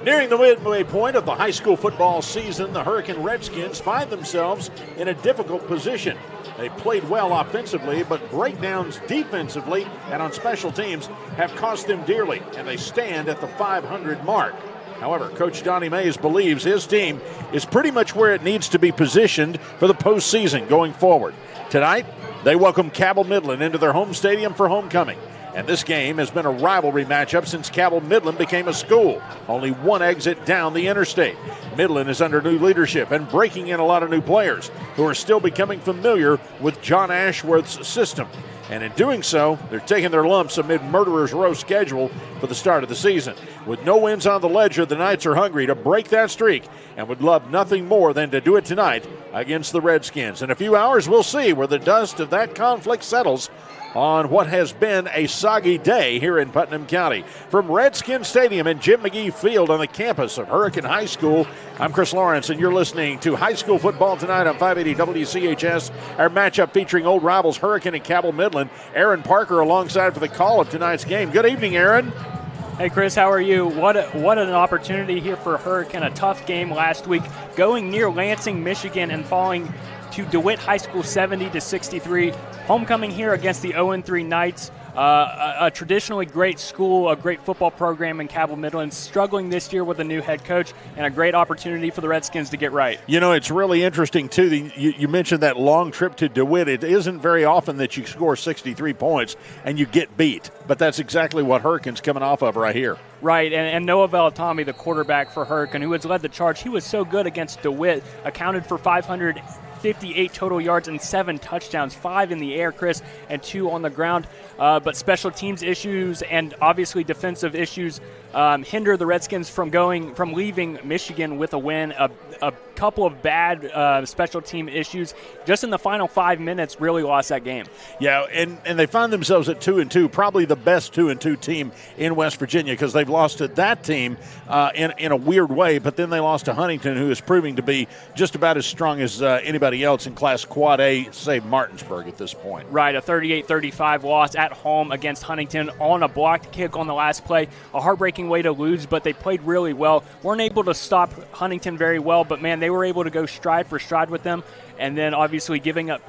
Nearing the midway point of the high school football season, the Hurricane Redskins find themselves in a difficult position. They played well offensively, but breakdowns defensively and on special teams have cost them dearly, and they stand at the 500 mark. However, Coach Donnie Mays believes his team is pretty much where it needs to be positioned for the postseason going forward. Tonight, they welcome Cabell Midland into their home stadium for homecoming. And this game has been a rivalry matchup since Cabell Midland became a school. Only one exit down the interstate. Midland is under new leadership and breaking in a lot of new players who are still becoming familiar with John Ashworth's system. And in doing so, they're taking their lumps amid Murderer's Row schedule for the start of the season. With no wins on the ledger, the Knights are hungry to break that streak and would love nothing more than to do it tonight against the Redskins. In a few hours, we'll see where the dust of that conflict settles on what has been a soggy day here in Putnam County. From Redskins Stadium and Jim McGee Field on the campus of Hurricane High School, I'm Chris Lawrence, and you're listening to High School Football Tonight on 580 WCHS. Our matchup featuring old rivals Hurricane and Cabell Midland. Aaron Parker alongside for the call of tonight's game. Good evening, Aaron. Hey, Chris, how are you? What an opportunity here for Hurricane. A tough game last week, going near Lansing, Michigan, and falling to DeWitt High School 70-63. Homecoming here against the 0-3 Knights. A traditionally great school, a great football program in Cabell Midland, struggling this year with a new head coach, and a great opportunity for the Redskins to get right. You know, it's really interesting, too. You mentioned that long trip to DeWitt. It isn't very often that you score 63 points and you get beat, but that's exactly what Hurricane's coming off of right here. Right, and Noah Velatami, the quarterback for Hurricane, who has led the charge, he was so good against DeWitt, accounted for 558 total yards and 7 touchdowns, 5 in the air, Chris, and 2 on the ground. But special teams issues and obviously defensive issues hinder the Redskins from leaving Michigan with a win. A couple of bad special team issues just in the final 5 minutes really lost that game. Yeah, and they find themselves at 2-2, probably the best 2-2 team in West Virginia, because they've lost to that team in a weird way, but then they lost to Huntington, who is proving to be just about as strong as anybody else in Class Quad A, save Martinsburg at this point. Right, a 38-35 loss at home against Huntington on a blocked kick on the last play. A heartbreaking way to lose, but they played really well. Weren't able to stop Huntington very well, but man, they were able to go stride for stride with them, and then obviously giving up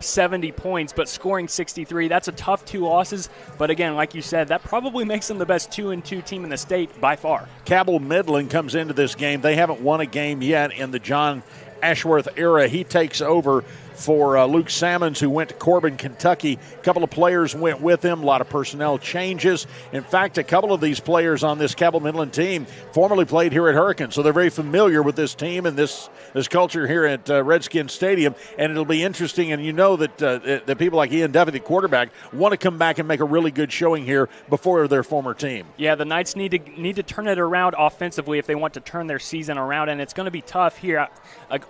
70 points, but scoring 63. That's a tough 2 losses, but again, like you said, that probably makes them the best 2-2 team in the state by far. Cabell Midland comes into this game. They haven't won a game yet in the John Ashworth era. He takes over for Luke Sammons, who went to Corbin, Kentucky. A couple of players went with him, a lot of personnel changes. In fact, a couple of these players on this Cabell Midland team formerly played here at Hurricane, so they're very familiar with this team and this culture here at Redskins Stadium, and it'll be interesting. And you know that people like Ian Duffy, the quarterback, want to come back and make a really good showing here before their former team. Yeah, the Knights need to turn it around offensively if they want to turn their season around, and it's going to be tough here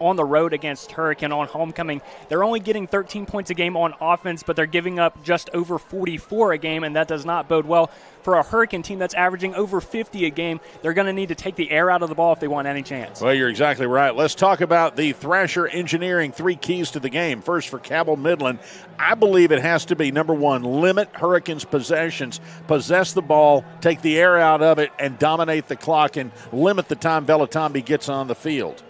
on the road against Hurricane on homecoming. They're only getting 13 points a game on offense, but they're giving up just over 44 a game, and that does not bode well for a Hurricane team that's averaging over 50 a game. They're going to need to take the air out of the ball if they want any chance. Well, you're exactly right. Let's talk about the Thrasher Engineering 3 keys to the game. First, for Cabell Midland, I believe it has to be, number 1, limit Hurricane's possessions, possess the ball, take the air out of it, and dominate the clock and limit the time Velatami gets on the field.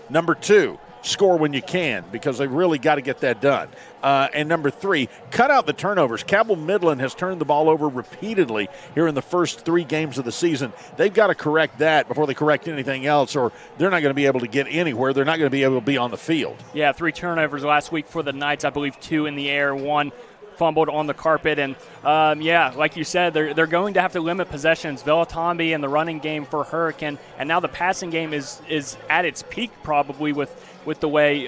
Number 2, score when you can, because they've really got to get that done. And number 3, cut out the turnovers. Cabell Midland has turned the ball over repeatedly here in the first 3 games of the season. They've got to correct that before they correct anything else, or they're not going to be able to get anywhere. They're not going to be able to be on the field. Yeah, 3 turnovers last week for the Knights. I believe 2 in the air, 1 fumbled on the carpet. And, like you said, they're going to have to limit possessions. Velatami and the running game for Hurricane, and now the passing game is at its peak probably with the way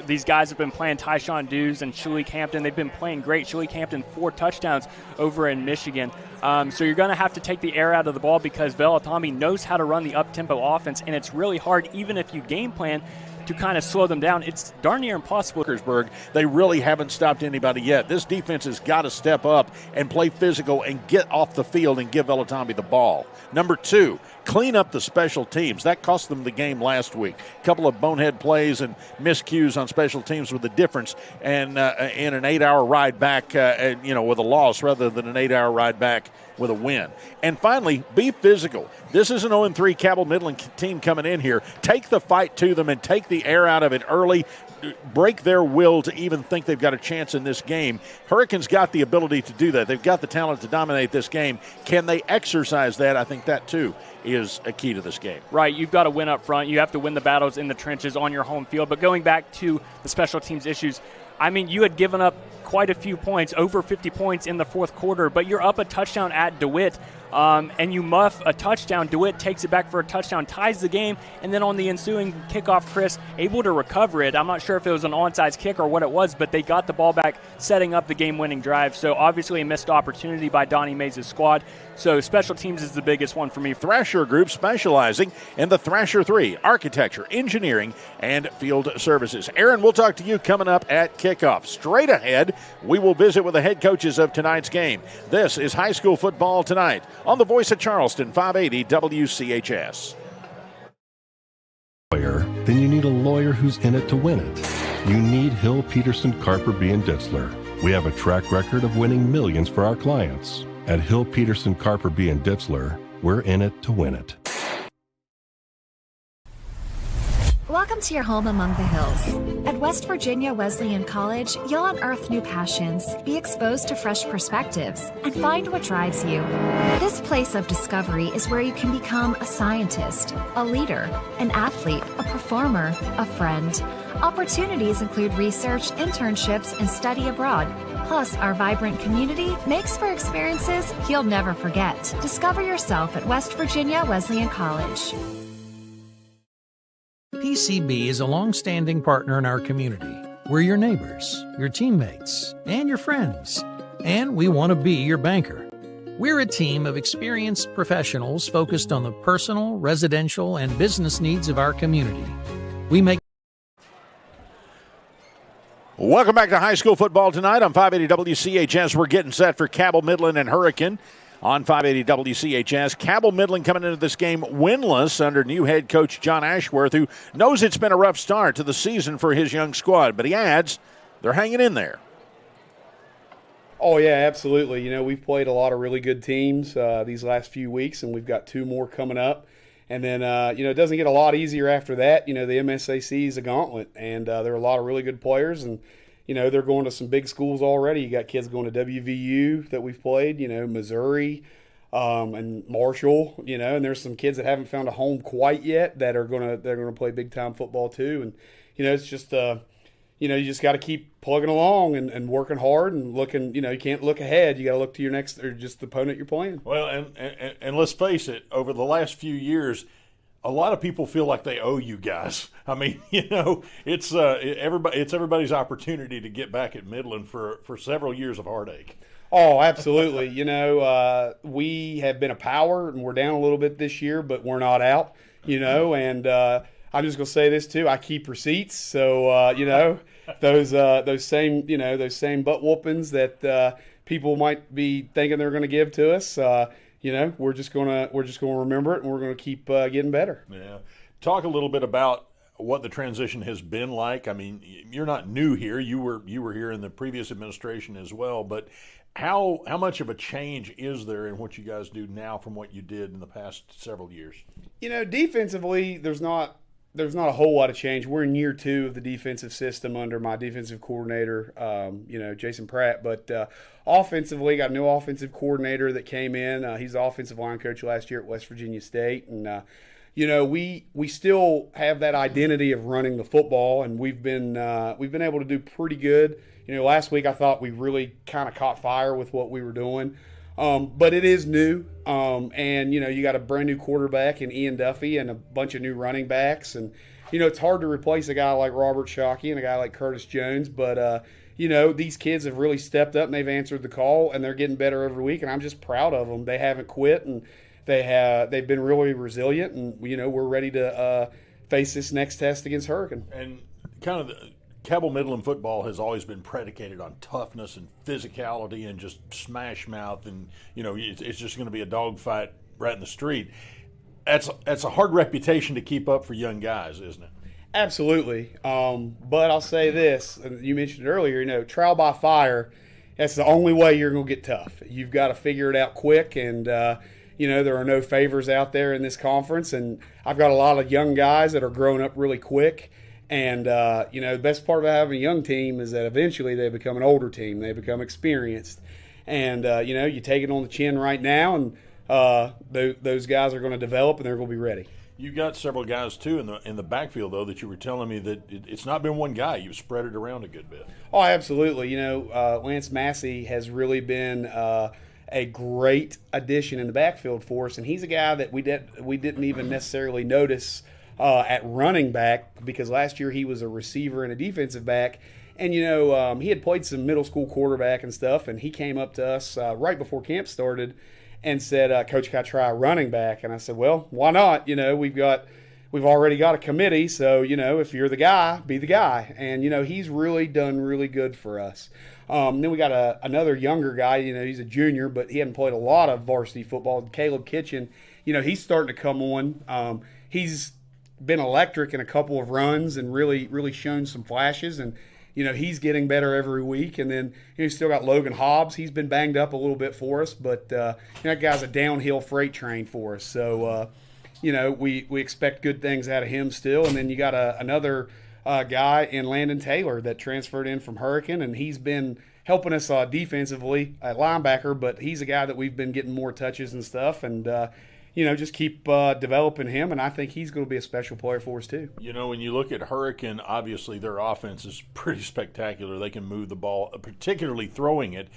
these guys have been playing. Tyshawn Dews and Shalik Hampton, they've been playing great. Shalik Hampton, 4 touchdowns over in Michigan. So you're going to have to take the air out of the ball because Velatami knows how to run the up-tempo offense, and it's really hard, even if you game plan, to kind of slow them down. It's darn near impossible. They really haven't stopped anybody yet. This defense has got to step up and play physical and get off the field and give Velatami the ball. Number 2, clean up the special teams. That cost them the game last week. A couple of bonehead plays and miscues on special teams were the difference, and in an 8-hour ride back, with a loss rather than an 8-hour ride back with a win. And finally, be physical. This is an 0-3 Cabell Midland team coming in here. Take the fight to them and take the air out of it early. Break their will to even think they've got a chance in this game. Hurricanes got the ability to do that. They've got the talent to dominate this game. Can they exercise that? I think that, too, is a key to this game. Right, you've got to win up front. You have to win the battles in the trenches on your home field. But going back to the special teams issues, I mean, you had given up quite a few points, over 50 points in the fourth quarter, but you're up a touchdown at DeWitt, and you muff a touchdown. DeWitt takes it back for a touchdown, ties the game, and then on the ensuing kickoff, Chris, able to recover it. I'm not sure if it was an onside kick or what it was, but they got the ball back, setting up the game-winning drive. So obviously a missed opportunity by Donnie Mays' squad. So special teams is the biggest one for me. Thrasher Group specializing in the Thrasher 3, architecture, engineering, and field services. Aaron, we'll talk to you coming up at kickoff. Straight ahead, we will visit with the head coaches of tonight's game. This is high school football tonight on the Voice of Charleston, 580 WCHS. Then you need a lawyer who's in it to win it. You need Hill, Peterson, Carper, B. and Ditzler. We have a track record of winning millions for our clients. At Hill, Peterson, Carper, B. and Ditzler, we're in it to win it. Welcome to your home among the hills. At West Virginia Wesleyan College, you'll unearth new passions, be exposed to fresh perspectives, and find what drives you. This place of discovery is where you can become a scientist, a leader, an athlete, a performer, a friend. Opportunities include research, internships, and study abroad. Plus, our vibrant community makes for experiences you'll never forget. Discover yourself at West Virginia Wesleyan College. PCB is a long-standing partner in our community. We're your neighbors, your teammates, and your friends. And we want to be your banker. We're a team of experienced professionals focused on the personal, residential, and business needs of our community. We make Welcome back to high school football tonight on 580 WCHS. We're getting set for Cabell Midland and Hurricane on 580 WCHS. Cabell Midland coming into this game winless under new head coach John Ashworth, who knows it's been a rough start to the season for his young squad, but he adds they're hanging in there. Oh, yeah, absolutely. You know, we've played a lot of really good teams these last few weeks, and we've got 2 more coming up. And then, it doesn't get a lot easier after that. You know, the MSAC is a gauntlet, and there are a lot of really good players, and they're going to some big schools already. You got kids going to WVU that we've played, Missouri, and Marshall, and there's some kids that haven't found a home quite yet that are gonna play big time football too. And it's just you just got to keep plugging along and working hard and looking. You can't look ahead. You got to look to your next or just the opponent you're playing. Well, and let's face it, over the last few years, a lot of people feel like they owe you guys. I mean, it's everybody's opportunity to get back at Midland for several years of heartache. Oh, absolutely. We have been a power, and we're down a little bit this year, but we're not out. And I'm just gonna say this too. I keep receipts, so those same butt whoopings that people might be thinking they're gonna give to us. We're just gonna remember it, and we're gonna keep getting better. Yeah. Talk a little bit about what the transition has been like. I mean, you're not new here. You were here in the previous administration as well. But how much of a change is there in what you guys do now from what you did in the past several years? Defensively, there's not a whole lot of change. We're in year 2 of the defensive system under my defensive coordinator, Jason Pratt. But offensively, got a new offensive coordinator that came in. He's the offensive line coach last year at West Virginia State. And, we still have that identity of running the football, and we've been able to do pretty good. Last week I thought we really kind of caught fire with what we were doing. But it is new, and you got a brand new quarterback in Ian Duffy and a bunch of new running backs, and it's hard to replace a guy like Robert Shockey and a guy like Curtis Jones, but these kids have really stepped up and they've answered the call, and they're getting better every week, and I'm just proud of them. They haven't quit, and they've been really resilient, and we're ready to face this next test against Hurricane. And kind of Cabell Midland football has always been predicated on toughness and physicality and just smash mouth, and it's just going to be a dogfight right in the street. That's a hard reputation to keep up for young guys, isn't it? Absolutely. But I'll say this, and you mentioned it earlier, trial by fire, that's the only way you're going to get tough. You've got to figure it out quick, and, there are no favors out there in this conference, and I've got a lot of young guys that are growing up really quick, and, the best part of having a young team is that eventually they become an older team. They become experienced, and, you take it on the chin right now, and those guys are going to develop, and they're going to be ready. You got several guys too in the backfield though that you were telling me that it's not been one guy. You've spread it around a good bit. Oh, absolutely. Lance Massey has really been a great addition in the backfield for us, and he's a guy that we didn't even necessarily notice at running back because last year he was a receiver and a defensive back. And, he had played some middle school quarterback and stuff, and he came up to us right before camp started and said, Coach, can I try a running back? And I said, well, why not? We've already got a committee, so, if you're the guy, be the guy. And, he's really done really good for us. Then we got another younger guy, he's a junior, but he hadn't played a lot of varsity football. Caleb Kitchen, he's starting to come on. He's been electric in a couple of runs and really, really shown some flashes. And, he's getting better every week. And then you still got Logan Hobbs. He's been banged up a little bit for us, but that guy's a downhill freight train for us. So, we expect good things out of him still. And then you got another guy in Landon Taylor that transferred in from Hurricane, and he's been helping us defensively at linebacker, but he's a guy that we've been getting more touches and stuff. And, just keep developing him, and I think he's going to be a special player for us too. When you look at Hurricane, obviously their offense is pretty spectacular. They can move the ball, particularly throwing it.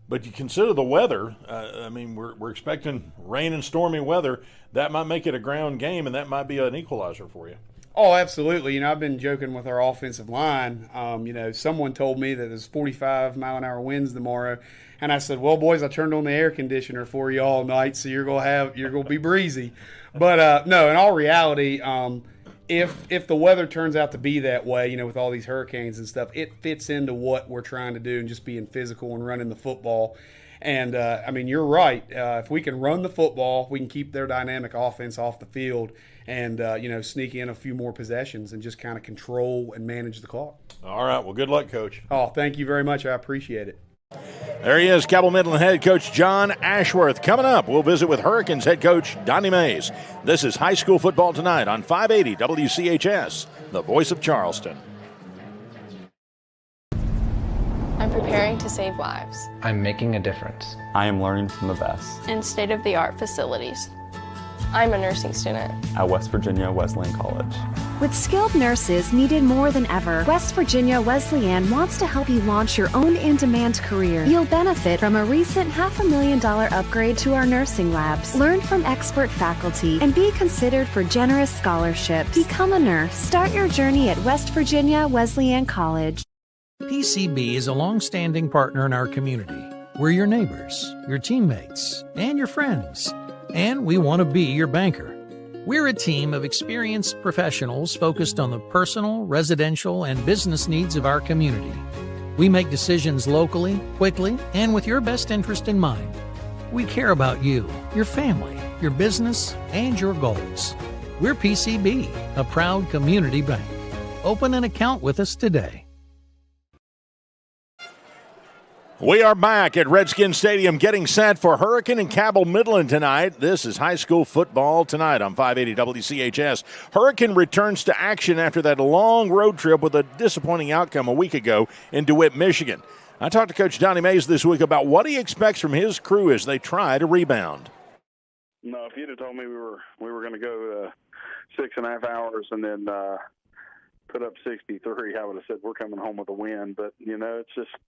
But you consider the weather. We're expecting rain and stormy weather. That might make it a ground game, and that might be an equalizer for you. Oh, absolutely. I've been joking with our offensive line. Someone told me that there's 45-mile-an-hour winds tomorrow. And I said, well, boys, I turned on the air conditioner for you all night, so you're going to be breezy. But, no, in all reality, if the weather turns out to be that way, with all these hurricanes and stuff, it fits into what we're trying to do and just being physical and running the football. And, you're right. If we can run the football, we can keep their dynamic offense off the field and, sneak in a few more possessions and just kind of control and manage the clock. All right. Well, good luck, Coach. Oh, thank you very much. I appreciate it. There he is, Cabell Midland head coach John Ashworth. Coming up, we'll visit with Hurricanes head coach Donnie Mays. This is High School Football Tonight on 580 WCHS, the voice of Charleston. I'm preparing to save lives. I'm making a difference. I am learning from the best. In state-of-the-art facilities. I'm a nursing student at West Virginia Wesleyan College. With skilled nurses needed more than ever, West Virginia Wesleyan wants to help you launch your own in-demand career. You'll benefit from a recent $500,000 upgrade to our nursing labs. Learn from expert faculty and be considered for generous scholarships. Become a nurse. Start your journey at West Virginia Wesleyan College. PCB is a long-standing partner in our community. We're your neighbors, your teammates, and your friends. And we want to be your banker. We're a team of experienced professionals focused on the personal, residential, and business needs of our community. We make decisions locally, quickly, and with your best interest in mind. We care about you, your family, your business, and your goals. We're PCB, a proud community bank. Open an account with us today. We are back at Redskins Stadium getting set for Hurricane and Cabell Midland tonight. This is High School Football Tonight on 580 WCHS. Hurricane returns to action after that long road trip with a disappointing outcome a week ago in DeWitt, Michigan. I talked to Coach Donnie Mays this week about what he expects from his crew as they try to rebound. No, if you'd have told me we were going to go 6.5 hours and then put up 63, I would have said we're coming home with a win. But, it's just –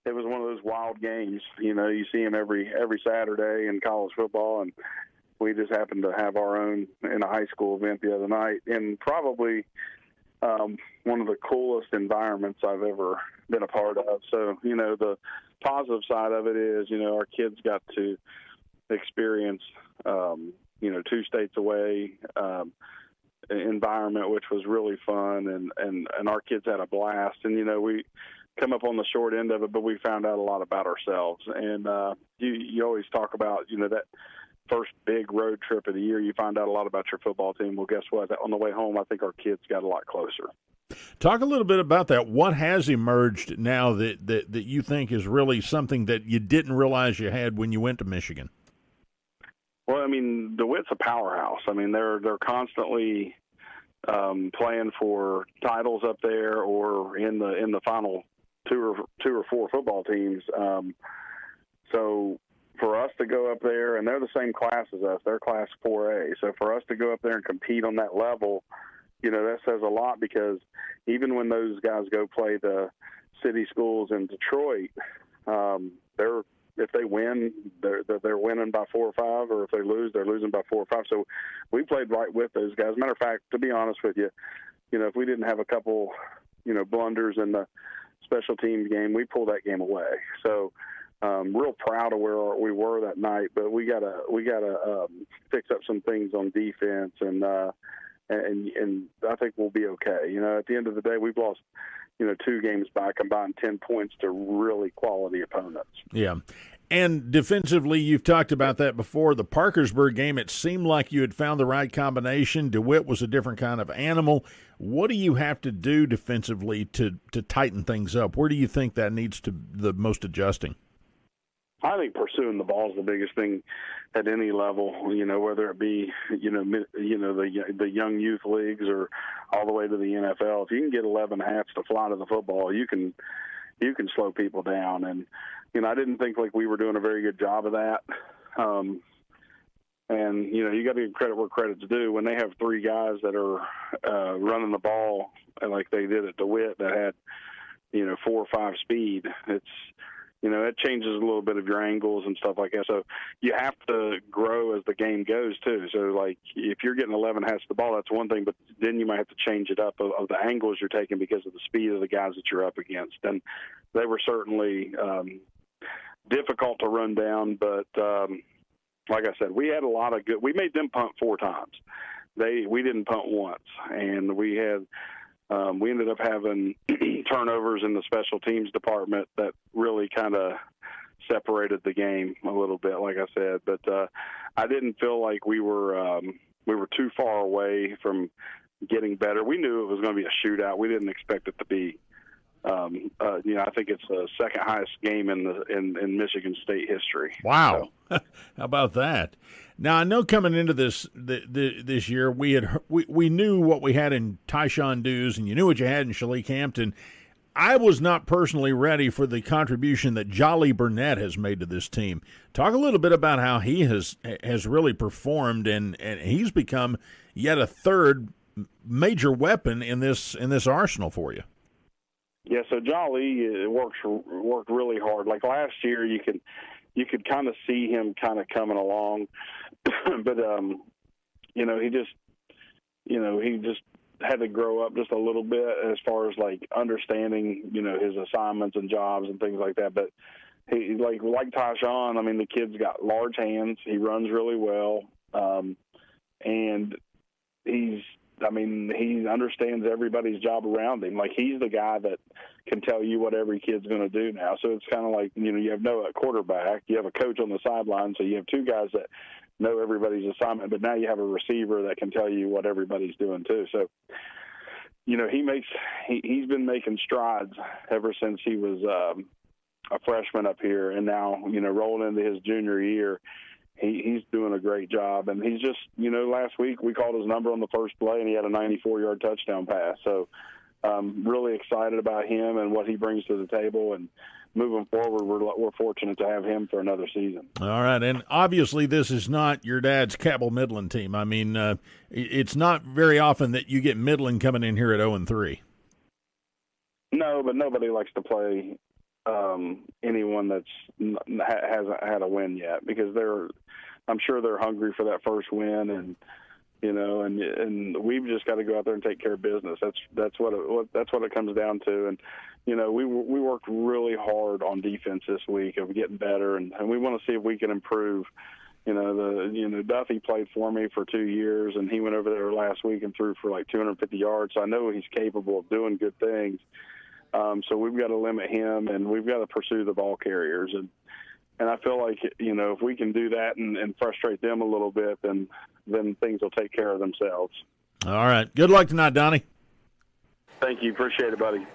it was one of those wild games. You see them every Saturday in college football, and we just happened to have our own in a high school event the other night. And probably one of the coolest environments I've ever been a part of. So, the positive side of it is, our kids got to experience, 2 states away environment, which was really fun, and our kids had a blast. And, we come up on the short end of it, but we found out a lot about ourselves. And you always talk about, that first big road trip of the year, you find out a lot about your football team. Well, guess what? On the way home, I think our kids got a lot closer. Talk a little bit about that. What has emerged now that you think is really something that you didn't realize you had when you went to Michigan? Well, I mean, DeWitt's a powerhouse. I mean, they're constantly playing for titles up there, or in the final two or four football teams. So for us to go up there, and they're the same class as us, they're Class 4A. So for us to go up there and compete on that level, you know, that says a lot, because even when those guys go play the city schools in Detroit, if they win, they're winning by 4 or 5, or if they lose, they're losing by 4 or 5. So we played right with those guys. Matter of fact, to be honest with you, you know, if we didn't have a couple, you know, blunders in the special teams game, we pulled that game away. So real proud of where we were that night, but we gotta fix up some things on defense, and I think we'll be okay. You know, at the end of the day, we've lost, you know, 2 games by combined 10 points to really quality opponents. Yeah. And defensively, you've talked about that before. The Parkersburg game, it seemed like you had found the right combination. DeWitt was a different kind of animal. What do you have to do defensively to tighten things up? Where do you think that needs to the most adjusting? I think pursuing the ball is the biggest thing at any level, you know, whether it be, the young youth leagues or all the way to the NFL. If you can get 11 hats to fly to the football, you can slow people down. And, you know, I didn't think like we were doing a very good job of that. And, you know, you got to give credit where credit's due. When they have 3 guys that are running the ball like they did at DeWitt that had, you know, 4 or 5 speed, you know, it changes a little bit of your angles and stuff like that. So you have to grow as the game goes, too. So, like, if you're getting 11 hats to the ball, that's one thing, but then you might have to change it up of the angles you're taking because of the speed of the guys that you're up against. And they were certainly difficult to run down, but like I said, we had a lot of good – we made them punt 4 times. We didn't punt once, and we ended up having turnovers in the special teams department that really kind of separated the game a little bit, like I said. But I didn't feel like we were too far away from getting better. We knew it was going to be a shootout. We didn't expect it to be. I think it's the second highest game in Michigan State history. Wow, so. How about that? Now I know coming into this year, we knew what we had in Tyshawn Dews, and you knew what you had in Shalik Hampton. I was not personally ready for the contribution that Jolly Burnett has made to this team. Talk a little bit about how he has really performed, and he's become yet a third major weapon in this arsenal for you. Yeah, so Jolly worked really hard. Like last year, you could kind of see him kind of coming along, but he just had to grow up just a little bit as far as like understanding, you know, his assignments and jobs and things like that. But he like Tyshawn, I mean, the kid's got large hands. He runs really well, and he understands everybody's job around him. Like, he's the guy that can tell you what every kid's going to do now. So it's kind of like, you know, you have a quarterback, you have a coach on the sideline, so you have 2 guys that know everybody's assignment, but now you have a receiver that can tell you what everybody's doing too. So, you know, he's been making strides ever since he was a freshman up here, and now, you know, rolling into his junior year, he's doing a great job. And he's just, you know, last week we called his number on the first play, and he had a 94-yard touchdown pass. So really excited about him and what he brings to the table. And moving forward, we're fortunate to have him for another season. All right. And obviously this is not your dad's Cabell Midland team. I mean, it's not very often that you get Midland coming in here at 0-3. No, but nobody likes to play anyone hasn't had a win yet, because I'm sure they're hungry for that first win, and you know, and we've just got to go out there and take care of business. That's what it comes down to. And you know, we worked really hard on defense this week of getting better, and we want to see if we can improve. Duffy played for me for 2 years, and he went over there last week and threw for like 250 yards. So I know he's capable of doing good things. So we've got to limit him, and we've got to pursue the ball carriers. And, And I feel like, if we can do that and frustrate them a little bit, then things will take care of themselves. All right. Good luck tonight, Donnie. Thank you. Appreciate it, buddy.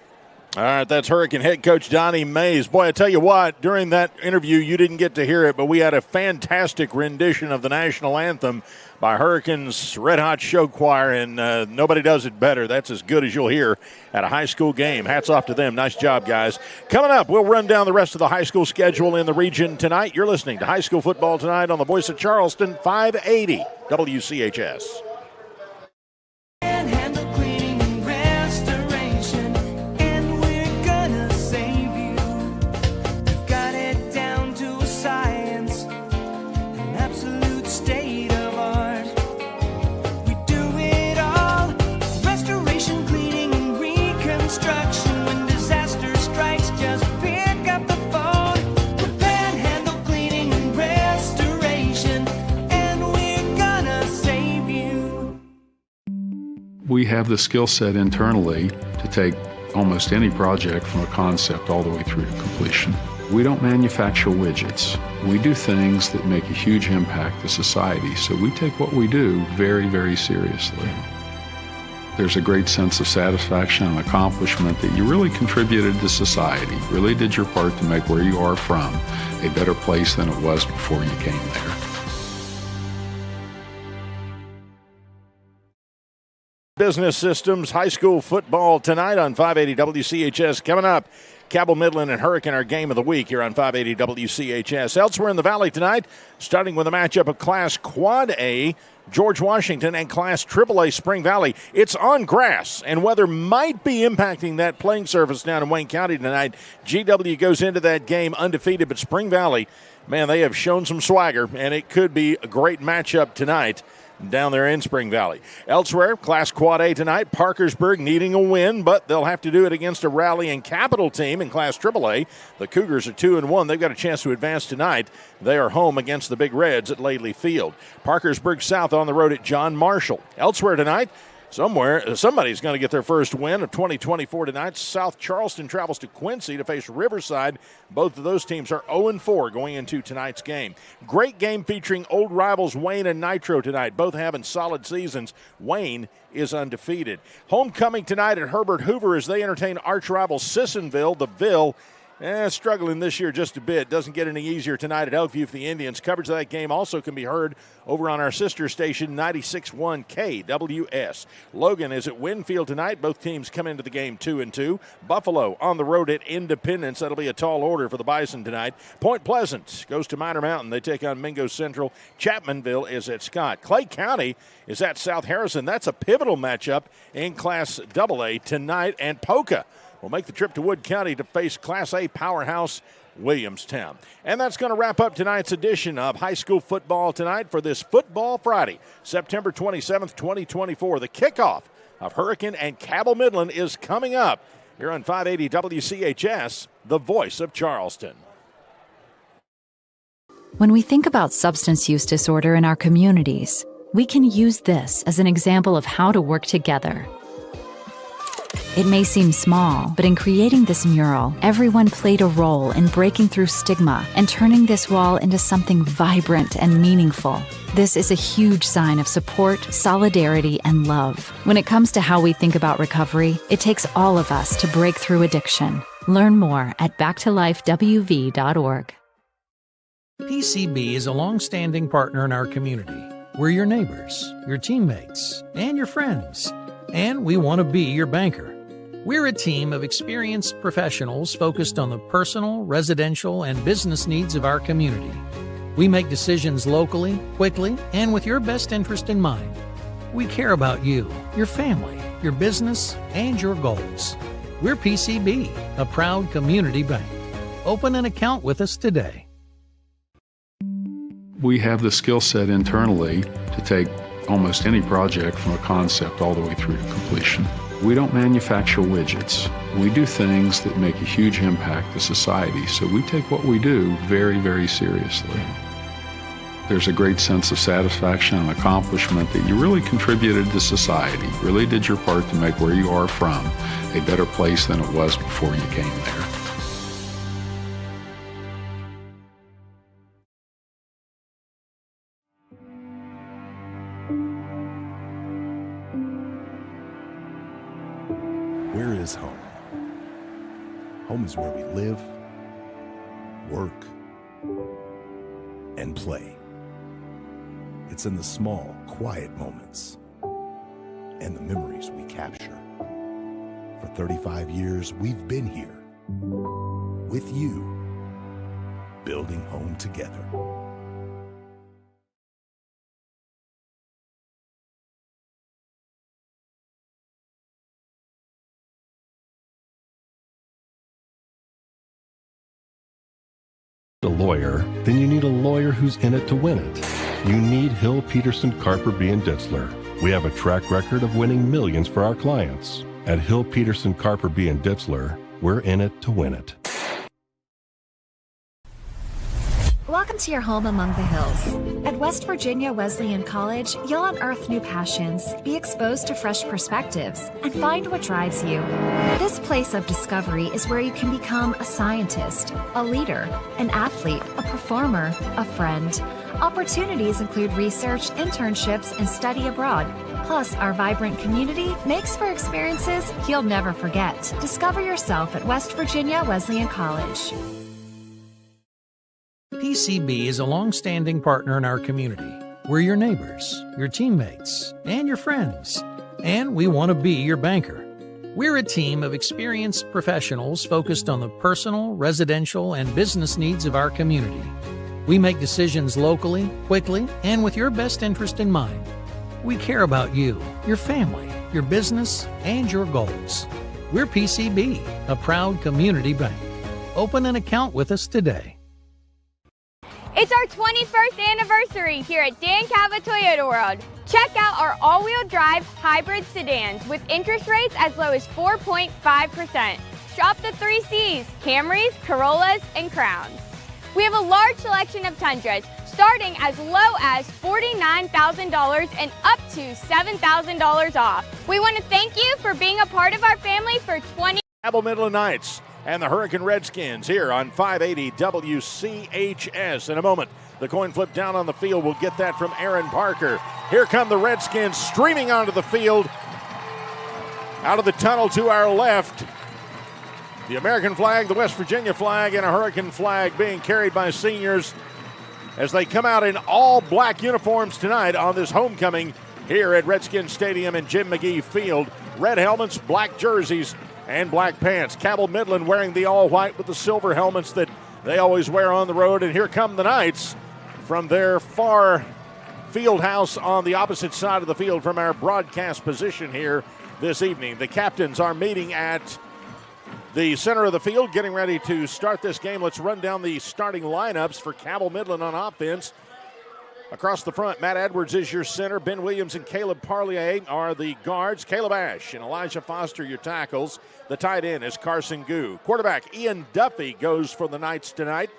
All right, that's Hurricane head coach Donnie Mays. Boy, I tell you what, during that interview, you didn't get to hear it, but we had a fantastic rendition of the national anthem by Hurricanes Red Hot Show Choir, and nobody does it better. That's as good as you'll hear at a high school game. Hats off to them. Nice job, guys. Coming up, we'll run down the rest of the high school schedule in the region tonight. You're listening to High School Football Tonight on the Voice of Charleston, 580 WCHS. We have the skill set internally to take almost any project from a concept all the way through to completion. We don't manufacture widgets. We do things that make a huge impact to society, so we take what we do very, very seriously. There's a great sense of satisfaction and accomplishment that you really contributed to society, really did your part to make where you are from a better place than it was before you came there. Business Systems High School Football tonight on 580 WCHS. Coming up, Cabell Midland and Hurricane, our game of the week here on 580 WCHS. Elsewhere in the Valley tonight, starting with a matchup of Class Quad A, George Washington, and Class AAA Spring Valley. It's on grass, and weather might be impacting that playing surface down in Wayne County tonight. GW goes into that game undefeated, but Spring Valley, man, they have shown some swagger, and it could be a great matchup tonight down there in Spring Valley. Elsewhere, Class Quad A tonight, Parkersburg needing a win, but they'll have to do it against a rallying Capital team in Class AAA. The Cougars are 2-1. They've got a chance to advance tonight. They are home against the Big Reds at Laidley Field. Parkersburg South on the road at John Marshall. Elsewhere tonight, somebody's going to get their first win of 2024 tonight. South Charleston travels to Quincy to face Riverside. Both of those teams are 0-4 going into tonight's game. Great game featuring old rivals Wayne and Nitro tonight, both having solid seasons. Wayne is undefeated. Homecoming tonight at Herbert Hoover as they entertain arch rival Sissonville. The Ville struggling this year just a bit. Doesn't get any easier tonight at Elkview for the Indians. Coverage of that game also can be heard over on our sister station, 96.1 KWS. Logan is at Winfield tonight. Both teams come into the game 2-2. Buffalo on the road at Independence. That'll be a tall order for the Bison tonight. Point Pleasant goes to Minor Mountain. They take on Mingo Central. Chapmanville is at Scott. Clay County is at South Harrison. That's a pivotal matchup in Class AA tonight. And Poca will make the trip to Wood County to face Class A powerhouse Williamstown. And that's going to wrap up tonight's edition of High School Football Tonight for this Football Friday, September 27th, 2024. The kickoff of Hurricane and Cabell Midland is coming up here on 580 WCHS, the voice of Charleston. When we think about substance use disorder in our communities, we can use this as an example of how to work together. It may seem small, but in creating this mural, everyone played a role in breaking through stigma and turning this wall into something vibrant and meaningful. This is a huge sign of support, solidarity, and love. When it comes to how we think about recovery, it takes all of us to break through addiction. Learn more at backtolifewv.org. PCB is a long-standing partner in our community. We're your neighbors, your teammates, and your friends. And we want to be your banker. We're a team of experienced professionals focused on the personal, residential, and business needs of our community. We make decisions locally, quickly, and with your best interest in mind. We care about you, your family, your business, and your goals. We're PCB, a proud community bank. Open an account with us today. We have the skill set internally to take almost any project from a concept all the way through to completion. We don't manufacture widgets. We do things that make a huge impact to society, so we take what we do very, very seriously. There's a great sense of satisfaction and accomplishment that you really contributed to society, really did your part to make where you are from a better place than it was before you came there. Home is where we live, work, and play. It's in the small, quiet moments and the memories we capture. For 35 years, we've been here with you, building home together. A lawyer, then you need a lawyer who's in it to win it. You need Hill, Peterson, Carper, B. and Ditzler. We have a track record of winning millions for our clients. At Hill, Peterson, Carper, B. and Ditzler, we're in it to win it. Welcome to your home among the hills. At West Virginia Wesleyan College, you'll unearth new passions, be exposed to fresh perspectives, and find what drives you. This place of discovery is where you can become a scientist, a leader, an athlete, a performer, a friend. Opportunities include research, internships, and study abroad. Plus, our vibrant community makes for experiences you'll never forget. Discover yourself at West Virginia Wesleyan College. PCB is a long-standing partner in our community. We're your neighbors, your teammates, and your friends. And we want to be your banker. We're a team of experienced professionals focused on the personal, residential, and business needs of our community. We make decisions locally, quickly, and with your best interest in mind. We care about you, your family, your business, and your goals. We're PCB, a proud community bank. Open an account with us today. It's our 21st anniversary here at Dan Cava Toyota World. Check out our all-wheel drive hybrid sedans with interest rates as low as 4.5%. Shop the 3 Cs, Camrys, Corollas, and Crowns. We have a large selection of Tundras, starting as low as $49,000 and up to $7,000 off. We want to thank you for being a part of our family for 20 Cabell Midland Knights and the Hurricane Redskins here on 580 WCHS. In a moment, the coin flip down on the field. We'll get that from Aaron Parker. Here come the Redskins streaming onto the field. Out of the tunnel to our left, the American flag, the West Virginia flag, and a Hurricane flag being carried by seniors as they come out in all black uniforms tonight on this homecoming here at Redskins Stadium and Jim McGee Field. Red helmets, black jerseys, and black pants. Cabell Midland wearing the all-white with the silver helmets that they always wear on the road. And here come the Knights from their far field house on the opposite side of the field from our broadcast position here this evening. The captains are meeting at the center of the field, getting ready to start this game. Let's run down the starting lineups for Cabell Midland on offense. Across the front, Matt Edwards is your center. Ben Williams and Caleb Parlier are the guards. Caleb Ash and Elijah Foster your tackles. The tight end is Carson Gu. Quarterback Ian Duffy goes for the Knights tonight.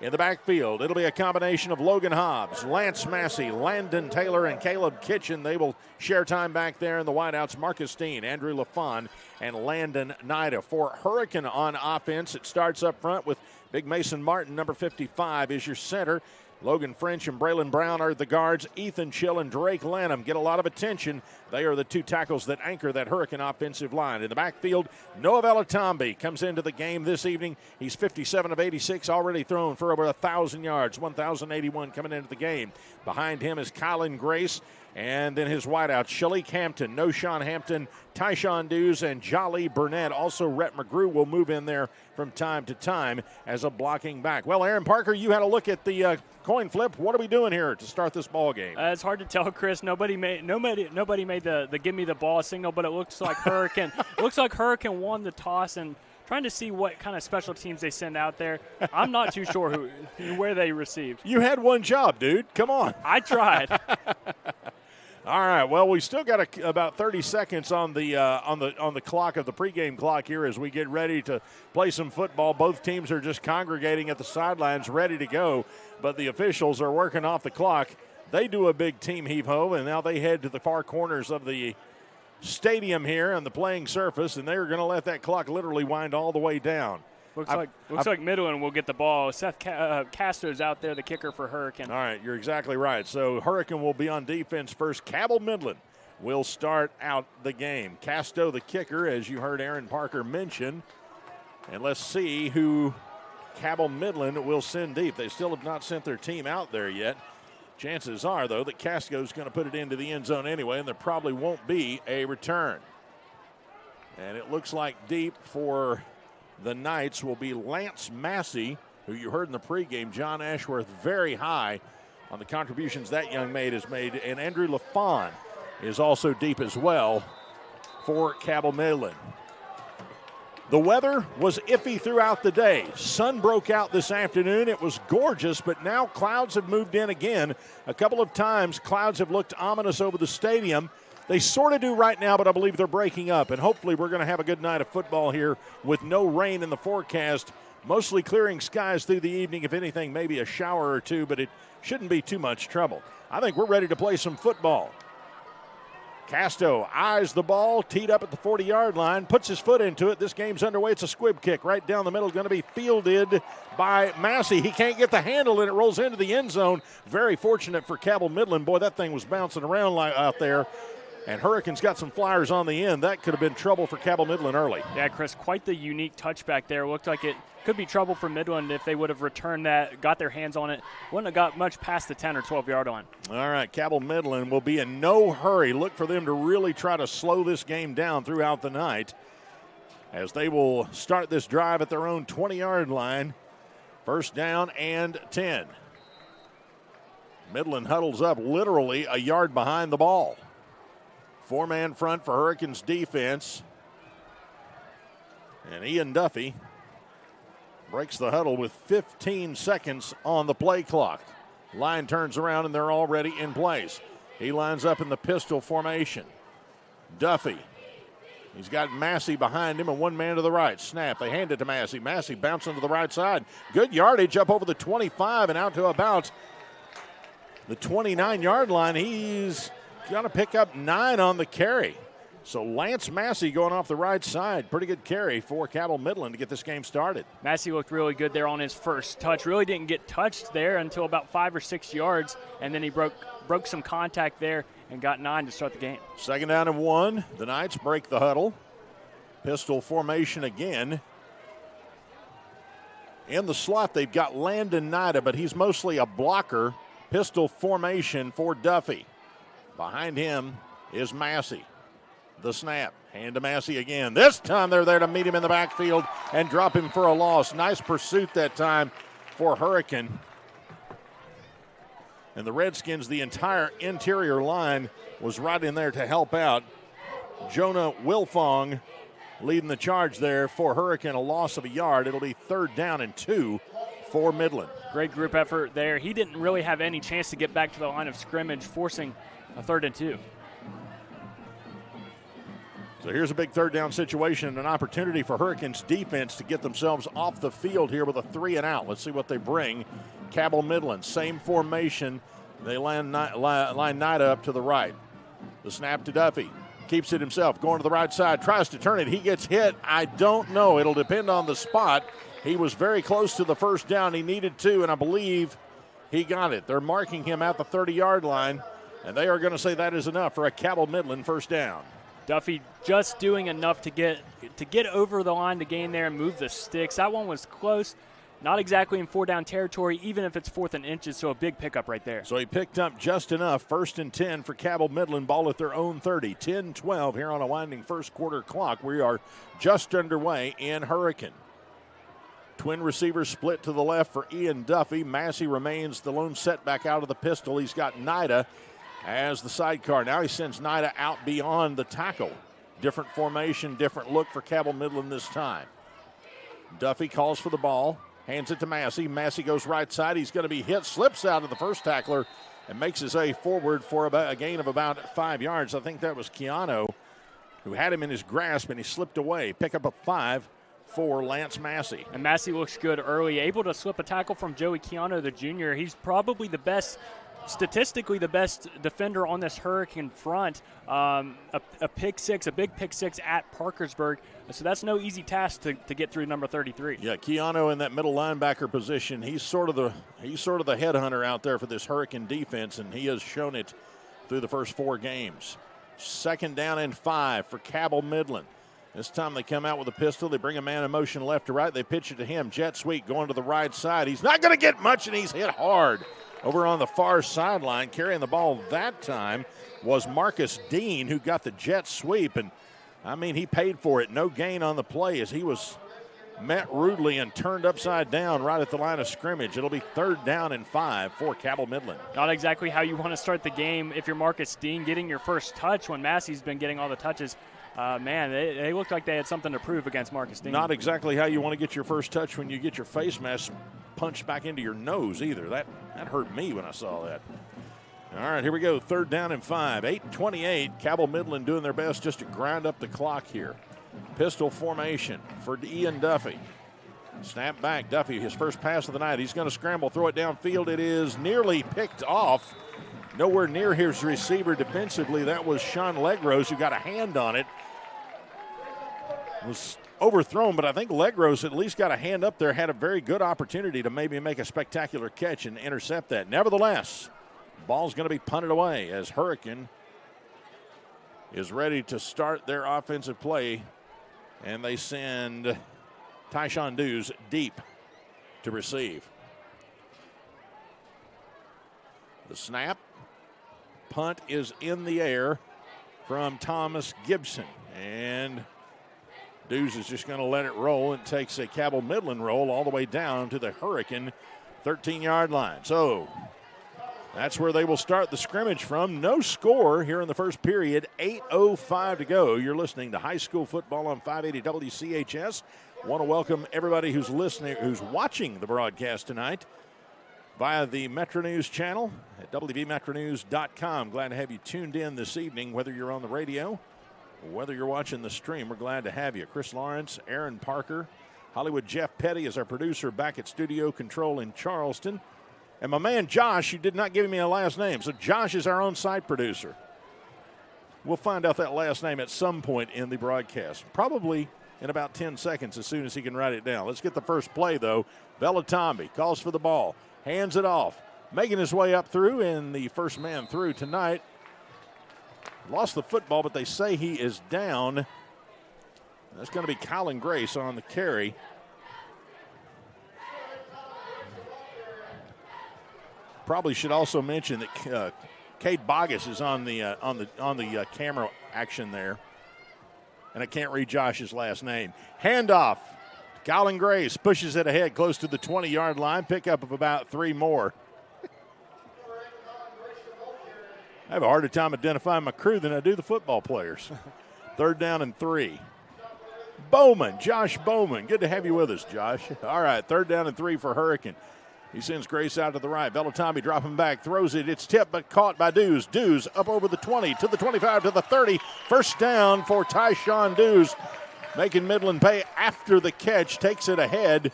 In the backfield, it'll be a combination of Logan Hobbs, Lance Massey, Landon Taylor, and Caleb Kitchen. They will share time back there in the wideouts. Marcus Dean, Andrew LaFon, and Landon Nida. For Hurricane on offense, it starts up front with Big Mason Martin, number 55, is your center. Logan French and Braylon Brown are the guards. Ethan Chill and Drake Lanham get a lot of attention. They are the two tackles that anchor that Hurricane offensive line. In the backfield, Noah Velatambi comes into the game this evening. He's 57 of 86, already thrown for over 1,000 yards, 1,081 coming into the game. Behind him is Kylan Grace. And then his wideouts, Shalik Hampton, Noshawn Hampton, Tyshawn Dews, and Jolly Burnett. Also, Rhett McGrew will move in there from time to time as a blocking back. Well, Aaron Parker, you had a look at the coin flip. What are we doing here to start this ball game? It's hard to tell, Chris. Nobody made the give me the ball signal, but it looks like Hurricane. It looks like Hurricane won the toss and trying to see what kind of special teams they send out there. I'm not too sure where they received. You had one job, dude. Come on. I tried. All right. Well, we still got about 30 seconds on the clock of the pregame clock here as we get ready to play some football. Both teams are just congregating at the sidelines, ready to go, but the officials are working off the clock. They do a big team heave-ho, and now they head to the far corners of the stadium here on the playing surface, and they're going to let that clock literally wind all the way down. Looks like Midland will get the ball. Seth Castro's out there, the kicker for Hurricane. All right, you're exactly right. So Hurricane will be on defense first. Cabell Midland will start out the game. Casto, the kicker, as you heard Aaron Parker mention. And let's see who Cabell Midland will send deep. They still have not sent their team out there yet. Chances are, though, that Casco's going to put it into the end zone anyway, and there probably won't be a return. And it looks like deep for the Knights will be Lance Massey, who you heard in the pregame. John Ashworth very high on the contributions that young man has made. And Andrew LaFawn is also deep as well for Cabell Midland. The weather was iffy throughout the day. Sun broke out this afternoon. It was gorgeous, but now clouds have moved in again. A couple of times, clouds have looked ominous over the stadium. They sort of do right now, but I believe they're breaking up, and hopefully we're going to have a good night of football here with no rain in the forecast. Mostly clearing skies through the evening. If anything, maybe a shower or two, but it shouldn't be too much trouble. I think we're ready to play some football. Casto eyes the ball, teed up at the 40-yard line, puts his foot into it. This game's underway. It's a squib kick right down the middle, going to be fielded by Massey. He can't get the handle, and it rolls into the end zone. Very fortunate for Cabell Midland. Boy, that thing was bouncing around out there. And Hurricanes got some flyers on the end. That could have been trouble for Cabell Midland early. Yeah, Chris, quite the unique touchback there. Looked like it could be trouble for Midland if they would have returned that, got their hands on it. Wouldn't have got much past the 10 or 12-yard line. All right, Cabell Midland will be in no hurry. Look for them to really try to slow this game down throughout the night as they will start this drive at their own 20-yard line. First down and 10. Midland huddles up literally a yard behind the ball. Four-man front for Hurricanes defense. And Ian Duffy breaks the huddle with 15 seconds on the play clock. Line turns around and they're already in place. He lines up in the pistol formation. Duffy. He's got Massey behind him and one man to the right. Snap. They hand it to Massey. Massey bouncing to the right side. Good yardage up over the 25 and out to about the 29-yard line. He's going to pick up 9 on the carry. So Lance Massey going off the right side. Pretty good carry for Cabell Midland to get this game started. Massey looked really good there on his first touch. Really didn't get touched there until about 5 or 6 yards, and then he broke some contact there and got 9 to start the game. Second down and 1. The Knights break the huddle. Pistol formation again. In the slot, they've got Landon Nida, but he's mostly a blocker. Pistol formation for Duffy. Behind him is Massey. The snap. Hand to Massey again. This time they're there to meet him in the backfield and drop him for a loss. Nice pursuit that time for Hurricane. And the Redskins, the entire interior line was right in there to help out. Jonah Wilfong leading the charge there for Hurricane, a loss of a yard. It'll be 3rd down and 2 for Midland. Great group effort there. He didn't really have any chance to get back to the line of scrimmage, forcing a 3rd and 2. So here's a big 3rd down situation and an opportunity for Hurricanes defense to get themselves off the field here with a 3 and out. Let's see what they bring. Cabell Midland, same formation. They line Nida up to the right. The snap to Duffy. Keeps it himself, going to the right side, tries to turn it. He gets hit. I don't know. It'll depend on the spot. He was very close to the first down. He needed to, and I believe he got it. They're marking him at the 30-yard line, and they are going to say that is enough for a Cabell Midland first down. Duffy just doing enough to get over the line to gain there and move the sticks. That one was close. Not exactly in 4-down territory, even if it's 4th and inches, so a big pickup right there. So he picked up just enough. 1st and 10 for Cabell Midland, ball at their own 30. 10-12 here on a winding first quarter clock. We are just underway in Hurricane. Twin receivers split to the left for Ian Duffy. Massey remains the lone setback out of the pistol. He's got Nida as the sidecar. Now he sends Nida out beyond the tackle. Different formation, different look for Cabell Midland this time. Duffy calls for the ball. Hands it to Massey. Massey goes right side. He's going to be hit, slips out of the first tackler, and makes his way forward for a gain of about 5 yards. I think that was Keanu who had him in his grasp, and he slipped away. Pick up a 5 for Lance Massey. And Massey looks good early, able to slip a tackle from Joey Keanu, the junior. He's probably the best, statistically the best defender on this Hurricane front. A pick six, a big pick six at Parkersburg. So that's no easy task to get through number 33. Yeah, Keanu in that middle linebacker position. He's sort of the headhunter out there for this Hurricane defense, and he has shown it through the first 4 games. 2nd down and 5 for Cabell Midland. This time they come out with a pistol. They bring a man in motion left to right. They pitch it to him. Jet sweep going to the right side. He's not going to get much, and he's hit hard. Over on the far sideline, carrying the ball that time was Marcus Dean, who got the jet sweep. And, I mean, he paid for it. No gain on the play as he was met rudely and turned upside down right at the line of scrimmage. It'll be 3rd down and 5 for Cabell Midland. Not exactly how you want to start the game if you're Marcus Dean getting your first touch when Massey's been getting all the touches. Man, they looked like they had something to prove against Marcus Dean. Not exactly how you want to get your first touch when you get your face mask punched back into your nose either. That hurt me when I saw that. All right, here we go. 3rd down and 5. 8:28. Cabell Midland doing their best just to grind up the clock here. Pistol formation for Ian Duffy. Snap back. Duffy, his first pass of the night. He's going to scramble, throw it downfield. It is nearly picked off. Nowhere near his receiver defensively. That was Sean Legros, who got a hand on it. Was overthrown, but I think Legros at least got a hand up there, had a very good opportunity to maybe make a spectacular catch and intercept that. Nevertheless, ball's going to be punted away as Hurricane is ready to start their offensive play, and they send Tyshawn Dews deep to receive. The snap. Punt is in the air from Thomas Gibson, and Dews is just going to let it roll and takes a Cabell Midland roll all the way down to the Hurricane 13-yard line. So that's where they will start the scrimmage from. No score here in the first period. 8:05 to go. You're listening to high school football on 580 WCHS. Want to welcome everybody who's listening, who's watching the broadcast tonight via the Metro News channel at WVMetroNews.com. Glad to have you tuned in this evening, whether you're on the radio, whether you're watching the stream. We're glad to have you. Chris Lawrence, Aaron Parker, Hollywood Jeff Petty is our producer back at Studio Control in Charleston. And my man Josh, who did not give me a last name. So Josh is our on-site producer. We'll find out that last name at some point in the broadcast. Probably in about 10 seconds as soon as he can write it down. Let's get the first play, though. Velatombi calls for the ball. Hands it off. Making his way up through, and the first man through tonight lost the football, but they say he is down. That's going to be Colin Grace on the carry. Probably should also mention that Cade Bogus is on the camera action there, and I can't read Josh's last name. Handoff. Colin Grace pushes it ahead close to the 20-yard line. Pickup of about 3 more. I have a harder time identifying my crew than I do the football players. 3rd down and 3. Bowman, Josh Bowman. Good to have you with us, Josh. All right, 3rd down and 3 for Hurricane. He sends Grace out to the right. Velatombi dropping back, throws it. It's tipped but caught by Dews. Dews up over the 20, to the 25, to the 30. First down for Tyshawn Dews. Making Midland pay after the catch. Takes it ahead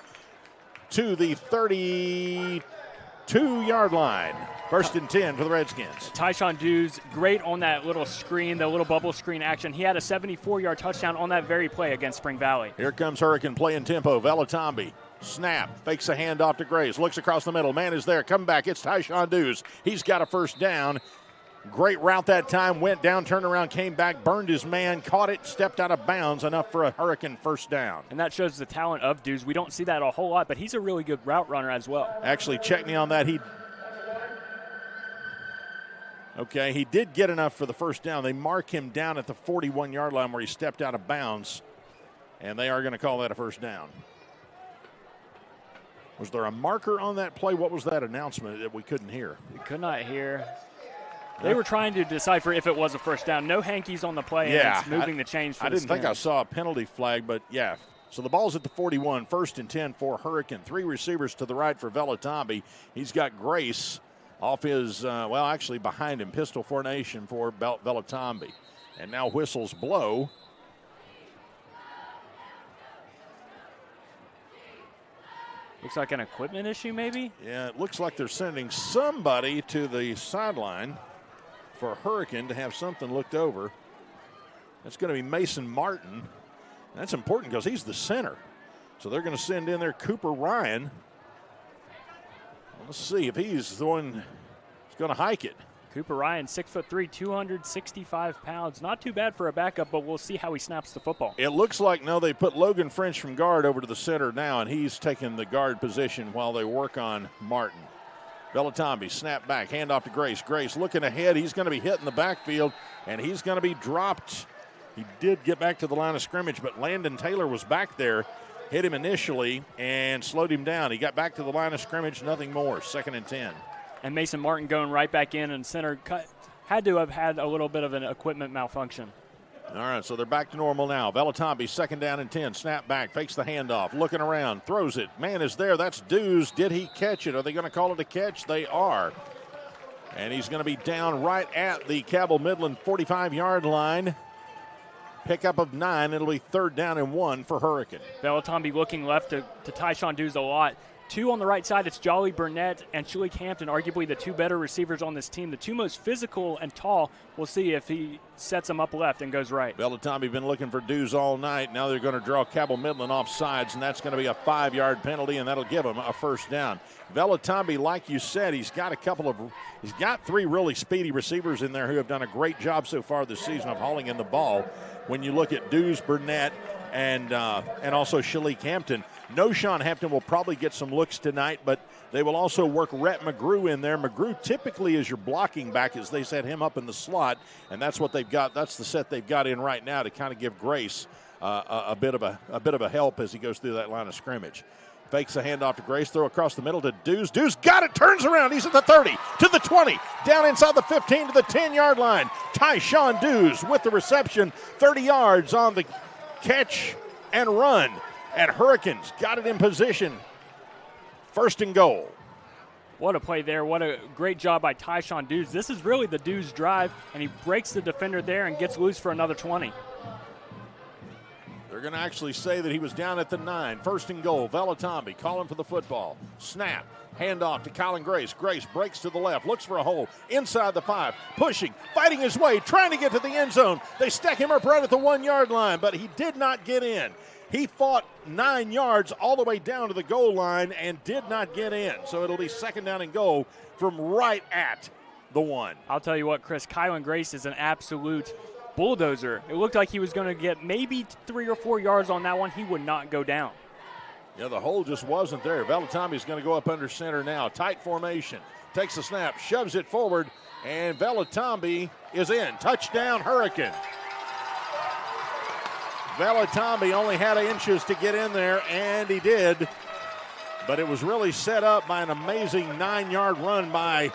to the 32-yard line. 1st and 10 for the Redskins. Tyshawn Dews, great on that little screen, the little bubble screen action. He had a 74-yard touchdown on that very play against Spring Valley. Here comes Hurricane playing tempo. Velatombi. Snap. Fakes a handoff to Grace. Looks across the middle. Man is there. Come back. It's Tyshawn Dews. He's got a first down. Great route that time. Went down, turned around, came back, burned his man, caught it, stepped out of bounds. Enough for a Hurricane first down. And that shows the talent of Dews. We don't see that a whole lot, but he's a really good route runner as well. Actually, check me on that. He did get enough for the first down. They mark him down at the 41-yard line where he stepped out of bounds, and they are going to call that a first down. Was there a marker on that play? What was that announcement that we couldn't hear? We could not hear. They were trying to decipher if it was a first down. No hankies on the play. Yeah, and it's moving the chains for I the didn't think I saw a penalty flag, but yeah. So the ball's at the 41, 1st and 10 for Hurricane. 3 receivers to the right for Velatombi. He's got Grace off his, actually behind him. Pistol formation for Velatombi. And now whistles blow. Looks like an equipment issue maybe? Yeah, it looks like they're sending somebody to the sideline for Hurricane to have something looked over. That's going to be Mason Martin. That's important because he's the center. So they're going to send in there Cooper Ryan. Let's see if he's the one who's going to hike it. Cooper Ryan, 6'3", 265 pounds. Not too bad for a backup, but we'll see how he snaps the football. It looks like, no, they put Logan French from guard over to the center now, and he's taking the guard position while they work on Martin. Velatombi, snap back, handoff to Grace. Grace looking ahead. He's going to be hit in the backfield, and he's going to be dropped. He did get back to the line of scrimmage, but Landon Taylor was back there, hit him initially, and slowed him down. He got back to the line of scrimmage, nothing more. 2nd and 10. And Mason Martin going right back in, and center had to have had a little bit of an equipment malfunction. All right, so they're back to normal now. Velatombi, 2nd down and 10. Snap back, fakes the handoff, looking around, throws it. Man is there. That's Dews. Did he catch it? Are they going to call it a catch? They are. And he's going to be down right at the Cabell Midland 45-yard line. Pickup of 9. It'll be 3rd down and 1 for Hurricane. Velatombi looking left to Tyshawn Dews a lot. 2 on the right side, it's Jolly Burnett and Shalik Hampton, arguably the 2 better receivers on this team. The 2 most physical and tall. We'll see if he sets them up left and goes right. Velatombi been looking for Dews all night. Now they're going to draw Cabell Midland off sides, and that's going to be a 5-yard penalty, and that'll give him a 1st down. Velatombi, like you said, he's got 3 really speedy receivers in there who have done a great job so far this season of hauling in the ball. When you look at Dews, Burnett, and also Shalik Hampton. Noshawn Hampton will probably get some looks tonight, but they will also work Rhett McGrew in there. McGrew typically is your blocking back as they set him up in the slot, and that's what they've got. That's the set they've got in right now to kind of give Grace a bit of a help as he goes through that line of scrimmage. Fakes a handoff to Grace, throw across the middle to Dews. Dews got it, turns around. He's at the 30, to the 20, down inside the 15 to the 10-yard line. Tyshawn Dews with the reception, 30 yards on the catch and run. And Hurricanes got it in position. 1st and goal. What a play there. What a great job by Tyshawn Dews. This is really the Dews drive, and he breaks the defender there and gets loose for another 20. They're going to actually say that he was down at the 9. 1st and goal. Velatombi calling for the football. Snap. Handoff to Colin Grace. Grace breaks to the left, looks for a hole inside the 5, pushing, fighting his way, trying to get to the end zone. They stack him up right at the 1-yard line, but he did not get in. He fought 9 yards all the way down to the goal line and did not get in. So it'll be 2nd down and goal from right at the 1. I'll tell you what, Chris, Kylan Grace is an absolute bulldozer. It looked like he was going to get maybe 3 or 4 yards on that one. He would not go down. Yeah, the hole just wasn't there. Velatombi's going to go up under center now. Tight formation. Takes the snap, shoves it forward, and Velatombi is in. Touchdown, Hurricane. Velatombi only had inches to get in there, and he did. But it was really set up by an amazing 9-yard run by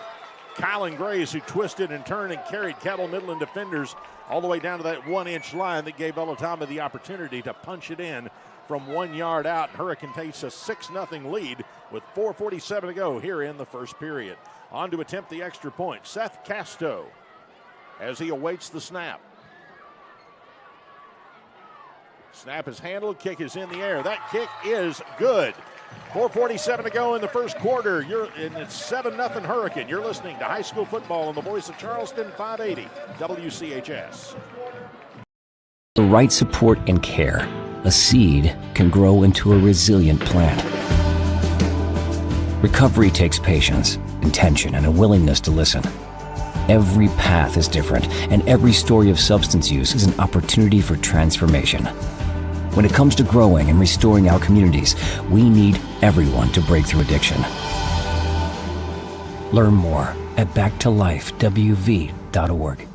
Kylan Grace, who twisted and turned and carried Cabell Midland defenders all the way down to that 1-inch line that gave Velatombi the opportunity to punch it in from 1 yard out. Hurricane takes a 6-0 lead with 4:47 to go here in the first period. On to attempt the extra point, Seth Casto, as he awaits the snap. Snap is handled, kick is in the air. That kick is good. 4:47 to go in the first quarter. And it's 7-0 Hurricane. You're listening to high school football on the voice of Charleston, 580 WCHS. The right support and care, a seed can grow into a resilient plant. Recovery takes patience, intention, and a willingness to listen. Every path is different, and every story of substance use is an opportunity for transformation. When it comes to growing and restoring our communities, we need everyone to break through addiction. Learn more at backtolifewv.org.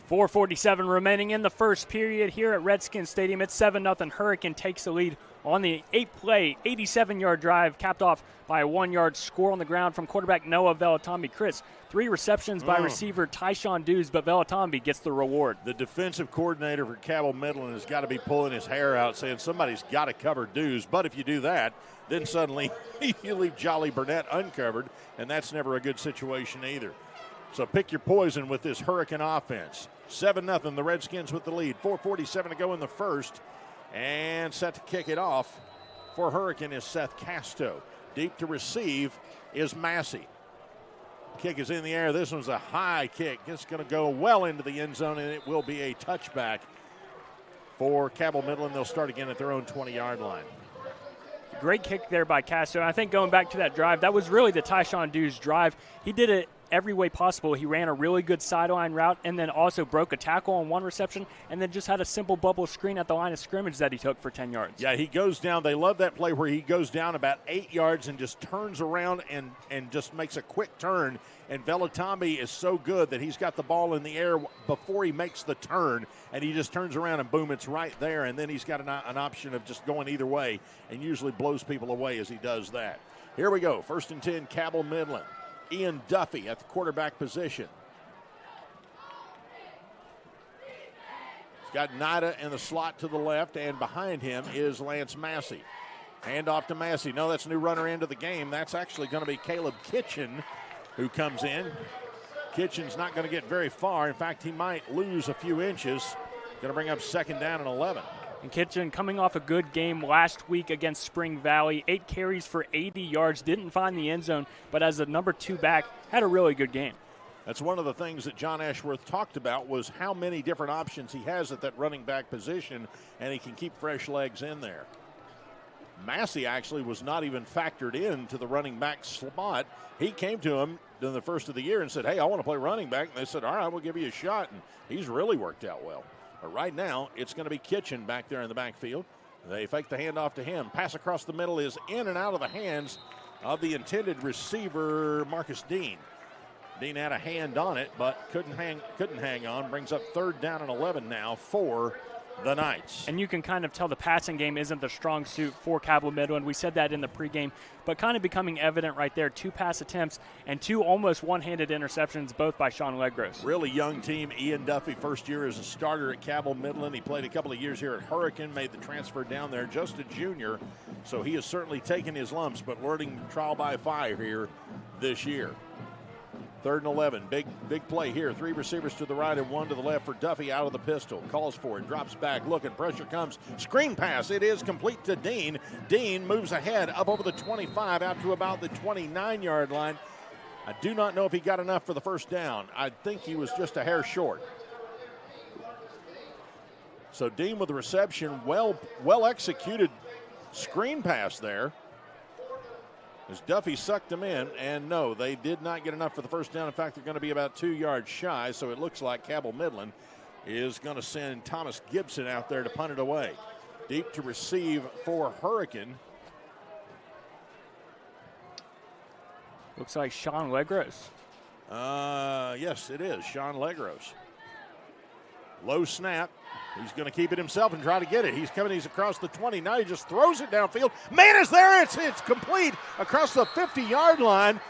4:47 remaining in the first period here at Redskins Stadium. It's 7-0. Hurricane takes the lead on the 8-play, 87-yard drive, capped off by a 1-yard score on the ground from quarterback Noah Velatombi. Chris, 3 receptions by receiver Tyshawn Dews, but Velatombi gets the reward. The defensive coordinator for Cabell Midland has got to be pulling his hair out, saying somebody's got to cover Dews. But if you do that, then suddenly you leave Jolly Burnett uncovered, and that's never a good situation either. So pick your poison with this Hurricane offense. 7-0, the Redskins with the lead. 4:47 to go in the first. And set to kick it off for Hurricane is Seth Casto. Deep to receive is Massey. Kick is in the air. This one's a high kick. It's going to go well into the end zone, and it will be a touchback for Cabell Midland. They'll start again at their own 20-yard line. Great kick there by Castro. I think going back to that drive, that was really the Tyshawn Dews drive. He did it every way possible. He ran a really good sideline route and then also broke a tackle on one reception and then just had a simple bubble screen at the line of scrimmage that he took for 10 yards. Yeah, he goes down. They love that play where he goes down about 8 yards and just turns around and just makes a quick turn. And Velatame is so good that he's got the ball in the air before he makes the turn, and he just turns around and boom, it's right there. And then he's got an option of just going either way and usually blows people away as he does that. Here we go. 1st and 10, Cabell Midland. Ian Duffy at the quarterback position. He's got Nida in the slot to the left, and behind him is Lance Massey. Hand off to Massey. No, that's a new runner into the game. That's actually going to be Caleb Kitchen who comes in. Kitchen's not going to get very far. In fact, he might lose a few inches. Going to bring up 2nd down and 11. And Kitchen coming off a good game last week against Spring Valley. 8 carries for 80 yards. Didn't find the end zone, but as a number 2 back, had a really good game. That's one of the things that John Ashworth talked about was how many different options he has at that running back position, and he can keep fresh legs in there. Massey actually was not even factored into the running back slot. He came to him in the first of the year and said, hey, I want to play running back. And they said, all right, we'll give you a shot. And he's really worked out well. But right now, it's going to be Kitchen back there in the backfield. They fake the handoff to him. Pass across the middle is in and out of the hands of the intended receiver, Marcus Dean. Dean had a hand on it, but couldn't hang on. Brings up 3rd down and 11 now for the Knights. And you can kind of tell the passing game isn't the strong suit for Cabell Midland. We said that in the pregame, but kind of becoming evident right there. 2 pass attempts and 2 almost one-handed interceptions, both by Sean Legros. Really young team. Ian Duffy, first year as a starter at Cabell Midland. He played a couple of years here at Hurricane, made the transfer down there, just a junior. So he has certainly taken his lumps, but learning trial by fire here this year. 3rd and 11. Big play here. 3 receivers to the right and 1 to the left for Duffy out of the pistol. Calls for it. Drops back. Looking. Pressure comes. Screen pass. It is complete to Dean. Dean moves ahead up over the 25 out to about the 29-yard line. I do not know if he got enough for the first down. I think he was just a hair short. So Dean with the reception. Well executed screen pass there. As Duffy sucked them in, and no, they did not get enough for the first down. In fact, they're going to be about 2 yards shy, so it looks like Cabell Midland is going to send Thomas Gibson out there to punt it away. Deep to receive for Hurricane. Looks like Sean Legros. Yes, it is Sean Legros. Low snap. He's going to keep it himself and try to get it. He's coming. He's across the 20. Now he just throws it downfield. Man is there. It's complete across the 50-yard line.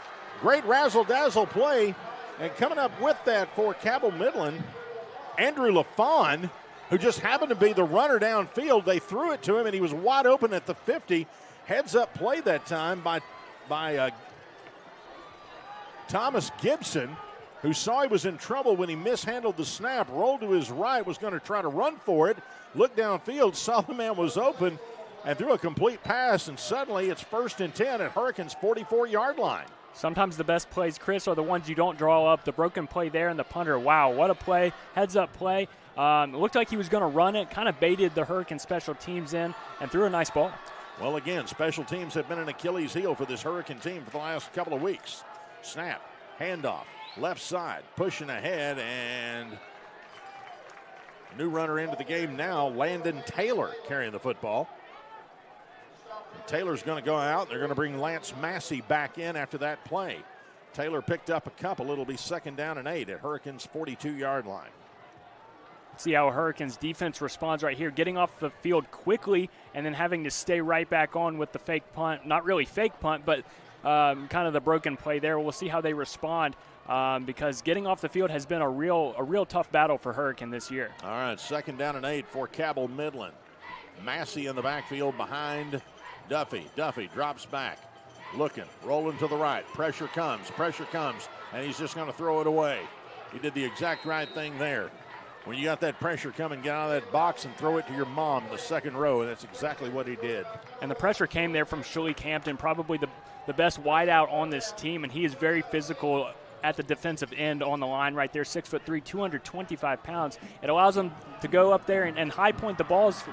Great razzle-dazzle play. And coming up with that for Cabell Midland, Andrew LaFawn, who just happened to be the runner downfield. They threw it to him, and he was wide open at the 50. Heads-up play that time by Thomas Gibson, who saw he was in trouble when he mishandled the snap, rolled to his right, was going to try to run for it, looked downfield, saw the man was open, and threw a complete pass, and suddenly it's 1st and 10 at Hurricane's 44-yard line. Sometimes the best plays, Chris, are the ones you don't draw up. The broken play there and the punter, wow, what a play, heads-up play. It looked like he was going to run it, kind of baited the Hurricane special teams in, and threw a nice ball. Well, again, special teams have been an Achilles heel for this Hurricane team for the last couple of weeks. Snap, handoff. Left side, pushing ahead, and new runner into the game now, Landon Taylor carrying the football. And Taylor's going to go out. They're going to bring Lance Massey back in after that play. Taylor picked up a couple. It'll be 2nd down and 8 at Hurricane's 42-yard line. See how Hurricane's defense responds right here, getting off the field quickly and then having to stay right back on with the fake punt. Not really fake punt, but kind of the broken play there. We'll see how they respond. Because getting off the field has been a real tough battle for Hurricane this year. All right, 2nd down and 8 for Cabell Midland. Massey in the backfield behind Duffy. Duffy drops back, looking, rolling to the right. Pressure comes, and he's just going to throw it away. He did the exact right thing there. When you got that pressure coming, get out of that box and throw it to your mom in the 2nd row, and that's exactly what he did. And the pressure came there from Shalik Hampton, probably the best wideout on this team, and he is very physical at the defensive end on the line right there, 6'3", 225 pounds. It allows him to go up there and high point the balls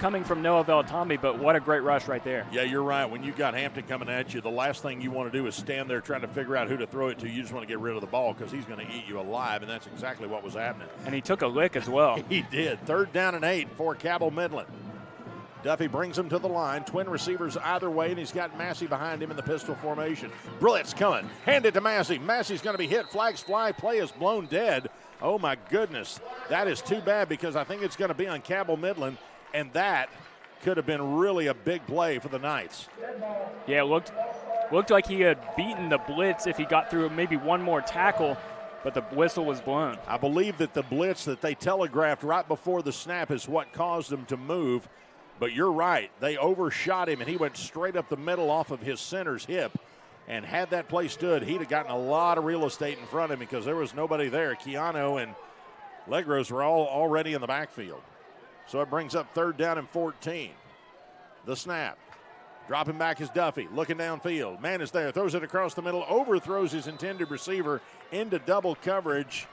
coming from Noah Velatambi, but what a great rush right there. Yeah, you're right. When you've got Hampton coming at you, the last thing you want to do is stand there trying to figure out who to throw it to. You just want to get rid of the ball because he's going to eat you alive, and that's exactly what was happening. And he took a lick as well. He did. 3rd down and 8 for Cabell Midland. Duffy brings him to the line. Twin receivers either way, and he's got Massey behind him in the pistol formation. Blitz coming. Hand it to Massey. Massey's going to be hit. Flags fly. Play is blown dead. Oh, my goodness. That is too bad because I think it's going to be on Cabell Midland, and that could have been really a big play for the Knights. Yeah, it looked like he had beaten the blitz if he got through maybe one more tackle, but the whistle was blown. I believe that the blitz that they telegraphed right before the snap is what caused him to move. But you're right. They overshot him, and he went straight up the middle off of his center's hip. And had that play stood, he'd have gotten a lot of real estate in front of him because there was nobody there. Keanu and Legros were all already in the backfield. So it brings up 3rd down and 14. The snap. Dropping back is Duffy, looking downfield. Man is there, throws it across the middle, overthrows his intended receiver into double coverage.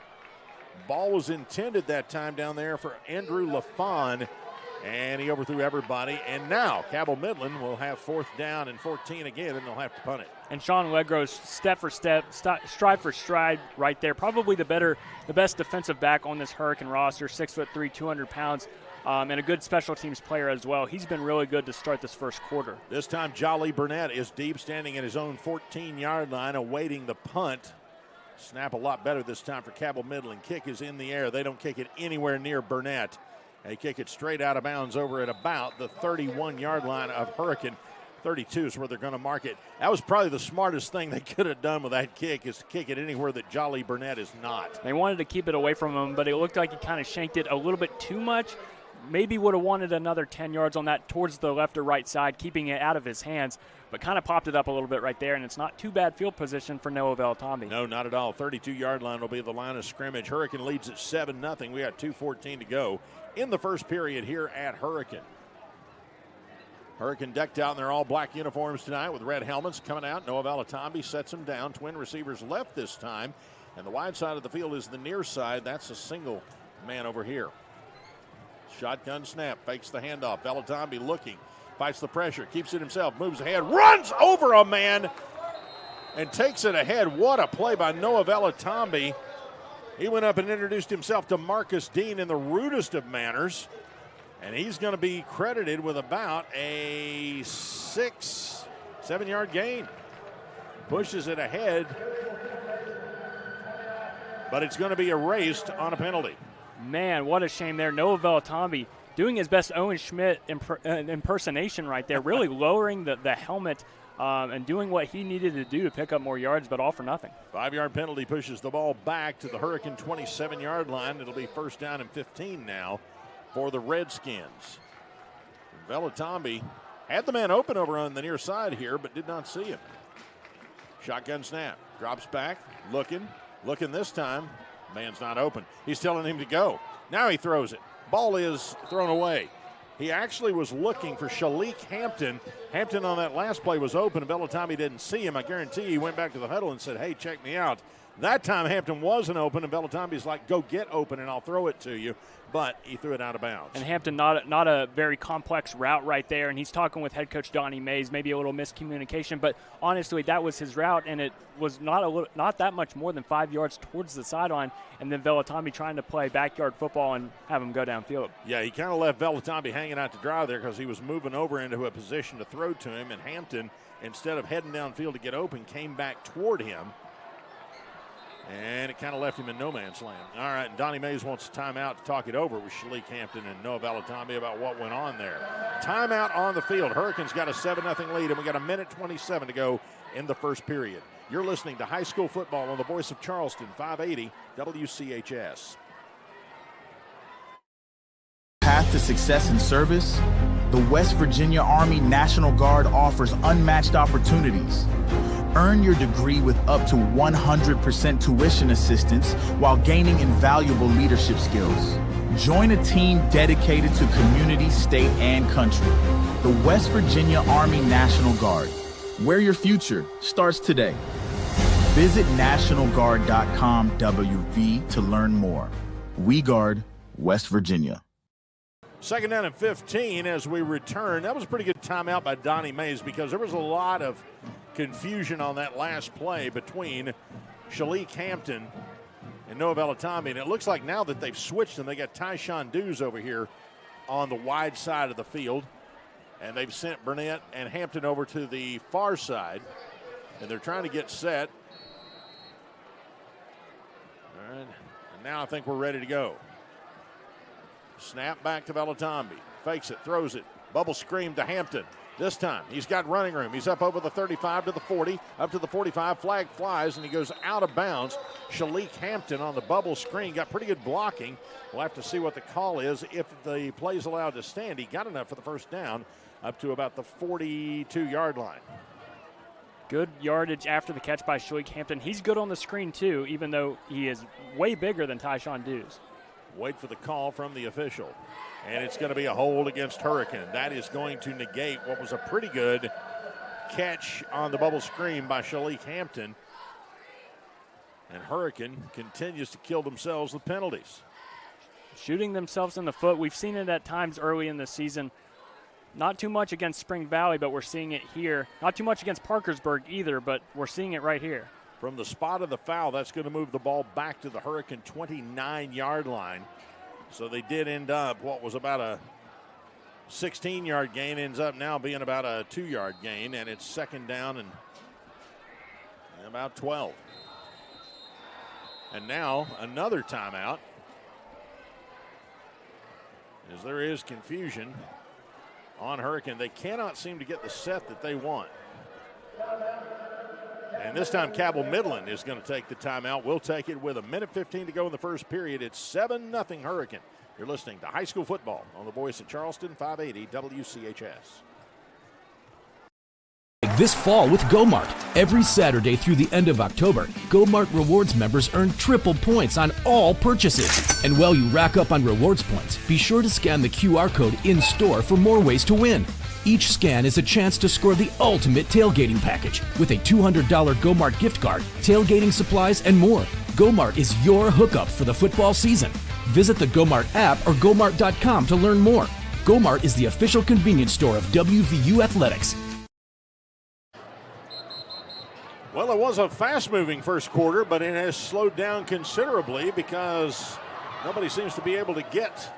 Ball was intended that time down there for Andrew LaFawn. And he overthrew everybody. And now Cabell Midland will have 4th down and 14 again, and they'll have to punt it. And Sean Legros, step for step, stride for stride right there. Probably the best defensive back on this Hurricane roster, 6'3", 200 pounds, and a good special teams player as well. He's been really good to start this first quarter. This time Jolly Burnett is deep, standing at his own 14-yard line, awaiting the punt. Snap a lot better this time for Cabell Midland. Kick is in the air. They don't kick it anywhere near Burnett. They kick it straight out of bounds over at about the 31-yard line of Hurricane. 32 is where they're going to mark it. That was probably the smartest thing they could have done with that kick, is to kick it anywhere that Jolly Burnett is not. They wanted to keep it away from him, but it looked like he kind of shanked it a little bit too much. Maybe would have wanted another 10 yards on that towards the left or right side, keeping it out of his hands, but kind of popped it up a little bit right there, and it's not too bad field position for Noah Velatambi. No, not at all. 32-yard line will be the line of scrimmage. Hurricane leads at 7-0. We got 2:14 to go in the first period here at Hurricane. Hurricane decked out in their all-black uniforms tonight with red helmets coming out. Noah Velatambi sets them down. Twin receivers left this time, and the wide side of the field is the near side. That's a single man over here. Shotgun snap, fakes the handoff. Velatambi looking, fights the pressure, keeps it himself, moves ahead, runs over a man, and takes it ahead. What a play by Noah Velatambi. He went up and introduced himself to Marcus Dean in the rudest of manners, and he's going to be credited with about a 6-7 yard gain. Pushes it ahead, but it's going to be erased on a penalty. Man, what a shame there. Noah Velatambi doing his best Owen Schmidt impersonation right there, really lowering the helmet and doing what he needed to do to pick up more yards, but all for nothing. 5-yard penalty pushes the ball back to the Hurricane 27-yard line. It'll be 1st down and 15 now for the Redskins. Velatambi had the man open over on the near side here, but did not see him. Shotgun snap, drops back, looking this time. Man's not open. He's telling him to go. Now he throws it. Ball is thrown away. He actually was looking for Shalik Hampton. Hampton on that last play was open. Velatambi didn't see him. I guarantee he went back to the huddle and said, hey, check me out. That time Hampton wasn't open, and Velatambi's like, go get open and I'll throw it to you. But he threw it out of bounds. And Hampton, not a very complex route right there, and he's talking with head coach Donnie Mays, maybe a little miscommunication, but honestly, that was his route, and it was not that much more than 5 yards towards the sideline, and then Velatambi trying to play backyard football and have him go downfield. Yeah, he kind of left Velatambi hanging out to dry there because he was moving over into a position to throw to him, and Hampton, instead of heading downfield to get open, came back toward him. And it kind of left him in no man's land. All right, and Donnie Mays wants a timeout to talk it over with Shalik Hampton and Noah Velatambi about what went on there. Timeout on the field. Hurricanes got a 7-0 lead, and we got a minute 27 to go in the first period. You're listening to high school football on the voice of Charleston, 580 WCHS. Path to success in service? The West Virginia Army National Guard offers unmatched opportunities. Earn your degree with up to 100% tuition assistance while gaining invaluable leadership skills. Join a team dedicated to community, state, and country. The West Virginia Army National Guard, where your future starts today. Visit NationalGuard.com WV to learn more. We guard West Virginia. Second down and 15 as we return. That was a pretty good timeout by Donnie Mays because there was a lot of confusion on that last play between Shalik Hampton and Noah Vellatombi. And it looks like now that they've switched them, they got Tyshawn Dews over here on the wide side of the field. And they've sent Burnett and Hampton over to the far side. And they're trying to get set. All right. And now I think we're ready to go. Snap back to Vellatombi. Fakes it, throws it. Bubble screen to Hampton. This time he's got running room. He's up over the 35 to the 40, up to the 45. Flag flies, and he goes out of bounds. Shalik Hampton on the bubble screen got pretty good blocking. We'll have to see what the call is if the play's allowed to stand. He got enough for the first down up to about the 42-yard line. Good yardage after the catch by Shalik Hampton. He's good on the screen, too, even though he is way bigger than Tyshawn Dews. Wait for the call from the official. And it's going to be a hold against Hurricane. That is going to negate what was a pretty good catch on the bubble screen by Shalik Hampton. And Hurricane continues to kill themselves with penalties. Shooting themselves in the foot. We've seen it at times early in the season. Not too much against Spring Valley, but we're seeing it here. Not too much against Parkersburg either, but we're seeing it right here. From the spot of the foul, that's going to move the ball back to the Hurricane 29-yard line. So they did end up what was about a 16-yard gain, ends up now being about a 2-yard gain, and it's second down and about 12. And now another timeout, as there is confusion on Hurricane. They cannot seem to get the set that they want. And this time Cabell Midland is going to take the timeout. We'll take it with 1:15 to go in the first period. It's 7-0 Hurricane. You're listening to high school football on the voice of Charleston, 580 WCHS. This fall with GoMart. Every Saturday through the end of October, GoMart Rewards members earn triple points on all purchases. And while you rack up on rewards points, be sure to scan the QR code in-store for more ways to win. Each scan is a chance to score the ultimate tailgating package with a $200 GoMart gift card, tailgating supplies, and more. GoMart is your hookup for the football season. Visit the GoMart app or GoMart.com to learn more. GoMart is the official convenience store of WVU Athletics. Well, it was a fast-moving first quarter, but it has slowed down considerably because nobody seems to be able to get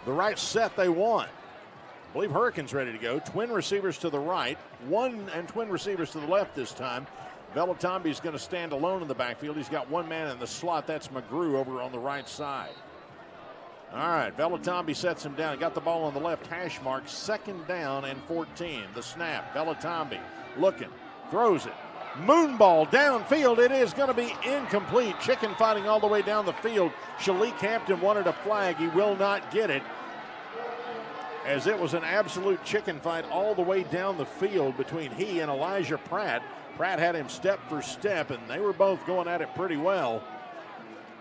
the right set they want. I believe Hurricane's ready to go. Twin receivers to the right, one and twin receivers to the left this time. Vellatombi's going to stand alone in the backfield. He's got one man in the slot. That's McGrew over on the right side. All right, Vellatombi sets him down. Got the ball on the left hash mark. Second down and 14. The snap. Vellatombi looking, throws it. Moonball downfield. It is going to be incomplete. Chicken fighting all the way down the field. Shalik Hampton wanted a flag. He will not get it, as it was an absolute chicken fight all the way down the field between he and Elijah Pratt. Pratt had him step for step, and they were both going at it pretty well.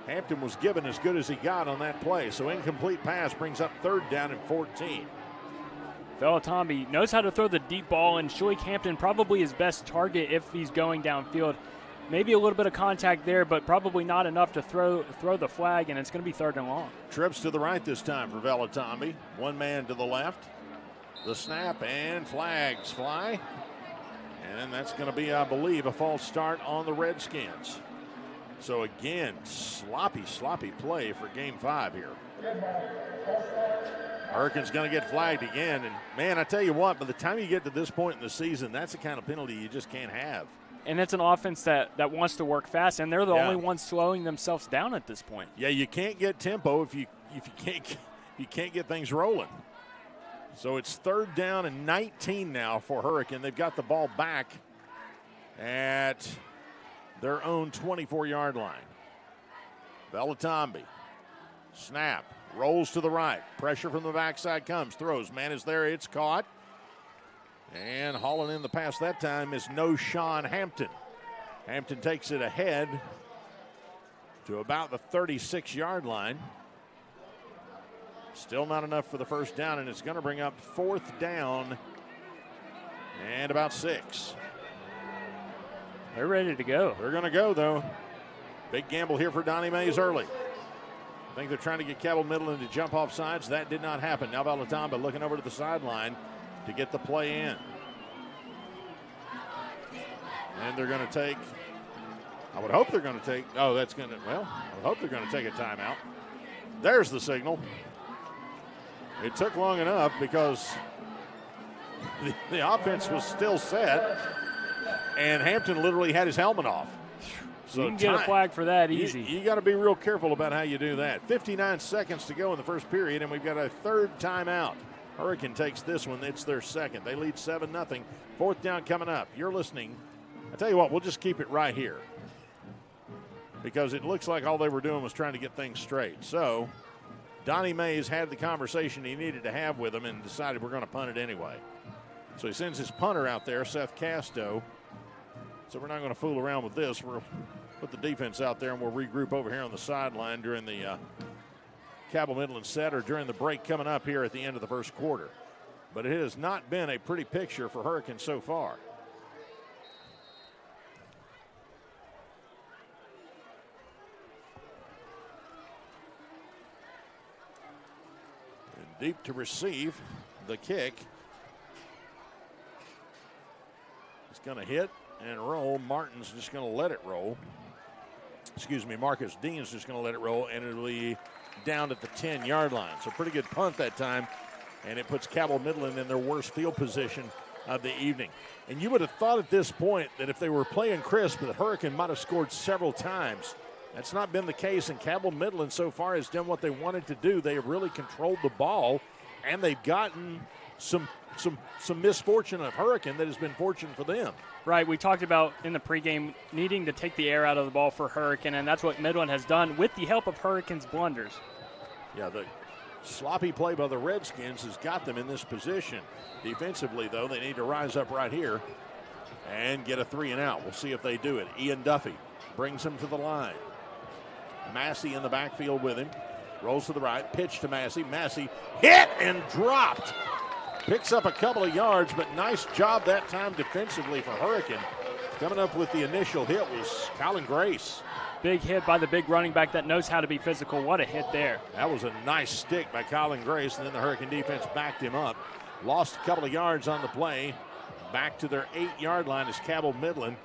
Hampton was given as good as he got on that play, so incomplete pass brings up third down and 14. Vellatombi knows how to throw the deep ball, and Shalik Hampton probably his best target if he's going downfield. Maybe a little bit of contact there, but probably not enough to throw the flag, and it's going to be third and long. Trips to the right this time for Vellatombi. One man to the left. The snap and flags fly. And that's going to be, I believe, a false start on the Redskins. So again, sloppy play for game 5 here. Hurricane's going to get flagged again. And, man, I tell you what, by the time you get to this point in the season, that's the kind of penalty you just can't have. And it's an offense that wants to work fast, and they're the only ones slowing themselves down at this point. Yeah, you can't get tempo if you can't get things rolling. So it's third down and 19 now for Hurricane. They've got the ball back at their own 24-yard line. Vellatombi, snap, rolls to the right. Pressure from the backside comes, throws. Man is there, it's caught. And hauling in the pass that time is Sean Hampton. Hampton takes it ahead to about the 36-yard line. Still not enough for the first down, and it's going to bring up fourth down and about 6. They're ready to go. They're going to go, though. Big gamble here for Donnie Mays early. think they're trying to get Cabell Midland to jump off sides. That did not happen. Now Valatamba looking over to the sideline to get the play in. And they're going to take, I would hope they're going to take, I would hope they're going to take a timeout. There's the signal. It took long enough because the offense was still set, and Hampton literally had his helmet off. So you can get a flag for that easy. You got to be real careful about how you do that. 59 seconds to go in the first period, and we've got a third timeout. Hurricane takes this one. It's their second. They lead 7-0. Fourth down coming up. You're listening. I tell you what, we'll just keep it right here because it looks like all they were doing was trying to get things straight. So Donnie Mays had the conversation he needed to have with him and decided we're going to punt it anyway. So he sends his punter out there, Seth Casto. So we're not going to fool around with this. We'll put the defense out there and we'll regroup over here on the sideline during the Cabell Midland set or during the break coming up here at the end of the first quarter. But it has not been a pretty picture for Hurricane so far. And deep to receive the kick. It's going to hit and roll. Martin's just going to let it roll. Marcus Dean's just going to let it roll, and it'll be down at the 10-yard line. So pretty good punt that time, and it puts Cabell Midland in their worst field position of the evening. And you would have thought at this point that if they were playing crisp, the Hurricane might have scored several times. That's not been the case, and Cabell Midland so far has done what they wanted to do. They have really controlled the ball, and they've gotten some misfortune of Hurricane that has been fortunate for them. Right, we talked about in the pregame needing to take the air out of the ball for Hurricane, and that's what Midland has done with the help of Hurricane's blunders. Yeah, the sloppy play by the Redskins has got them in this position. Defensively, though, they need to rise up right here and get a 3-and-out. We'll see if they do it. Ian Duffy brings him to the line. Massey in the backfield with him. Rolls to the right, pitch to Massey. Massey hit and dropped. Picks up a couple of yards, but nice job that time defensively for Hurricane. Coming up with the initial hit was Colin Grace. Big hit by the big running back that knows how to be physical. What a hit there. That was a nice stick by Colin Grace, and then the Hurricane defense backed him up. Lost a couple of yards on the play. Back to their 8-yard line is Cabell Midland.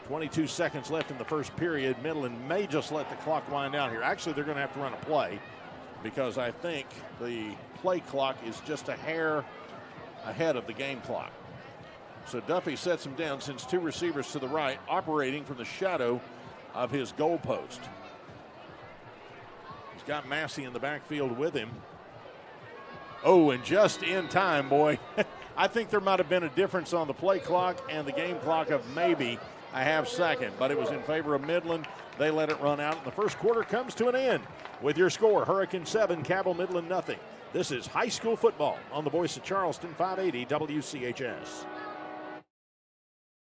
22 seconds left in the first period. Midland may just let the clock wind down here. Actually, they're going to have to run a play because I think the play clock is just a hair ahead of the game clock. So Duffy sets him down, sends two receivers to the right, operating from the shadow of his goal post. He's got Massey in the backfield with him. Oh, and just in time, boy. I think there might have been a difference on the play clock and the game clock of maybe a half second, but it was in favor of Midland. They let it run out, and the first quarter comes to an end with your score, Hurricane 7, Cabell Midland nothing. This is high school football on the voice of Charleston, 580 WCHS.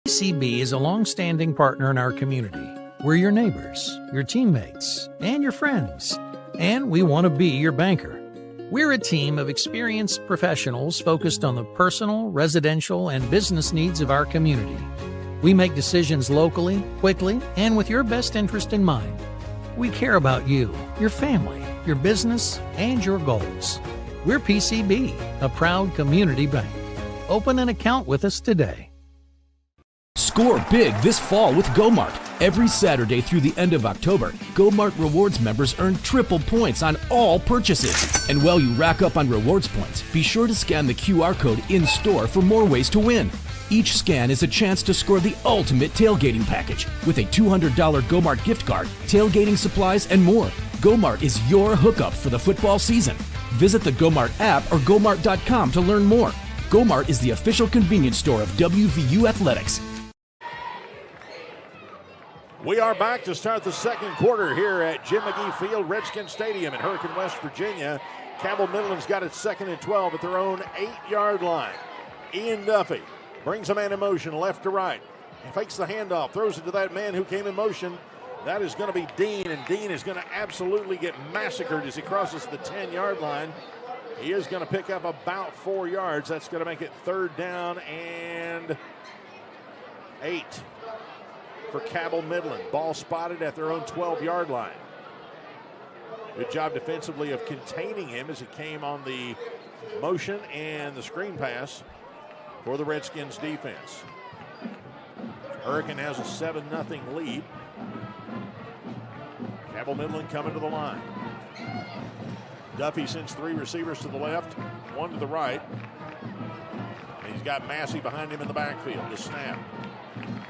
PCB is a long-standing partner in our community. We're your neighbors, your teammates, and your friends. And we want to be your banker. We're a team of experienced professionals focused on the personal, residential, and business needs of our community. We make decisions locally, quickly, and with your best interest in mind. We care about you, your family, your business, and your goals. We're PCB, a proud community bank. Open an account with us today. Score big this fall with GoMart. Every Saturday through the end of October, GoMart Rewards members earn triple points on all purchases. And while you rack up on rewards points, be sure to scan the QR code in-store for more ways to win. Each scan is a chance to score the ultimate tailgating package with a $200 GoMart gift card, tailgating supplies, and more. GoMart is your hookup for the football season. Visit the GoMart app or GoMart.com to learn more. GoMart is the official convenience store of WVU Athletics. We are back to start the second quarter here at Jim McGee Field, Redskins Stadium in Hurricane, West Virginia. Cabell Midland's got it 2nd and 12 at their own 8-yard line. Ian Duffy brings a man in motion left to right. He fakes the handoff, throws it to that man who came in motion. That is going to be Dean, and Dean is going to absolutely get massacred as he crosses the 10-yard line. He is going to pick up about 4 yards. That's going to make it 3rd down and 8 for Cabell Midland. Ball spotted at their own 12-yard line. Good job defensively of containing him as he came on the motion and the screen pass for the Redskins defense. Hurricane has a 7-0 lead. Cabell Midland coming to the line. Duffy sends 3 receivers to the left, 1 to the right. And he's got Massey behind him in the backfield. The snap.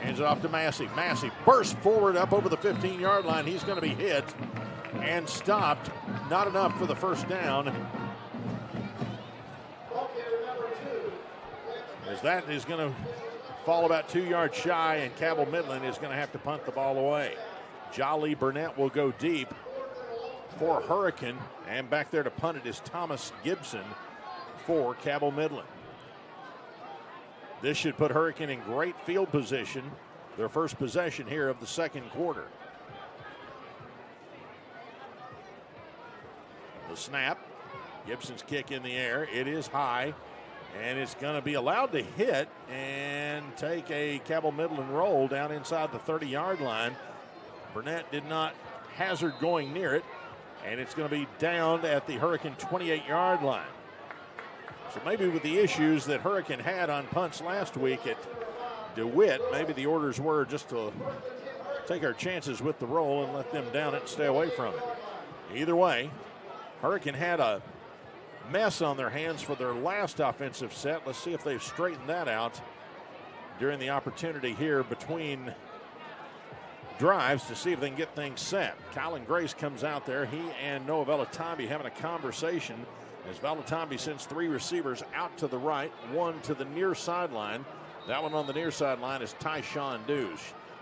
Hands it off to Massey. Massey bursts forward up over the 15-yard line. He's going to be hit and stopped. Not enough for the first down. As that is going to fall about 2 yards shy, and Cabell Midland is going to have to punt the ball away. Jolly Burnett will go deep for Hurricane, and back there to punt it is Thomas Gibson for Cabell Midland. This should put Hurricane in great field position, their first possession here of the second quarter. The snap, Gibson's kick in the air, it is high, and it's going to be allowed to hit and take a Cabell Midland roll down inside the 30-yard line. Burnett did not hazard going near it, and it's going to be down at the Hurricane 28-yard line. So maybe with the issues that Hurricane had on punts last week at DeWitt, maybe the orders were just to take our chances with the roll and let them down it and stay away from it. Either way, Hurricane had a mess on their hands for their last offensive set. Let's see if they've straightened that out during the opportunity here between drives to see if they can get things set. Colin Grace comes out there. He and Noah Velatambi having a conversation as Velatambi sends 3 receivers out to the right, 1 to the near sideline. That one on the near sideline is Tyshawn Dews.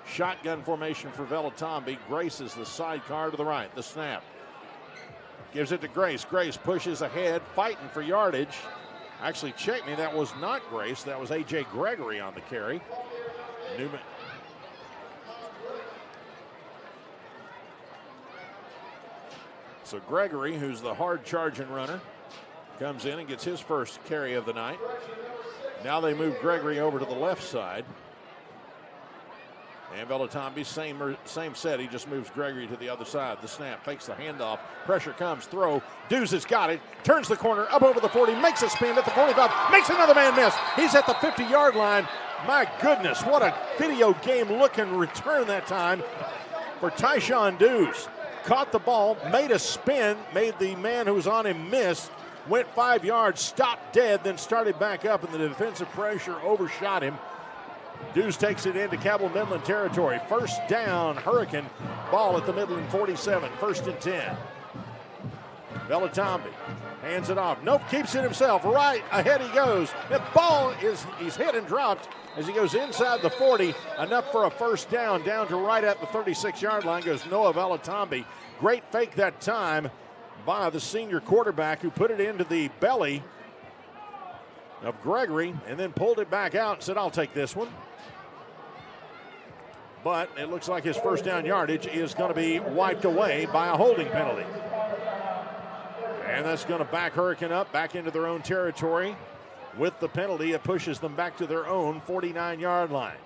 Shotgun formation for Velatambi. Grace is the sidecar to the right. The snap. Gives it to Grace. Grace pushes ahead, fighting for yardage. Actually, check me, that was not Grace. That was A.J. Gregory on the carry. Newman. So Gregory, who's the hard charging runner, comes in and gets his first carry of the night. Now they move Gregory over to the left side. And Velatambi, same set. He just moves Gregory to the other side. The snap, fakes the handoff. Pressure comes, throw. Dews has got it. Turns the corner, up over the 40, makes a spin at the 45, makes another man miss. He's at the 50-yard line. My goodness, what a video game looking return that time for Tyshawn Dews. Caught the ball, made a spin, made the man who was on him miss, went 5 yards, stopped dead, then started back up, and the defensive pressure overshot him. Dews takes it into Cabell Midland territory. First down, Hurricane. Ball at the Midland 47, 1st and 10. Velatambi hands it off. Nope, keeps it himself. Right ahead he goes. The ball he's hit and dropped as he goes inside the 40. Enough for a first down to right at the 36-yard line goes Noah Velatambi. Great fake that time by the senior quarterback who put it into the belly of Gregory and then pulled it back out and said, I'll take this one. But it looks like his first down yardage is going to be wiped away by a holding penalty. And that's going to back Hurricane up back into their own territory. With the penalty, it pushes them back to their own 49-yard line.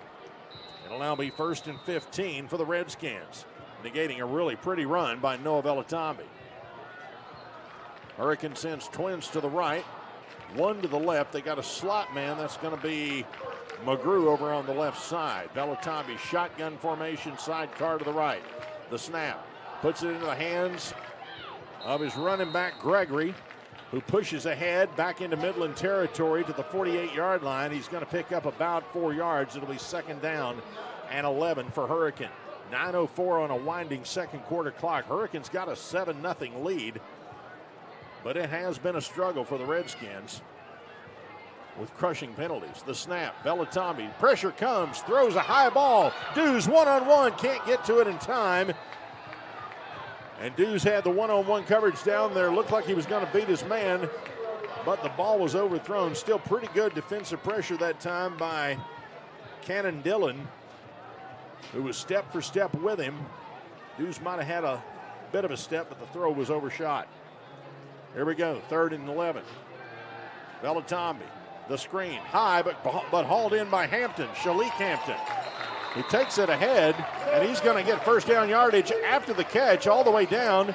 It'll now be 1st and 15 for the Redskins, negating a really pretty run by Noah Velatambi. Hurricane sends twins to the right, 1 to the left. They got a slot man. That's going to be McGrew over on the left side. Velatambi, shotgun formation, sidecar to the right. The snap, puts it into the hands of his running back, Gregory, who pushes ahead back into Midland territory to the 48-yard line. He's going to pick up about 4 yards. It'll be 2nd down and 11 for Hurricane. 9:04 on a winding second quarter clock. Hurricane's got a 7-0 lead, but it has been a struggle for the Redskins with crushing penalties. The snap, Velatambi, pressure comes, throws a high ball. Dews one-on-one, can't get to it in time. And Dews had the one-on-one coverage down there. Looked like he was going to beat his man, but the ball was overthrown. Still pretty good defensive pressure that time by Cannon Dillon, who was step for step with him. Dews might have had a bit of a step, but the throw was overshot. Here we go, 3rd and 11. Velatambi, the screen, high, but hauled in by Hampton, Shalik Hampton. He takes it ahead, and he's going to get first down yardage after the catch all the way down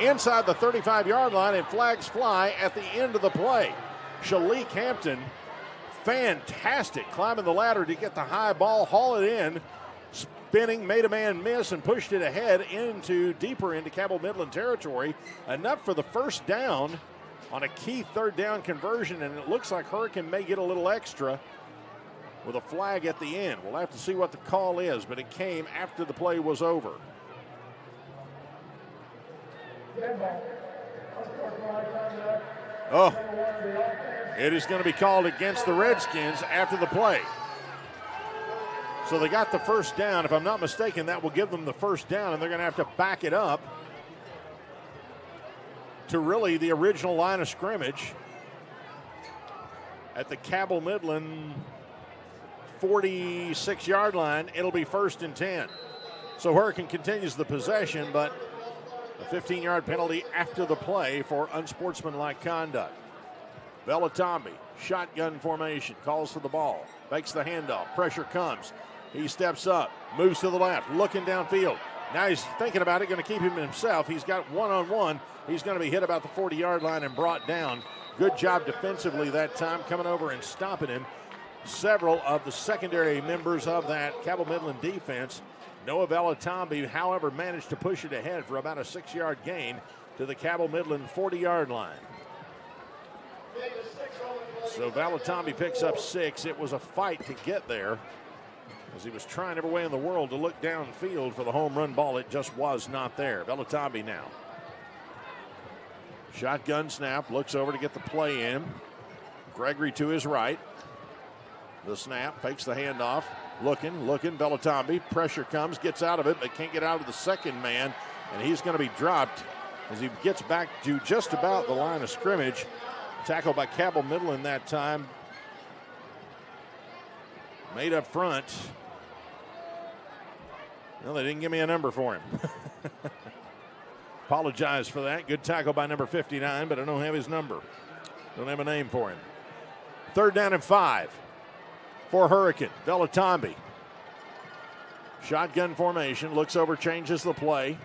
inside the 35-yard line, and flags fly at the end of the play. Shalik Hampton, fantastic, climbing the ladder to get the high ball, haul it in, spinning, made a man miss, and pushed it ahead deeper into Cabell Midland territory. Enough for the first down on a key third down conversion, and it looks like Hurricane may get a little extra with a flag at the end. We'll have to see what the call is, but it came after the play was over. Oh, it is going to be called against the Redskins after the play. So they got the first down. If I'm not mistaken, that will give them the first down, and they're going to have to back it up to really the original line of scrimmage at the Cabell Midland 46-yard line. It'll be 1st and 10. So Hurricane continues the possession, but a 15-yard penalty after the play for unsportsmanlike conduct. Velatambi, shotgun formation, calls for the ball, fakes the handoff, pressure comes. He steps up, moves to the left, looking downfield. Now he's thinking about it, going to keep him himself. He's got one-on-one. He's going to be hit about the 40-yard line and brought down. Good job defensively that time, coming over and stopping him. Several of the secondary members of that Cabell Midland defense. Noah Velatambi, however, managed to push it ahead for about a 6-yard gain to the Cabell Midland 40-yard line. So Velatambi picks up 6. It was a fight to get there, as he was trying every way in the world to look downfield for the home run ball. It just was not there. Velatambi now. Shotgun snap, looks over to get the play in. Gregory to his right. The snap, fakes the handoff. Looking, Velatambi. Pressure comes, gets out of it, but can't get out of the second man, and he's going to be dropped as he gets back to just about the line of scrimmage. Tackled by Cabell Midland that time. Made up front. Well, they didn't give me a number for him. Apologize for that. Good tackle by number 59, but I don't have his number. Don't have a name for him. 3rd down and 5 for Hurricane. Velatambi. Shotgun formation. Looks over, changes the play.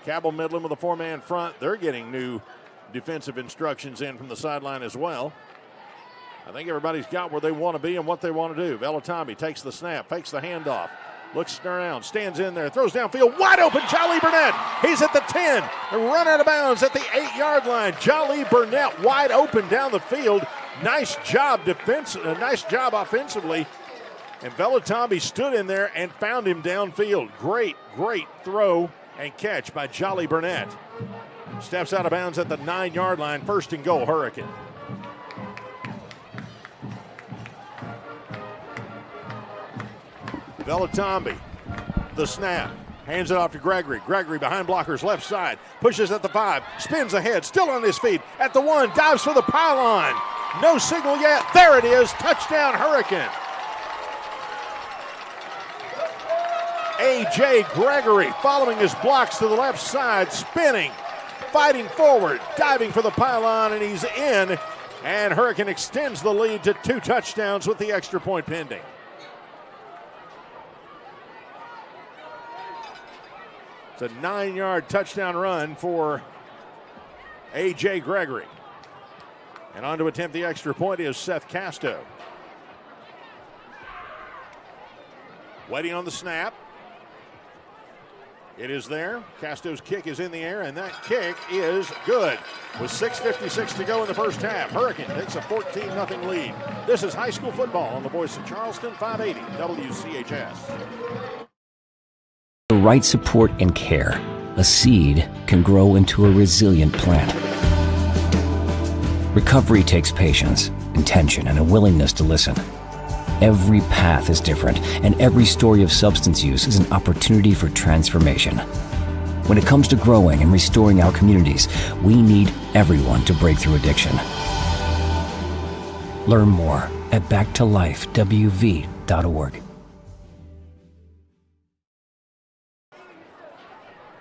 Cabell Midland with a 4-man front. They're getting new defensive instructions in from the sideline as well. I think everybody's got where they want to be and what they want to do. Velatambi takes the snap, fakes the handoff, looks around, stands in there, throws downfield, wide open, Jolly Burnett. He's at the 10 and run out of bounds at the 8-yard line. Jolly Burnett wide open down the field. Nice job offensively. And Velatambi stood in there and found him downfield. Great throw and catch by Jolly Burnett. Steps out of bounds at the 9-yard line. 1st and goal, Hurricane. Velatambi, the snap, hands it off to Gregory. Gregory behind blockers, left side, pushes at the 5, spins ahead, still on his feet, at the 1, dives for the pylon. No signal yet. There it is. Touchdown, Hurricane. A.J. Gregory following his blocks to the left side, spinning, fighting forward, diving for the pylon, and he's in. And Hurricane extends the lead to 2 touchdowns with the extra point pending. It's a 9-yard touchdown run for A.J. Gregory. And on to attempt the extra point is Seth Casto. Waiting on the snap. It is there. Casto's kick is in the air, and that kick is good. With 6:56 to go in the first half, Hurricane takes a 14-0 lead. This is high school football on the voice of Charleston, 580 WCHS. The right support and care, a seed can grow into a resilient plant. Recovery takes patience, intention, and a willingness to listen. Every path is different, and every story of substance use is an opportunity for transformation. When it comes to growing and restoring our communities, we need everyone to break through addiction. Learn more at backtolifewv.org.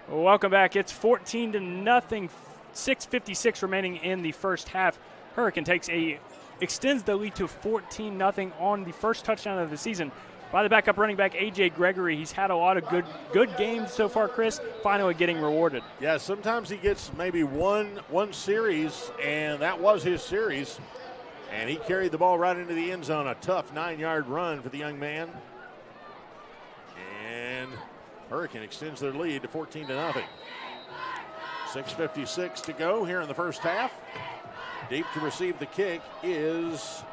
Welcome back. It's 14-0. 6:56 remaining in the first half. Hurricane extends the lead to 14-0 on the first touchdown of the season. by the backup running back, A.J. Gregory. He's had a lot of good games so far, Chris, finally getting rewarded. Yeah, sometimes he gets maybe one series, and that was his series. And he carried the ball right into the end zone, a tough 9-yard run for the young man. And Hurricane extends their lead to 14-0. 6:56 to go here in the first half. Deep to receive the kick is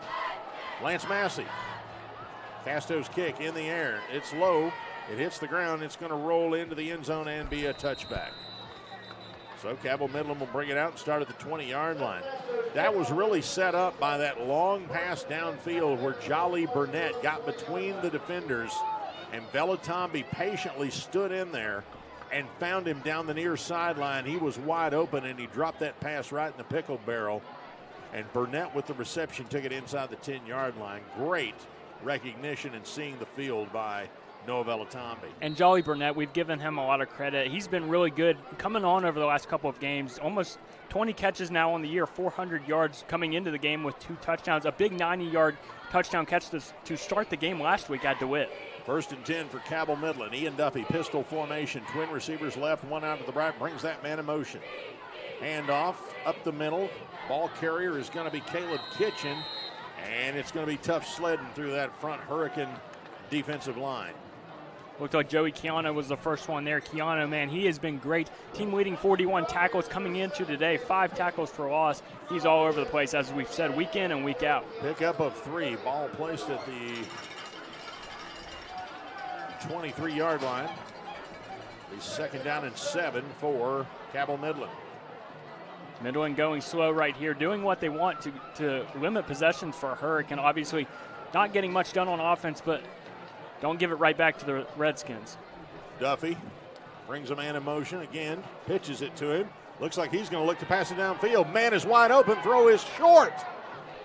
Lance Massey. Casto's kick in the air. It's low. It hits the ground. It's going to roll into the end zone and be a touchback. So Cabell Midland will bring it out and start at the 20-yard line. That was really set up by that long pass downfield where Jolly Burnett got between the defenders, and Velatombi patiently stood in there and found him down the near sideline. He was wide open, and he dropped that pass right in the pickle barrel. And Burnett with the reception took it inside the 10-yard line. Great recognition and seeing the field by Noah Velatombi. And Jolly Burnett, we've given him a lot of credit. He's been really good coming on over the last couple of games. Almost 20 catches now on the year, 400 yards coming into the game with 2 touchdowns. A big 90-yard touchdown catch to start the game last week at DeWitt. 1st and 10 for Cabell Midland. Ian Duffy, pistol formation. Twin receivers left, one out to the right, brings that man in motion. Handoff up the middle. Ball carrier is going to be Caleb Kitchen, and it's going to be tough sledding through that front Hurricane defensive line. Looked like Joey Keano was the first one there. Keano, man, he has been great. Team leading 41 tackles coming into today, 5 tackles for loss. He's all over the place, as we've said, week in and week out. Pickup of 3. Ball placed at the 23-yard line. The 2nd down and 7 for Cabell Midland. Midland going slow right here, doing what they want to limit possessions for Hurricane. Obviously not getting much done on offense, but don't give it right back to the Redskins. Duffy brings a man in motion again, pitches it to him. Looks like he's going to look to pass it downfield. Man is wide open, throw is short.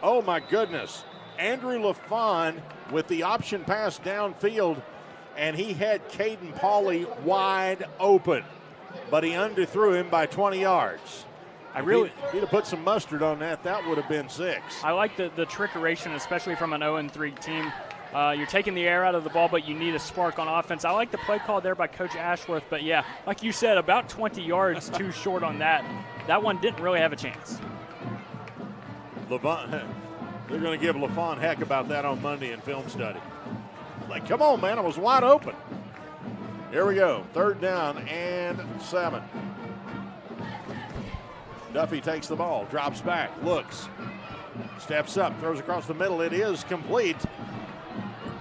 Oh my goodness. Andrew LaFawn with the option pass downfield, and he had Caden Pauley wide open, but he underthrew him by 20 yards. If he'd have put some mustard on that, that would have been 6. I like the trickeration, especially from an 0-3 team. You're taking the air out of the ball, but you need a spark on offense. I like the play call there by Coach Ashworth, but yeah, like you said, about 20 yards too short on that. That one didn't really have a chance. They're going to give LaFawn heck about that on Monday in film study. Like, come on, man, I was wide open. Here we go, 3rd down and 7. Duffy takes the ball, drops back, looks, steps up, throws across the middle. It is complete.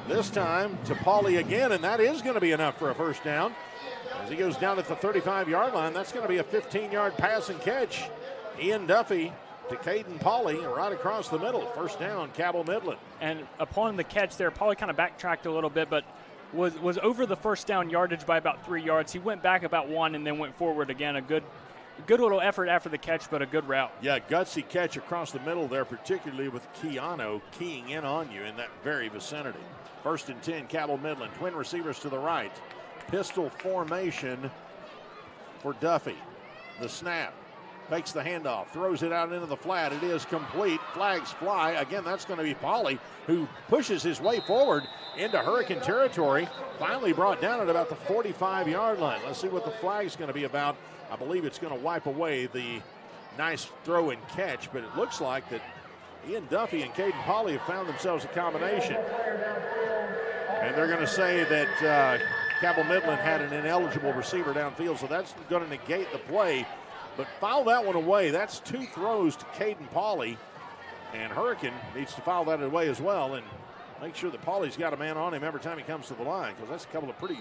This time to Pauley again, and that is going to be enough for a 1st down. As he goes down at the 35-yard line, that's going to be a 15-yard pass and catch. Ian Duffy to Caden Pauley right across the middle. 1st down, Cabell Midland. And upon the catch there, Pauley kind of backtracked a little bit, but was over the 1st down yardage by about 3 yards. He went back about 1 and then went forward again. A good little effort after the catch, but a good route. Yeah, gutsy catch across the middle there, particularly with Keano keying in on you in that very vicinity. 1st and 10, Cabell Midland. Twin receivers to the right. Pistol formation for Duffy. The snap. Fakes the handoff. Throws it out into the flat. It is complete. Flags fly. Again, that's going to be Pauley, who pushes his way forward into Hurricane territory. Finally brought down at about the 45-yard line. Let's see what the flag's going to be about. I believe it's going to wipe away the nice throw and catch, but it looks like that Ian Duffy and Caden Pauley have found themselves a combination. And they're going to say that Cabell Midland had an ineligible receiver downfield, so that's going to negate the play. But foul that one away. That's 2 throws to Caden Pauley, and Hurricane needs to foul that away as well and make sure that Pauley's got a man on him every time he comes to the line, because that's a couple of pretty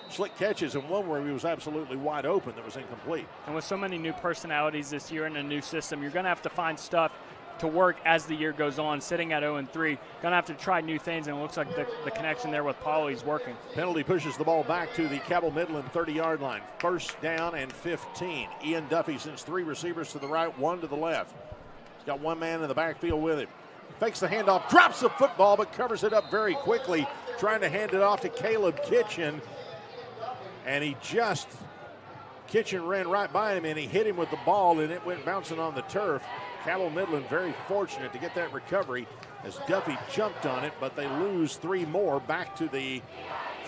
slick catches and one where he was absolutely wide open that was incomplete. And with so many new personalities this year in a new system, you're going to have to find stuff to work as the year goes on. Sitting at 0-3, going to have to try new things, and it looks like the connection there with Pauley's working. Penalty pushes the ball back to the Cabell Midland 30-yard line. 1st down and 15. Ian Duffy sends 3 receivers to the right, 1 to the left. He's got 1 man in the backfield with him. Fakes the handoff, drops the football, but covers it up very quickly, trying to hand it off to Caleb Kitchen. And Kitchen ran right by him, and he hit him with the ball, and it went bouncing on the turf. Cabell Midland very fortunate to get that recovery as Duffy jumped on it, but they lose 3 more back to the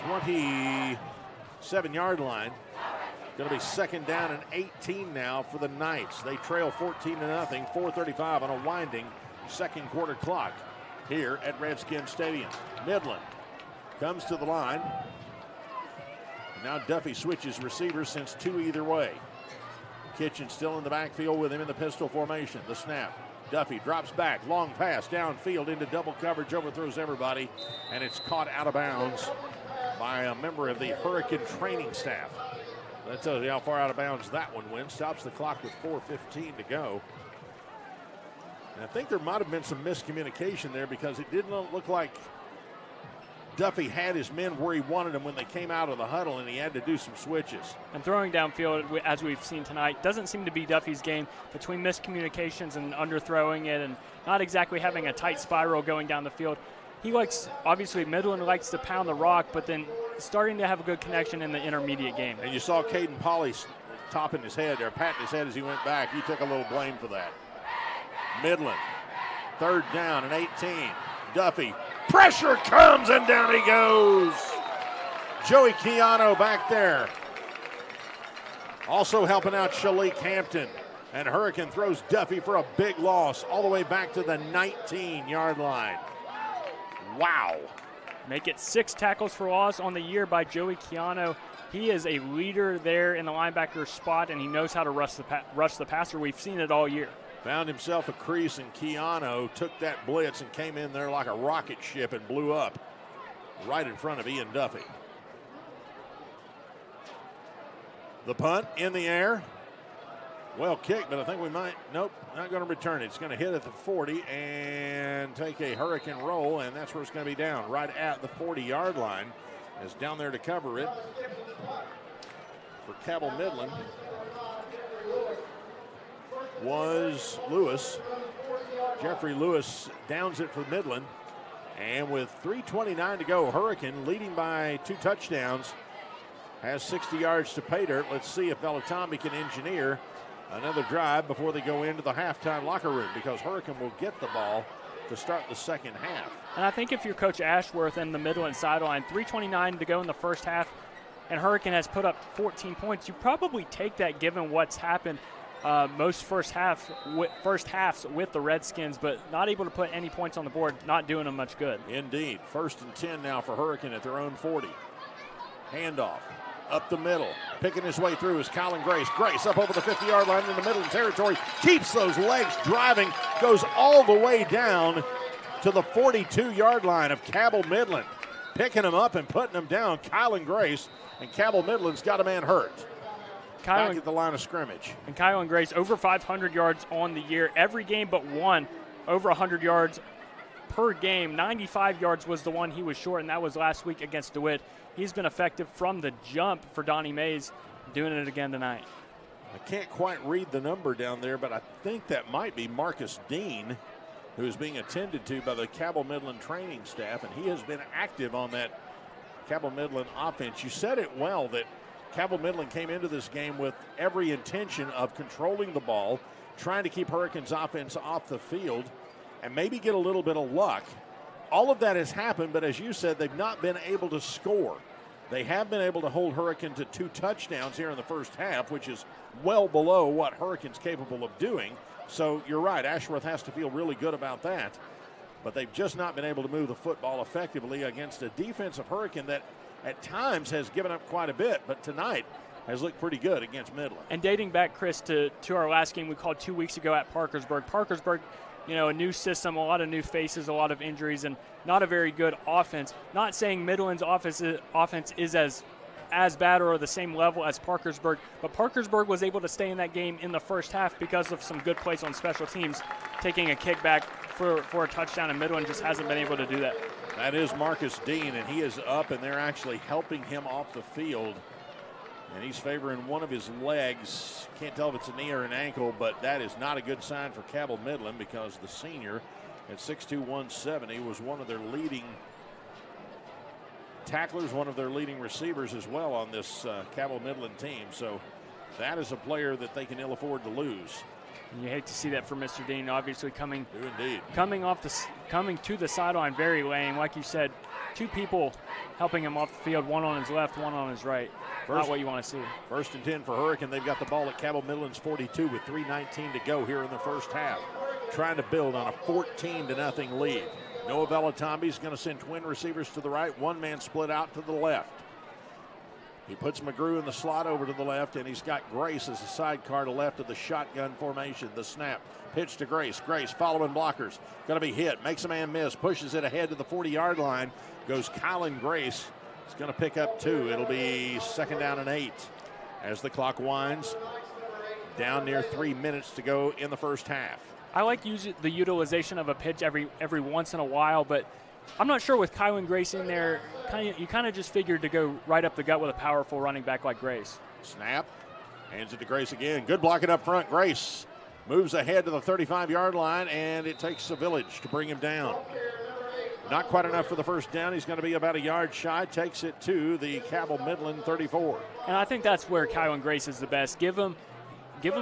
27-yard line. Going to be second down and 18 now for the Knights. They trail 14-0, 4:35 on a winding second quarter clock here at Redskins Stadium. Midland comes to the line. Now Duffy switches receivers since 2 either way. Kitchen still in the backfield with him in the pistol formation. The snap. Duffy drops back. Long pass downfield into double coverage. Overthrows everybody. And it's caught out of bounds by a member of the Hurricane training staff. That tells you how far out of bounds that one went. Stops the clock with 4:15 to go. And I think there might have been some miscommunication there because it didn't look like Duffy had his men where he wanted them when they came out of the huddle, and he had to do some switches. And throwing downfield, as we've seen tonight, doesn't seem to be Duffy's game, between miscommunications and underthrowing it and not exactly having a tight spiral going down the field. He likes, obviously, Midland likes to pound the rock, but then starting to have a good connection in the intermediate game. And you saw Caden Pauley topping his head there, patting his head as he went back. He took a little blame for that. Midland, third down and 18. Duffy, pressure comes and down he goes. Joey Keano back there. Also helping out Shalik Hampton. And Hurricane throws Duffy for a big loss all the way back to the 19-yard line. Wow. Make it 6 tackles for loss on the year by Joey Keano. He is a leader there in the linebacker spot, and he knows how to rush the passer. We've seen it all year. Found himself a crease, and Keano took that blitz and came in there like a rocket ship and blew up right in front of Ian Duffy. The punt in the air. Well kicked, but I think we might, nope, not going to return it. It's going to hit at the 40 and take a Hurricane roll, and that's where it's going to be down, right at the 40-yard line. Is down there to cover it for Cabell Midland was Lewis. Jeffrey Lewis downs it for Midland. And with 3:29 to go, Hurricane leading by 2 touchdowns has 60 yards to pay dirt. Let's see if Velatami can engineer another drive before they go into the halftime locker room, because Hurricane will get the ball to start the second half. And I think if you're Coach Ashworth in the Midland sideline, 3:29 to go in the first half, and Hurricane has put up 14 points, you probably take that given what's happened most first halves with the Redskins, but not able to put any points on the board, not doing them much good. Indeed. 1st and 10 now for Hurricane at their own 40. Handoff. Up the middle, picking his way through is Colin Grace. Grace up over the 50-yard line in the middle territory, keeps those legs driving, goes all the way down to the 42-yard line of Cabell Midland. Picking him up and putting him down, Colin Grace, and Cabell Midland's got a man hurt. Back at the line of scrimmage. And Colin Grace, over 500 yards on the year. Every game but one, over 100 yards per game. 95 yards was the one he was short, and that was last week against DeWitt. He's been effective from the jump for Donnie Mays, doing it again tonight. I can't quite read the number down there, but I think that might be Marcus Dean, who is being attended to by the Cabell Midland training staff, and he has been active on that Cabell Midland offense. You said it well that Cabell Midland came into this game with every intention of controlling the ball, trying to keep Hurricanes offense off the field, and maybe get a little bit of luck. All of that has happened, but as you said, they've not been able to score. They have been able to hold Hurricane to 2 touchdowns here in the first half, which is well below what Hurricane's capable of doing. So you're right, Ashworth has to feel really good about that. But they've just not been able to move the football effectively against a defensive Hurricane that at times has given up quite a bit, but tonight has looked pretty good against Midland. And dating back, Chris, to our last game we called 2 weeks ago at Parkersburg. Parkersburg, you know, a new system, a lot of new faces, a lot of injuries, and not a very good offense. Not saying Midland's offense is as bad or the same level as Parkersburg, but Parkersburg was able to stay in that game in the first half because of some good plays on special teams, taking a kickback for a touchdown, and Midland just hasn't been able to do that. That is Marcus Dean, and he is up, and they're actually helping him off the field. And he's favoring one of his legs. Can't tell if it's a knee or an ankle, but that is not a good sign for Cabell Midland, because the senior at 6'2", 170 was one of their leading tacklers, one of their leading receivers as well on this Cabell Midland team. So that is a player that they can ill afford to lose. And you hate to see that for Mr. Dean, obviously coming indeed. coming to the sideline very lame. Like you said, two people helping him off the field, one on his left, one on his right. Not what you want to see. 1st and 10 for Hurricane. They've got the ball at Cabell Midland's 42 with 3:19 to go here in the first half. Trying to build on a 14-0 lead. Noah Velatombi's going to send twin receivers to the right, one man split out to the left. He puts McGrew in the slot over to the left, and he's got Grace as a sidecar to left of the shotgun formation. The snap, pitch to Grace. Grace following blockers. Going to be hit, makes a man miss, pushes it ahead to the 40-yard line. Goes Kylan Grace. He's going to pick up 2. It'll be 2nd down and 8 as the clock winds. Down near 3 minutes to go in the first half. I like the utilization of a pitch every once in a while, but I'm not sure with Kylan Grace in there, you kind of just figured to go right up the gut with a powerful running back like Grace. Snap, hands it to Grace again. Good blocking up front. Grace moves ahead to the 35-yard line, and it takes a village to bring him down. Not quite enough for the first down. He's going to be about a yard shy. Takes it to the Cabell Midland 34. And I think that's where Kylan Grace is the best. Give him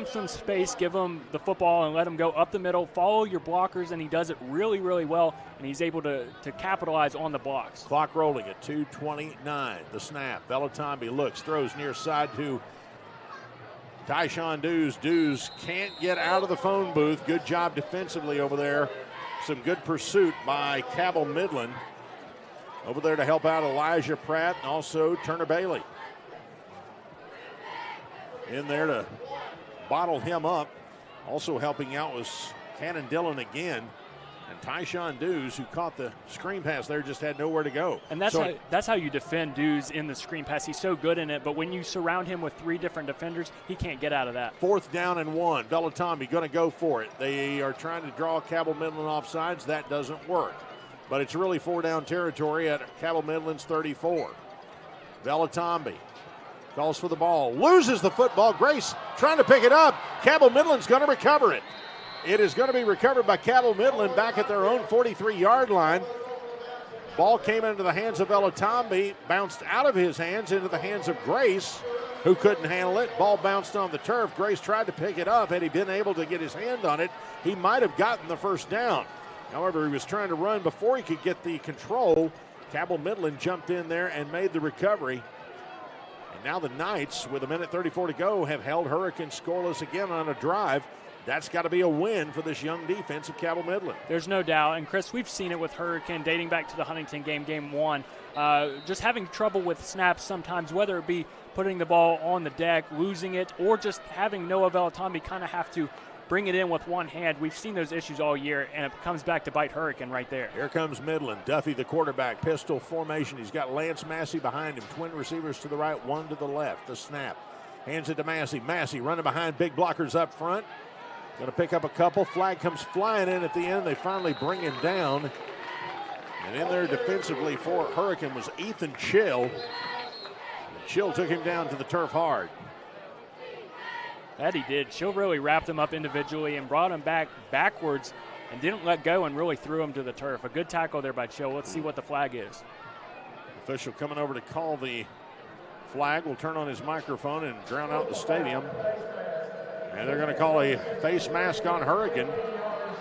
some space, give him the football, and let him go up the middle. Follow your blockers, and he does it really, really well, and he's able to capitalize on the blocks. Clock rolling at 2:29. The snap. Velatombi looks, throws near side to Tyshawn Dews. Dews can't get out of the phone booth. Good job defensively over there. Some good pursuit by Cabell Midland. Over there to help out Elijah Pratt and also Turner Bailey. In there to bottle him up. Also helping out was Cannon Dillon again. And Tyshawn Dews, who caught the screen pass there, just had nowhere to go. And that's how you defend Dews in the screen pass. He's so good in it, but when you surround him with 3 different defenders, he can't get out of that. 4th down and 1. Velatombi going to go for it. They are trying to draw Cabell Midland off sides. That doesn't work. But it's really 4-down territory at Cabell Midland's 34. Velatombi calls for the ball, loses the football. Grace trying to pick it up. Cabell Midland's going to recover it. It is going to be recovered by Cabell Midland back at their own 43-yard line. Ball came into the hands of Velatombi, bounced out of his hands into the hands of Grace, who couldn't handle it. Ball bounced on the turf. Grace tried to pick it up. Had he been able to get his hand on it, he might have gotten the first down. However, he was trying to run before he could get the control. Cabell Midland jumped in there and made the recovery. And now the Knights, with 1:34 to go, have held Hurricane scoreless again on a drive. That's got to be a win for this young defense of Cabell Midland. There's no doubt. And, Chris, we've seen it with Hurricane dating back to the Huntington game 1. Just having trouble with snaps sometimes, whether it be putting the ball on the deck, losing it, or just having Noah Velatombi kind of have to bring it in with one hand. We've seen those issues all year, and it comes back to bite Hurricane right there. Here comes Midland. Duffy, the quarterback, pistol formation. He's got Lance Massey behind him. Twin receivers to the right, one to the left. The snap. Hands it to Massey. Massey running behind big blockers up front. Going to pick up a couple. Flag comes flying in at the end. They finally bring him down. And in there defensively for Hurricane was Ethan Chill. Chill took him down to the turf hard. That he did. Chill really wrapped him up individually and brought him backwards and didn't let go and really threw him to the turf. A good tackle there by Chill. Let's see what the flag is. Official coming over to call the flag. Will turn on his microphone and drown out the stadium. And they're going to call a face mask on Hurricane.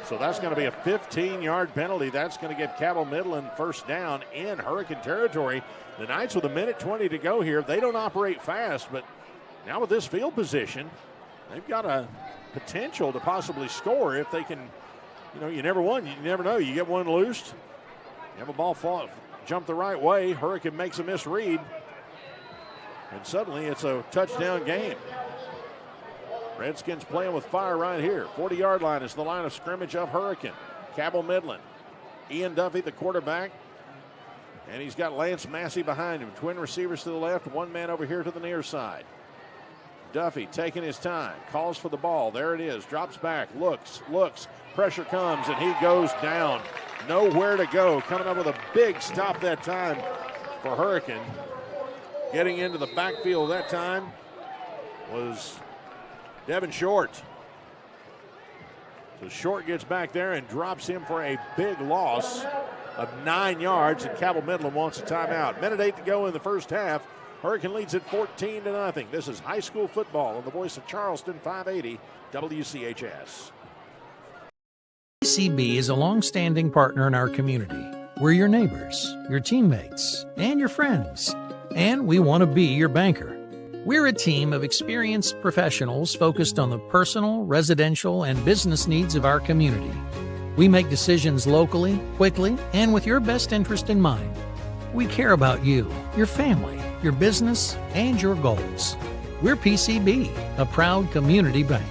So that's going to be a 15-yard penalty. That's going to get Cabell Midland first down in Hurricane territory. The Knights with 1:20 to go here. They don't operate fast, but now with this field position, they've got a potential to possibly score if they can. You never know. You get one loose, you have a ball jump the right way. Hurricane makes a misread, and suddenly it's a touchdown game. Redskins playing with fire right here. 40-yard line is the line of scrimmage of Hurricane. Cabell Midland. Ian Duffy, the quarterback. And he's got Lance Massey behind him. Twin receivers to the left, one man over here to the near side. Duffy taking his time, calls for the ball. There it is, drops back, looks. Pressure comes, and he goes down. Nowhere to go. Coming up with a big stop that time for Hurricane. Getting into the backfield that time was Devin Short. So Short gets back there and drops him for a big loss of 9 yards, and Cabell Midland wants a timeout. 1:08 to go in the first half. Hurricane leads at 14-0. This is high school football on the voice of Charleston, 580 WCHS. PCB is a long-standing partner in our community. We're your neighbors, your teammates, and your friends. And we want to be your banker. We're a team of experienced professionals focused on the personal, residential, and business needs of our community. We make decisions locally, quickly, and with your best interest in mind. We care about you, your family, your business, and your goals. We're PCB, a proud community bank.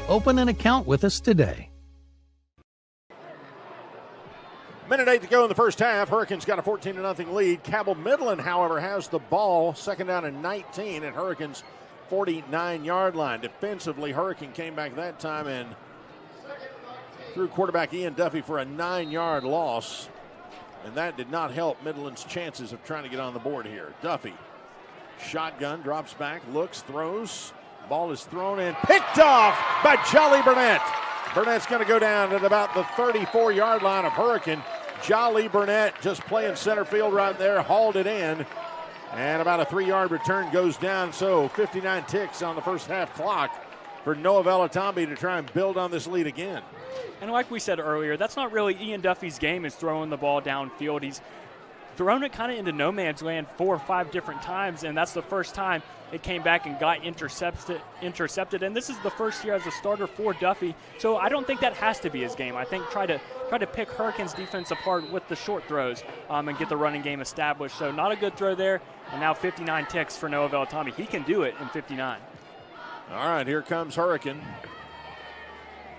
Open an account with us today. Minute 8 to go in the first half. Hurricanes got a 14-0 lead. Cabell Midland, however, has the ball. Second down and 19 at Hurricanes' 49-yard line. Defensively, Hurricane came back that time and threw quarterback Ian Duffy for a 9-yard loss. And that did not help Midland's chances of trying to get on the board here. Duffy, shotgun, drops back, looks, throws. Ball is thrown and picked off by Jolly Burnett. Burnett's going to go down at about the 34-yard line of Hurricane. Jolly Burnett just playing center field right there, hauled it in. And about a 3-yard return goes down. So 59 ticks on the first half clock for Noah Velatambi to try and build on this lead again. And like we said earlier, that's not really Ian Duffy's game, is throwing the ball downfield. He's thrown it kind of into no man's land 4 or 5 different times, and that's the first time it came back and got intercepted. And this is the first year as a starter for Duffy, so I don't think that has to be his game. I think try to pick Hurricanes defense apart with the short throws and get the running game established. So not a good throw there, and now 59 ticks for Noah Velatambi. He can do it in 59. All right, here comes Hurricane.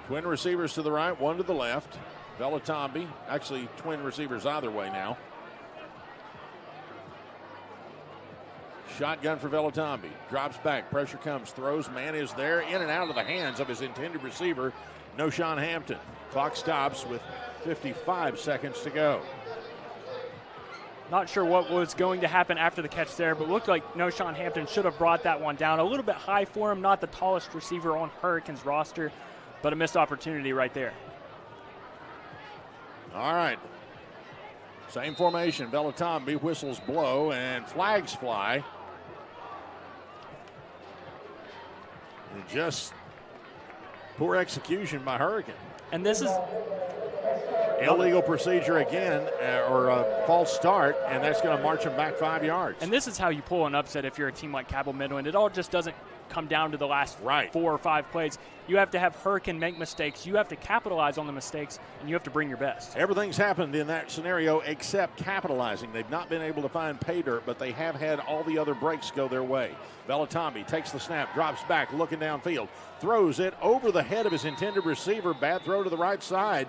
Twin receivers to the right, one to the left. Velatambi, actually twin receivers either way now. Shotgun for Velatambi. Drops back. Pressure comes. Throws. Man is there. In and out of the hands of his intended receiver, Noshawn Hampton. Clock stops with 55 seconds to go. Not sure what was going to happen after the catch there, but looked like Noshawn Hampton should have brought that one down. A little bit high for him. Not the tallest receiver on Hurricanes roster, but a missed opportunity right there. All right. Same formation. Velatambi, whistles blow, and flags fly. And just poor execution by Hurricane. And this is illegal procedure again, or a false start, and that's going to march him back 5 yards. And this is how you pull an upset if you're a team like Cabell Midland. It all just doesn't come down to the last 4 or 5 plays. You have to have Hurricane make mistakes. You have to capitalize on the mistakes, and you have to bring your best. Everything's happened in that scenario except capitalizing. They've not been able to find pay dirt, but they have had all the other breaks go their way. Velatambi takes the snap, drops back, looking downfield, throws it over the head of his intended receiver. Bad throw to the right side.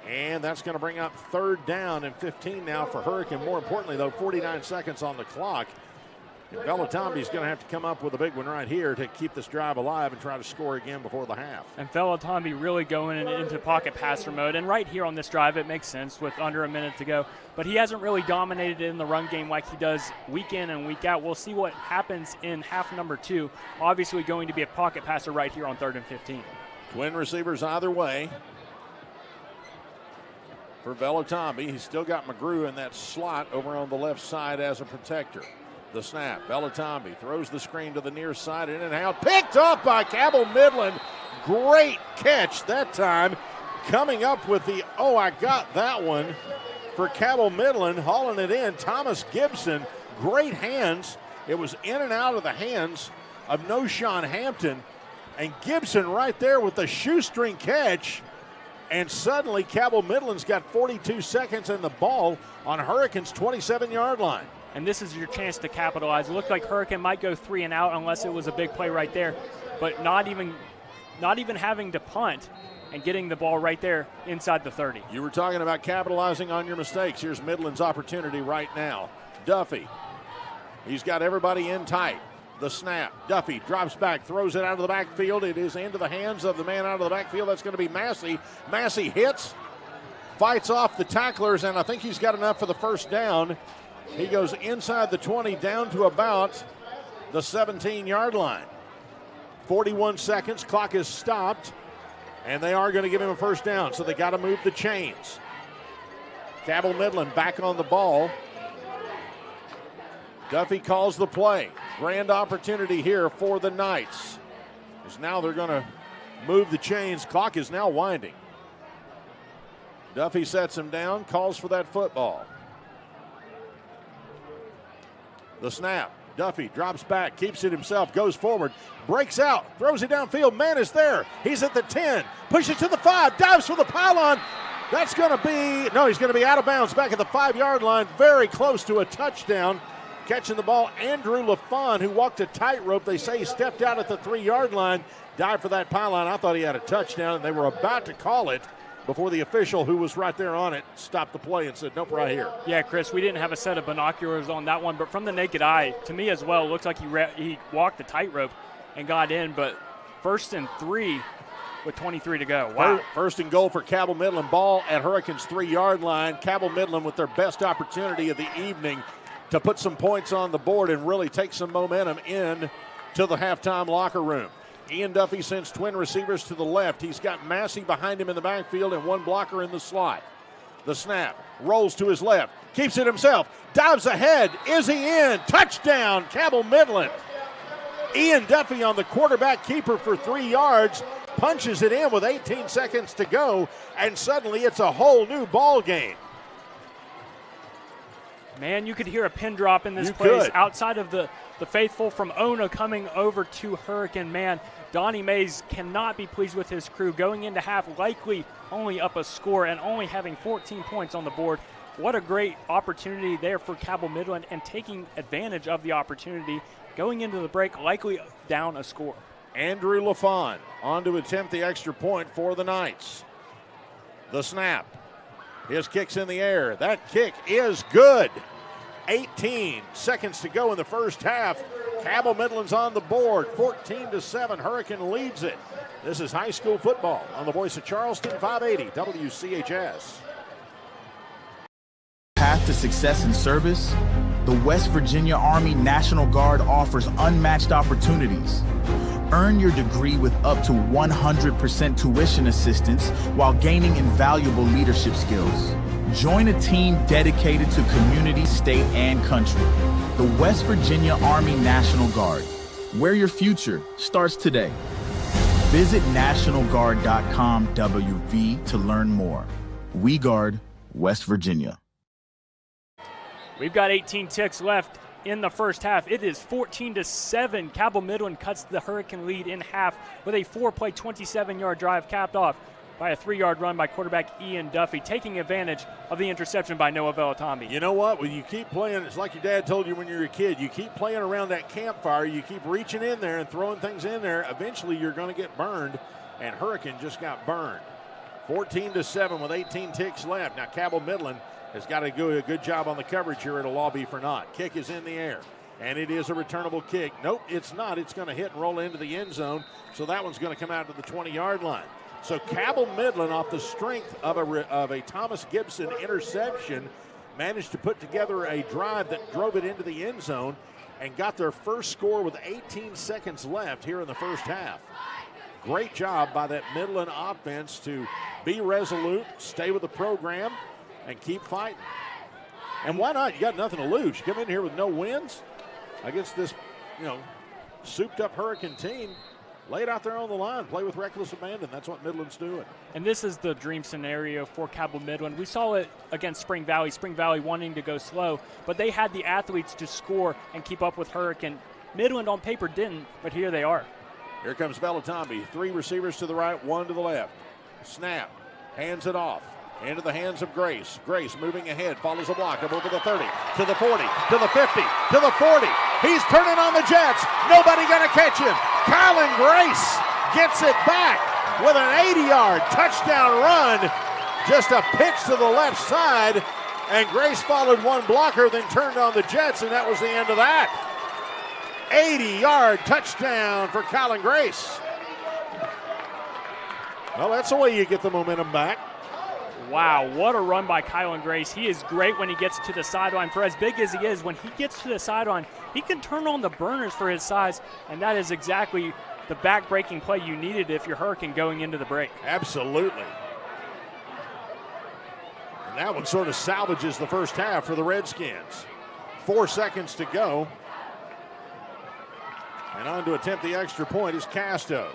And that's going to bring up 3rd down and 15 now for Hurricane. More importantly, though, 49 seconds on the clock. Velatambi's going to have to come up with a big one right here to keep this drive alive and try to score again before the half. And Velatambi really going into pocket passer mode. And right here on this drive, it makes sense with under a minute to go. But he hasn't really dominated in the run game like he does week in and week out. We'll see what happens in half number 2. Obviously going to be a pocket passer right here on 3rd and 15. Twin receivers either way. For Velatambi, he's still got McGrew in that slot over on the left side as a protector. The snap, Velatambi throws the screen to the near side, in and out, picked up by Cabell Midland. Great catch that time. Coming up with the, I got that one for Cabell Midland, hauling it in. Thomas Gibson, great hands. It was in and out of the hands of Noshawn Hampton. And Gibson right there with the shoestring catch. And suddenly Cabell Midland's got 42 seconds in the ball on Hurricane's 27-yard line. And this is your chance to capitalize. It looked like Hurricane might go 3 and out unless it was a big play right there. But not even having to punt and getting the ball right there inside the 30. You were talking about capitalizing on your mistakes. Here's Midland's opportunity right now. Duffy, he's got everybody in tight. The snap, Duffy drops back, throws it out of the backfield. It is into the hands of the man out of the backfield. That's going to be Massey. Massey hits, fights off the tacklers, and I think he's got enough for the first down. He goes inside the 20 down to about the 17-yard line. 41 seconds, clock is stopped, and they are going to give him a first down, so they got to move the chains. Cabell Midland back on the ball. Duffy calls the play. Grand opportunity here for the Knights. As now they're going to move the chains. Clock is now winding. Duffy sets him down, calls for that football. The snap. Duffy drops back, keeps it himself, goes forward, breaks out, throws it downfield. Man is there. He's at the 10, pushes to the 5, dives for the pylon. That's going to be, no, he's going to be out of bounds back at the 5-yard line, very close to a touchdown. Catching the ball, Andrew LaFawn, who walked a tightrope. They say he stepped out at the 3-yard line, dived for that pylon. I thought he had a touchdown, and they were about to call it before the official, who was right there on it, stopped the play and said, nope, right here. Yeah, Chris, we didn't have a set of binoculars on that one, but from the naked eye, to me as well, it looks like he walked the tightrope and got in, but 1st and 3 with 23 to go. Wow. First and goal for Cabell Midland. Ball at Hurricanes' 3-yard line. Cabell Midland with their best opportunity of the evening to put some points on the board and really take some momentum in to the halftime locker room. Ian Duffy sends twin receivers to the left. He's got Massey behind him in the backfield and one blocker in the slot. The snap, rolls to his left, keeps it himself, dives ahead. Is he in? Touchdown, Cabell Midland. Ian Duffy on the quarterback keeper for 3 yards, punches it in with 18 seconds to go, and suddenly it's a whole new ball game. Man, you could hear a pin drop in this place. Outside of the faithful from Ona coming over to Hurricane. Man, Donnie Mays cannot be pleased with his crew. Going into half, likely only up a score and only having 14 points on the board. What a great opportunity there for Cabell Midland, and taking advantage of the opportunity. Going into the break, likely down a score. Andrew LaFawn on to attempt the extra point for the Knights. The snap. His kick's in the air. That kick is good. 18 seconds to go in the first half. Cabell Midland's on the board. 14-7. Hurricane leads it. This is high school football on the voice of Charleston, 580 WCHS. Path to success in service? The West Virginia Army National Guard offers unmatched opportunities. Earn your degree with up to 100% tuition assistance while gaining invaluable leadership skills. Join a team dedicated to community, state, and country. The West Virginia Army National Guard, where your future starts today. Visit NationalGuard.com WV to learn more. We guard West Virginia. We've got 18 ticks left in the first half. It is 14-7. Cabell Midland cuts the Hurricane lead in half with a 4-play, 27-yard drive capped off by a 3-yard run by quarterback Ian Duffy, taking advantage of the interception by Noah Vellatombi. You know what? When you keep playing, it's like your dad told you when you were a kid. You keep playing around that campfire. You keep reaching in there and throwing things in there. Eventually, you're going to get burned, and Hurricane just got burned. 14-7 with 18 ticks left. Now, Cabell Midland has got to do a good job on the coverage here. It'll all be for naught. Kick is in the air, and it is a returnable kick. Nope, it's not. It's going to hit and roll into the end zone, so that one's going to come out to the 20-yard line. So Cabell Midland, off the strength of a Thomas Gibson interception, managed to put together a drive that drove it into the end zone and got their first score with 18 seconds left here in the first half. Great job by that Midland offense to be resolute, stay with the program, and keep fighting. And why not? You got nothing to lose. You come in here with no wins against this, souped-up Hurricane team. Lay it out there on the line. Play with reckless abandon. That's what Midland's doing. And this is the dream scenario for Cabell Midland. We saw it against Spring Valley. Spring Valley wanting to go slow, but they had the athletes to score and keep up with Hurricane. Midland on paper didn't, but here they are. Here comes Vellatombi. 3 receivers to the right, 1 to the left. Snap. Hands it off. Into the hands of Grace. Grace moving ahead, follows a block up over the 30, to the 40, to the 50, to the 40. He's turning on the Jets. Nobody going to catch him. Colin Grace gets it back with an 80-yard touchdown run. Just a pitch to the left side, and Grace followed one blocker, then turned on the Jets, and that was the end of that. 80-yard touchdown for Colin Grace. Well, that's the way you get the momentum back. Wow, what a run by Kylan Grace. He is great when he gets to the sideline. For as big as he is, when he gets to the sideline, he can turn on the burners for his size, and that is exactly the back-breaking play you needed if you're Hurricane going into the break. Absolutely. And that one sort of salvages the first half for the Redskins. 4 seconds to go. And on to attempt the extra point is Casto.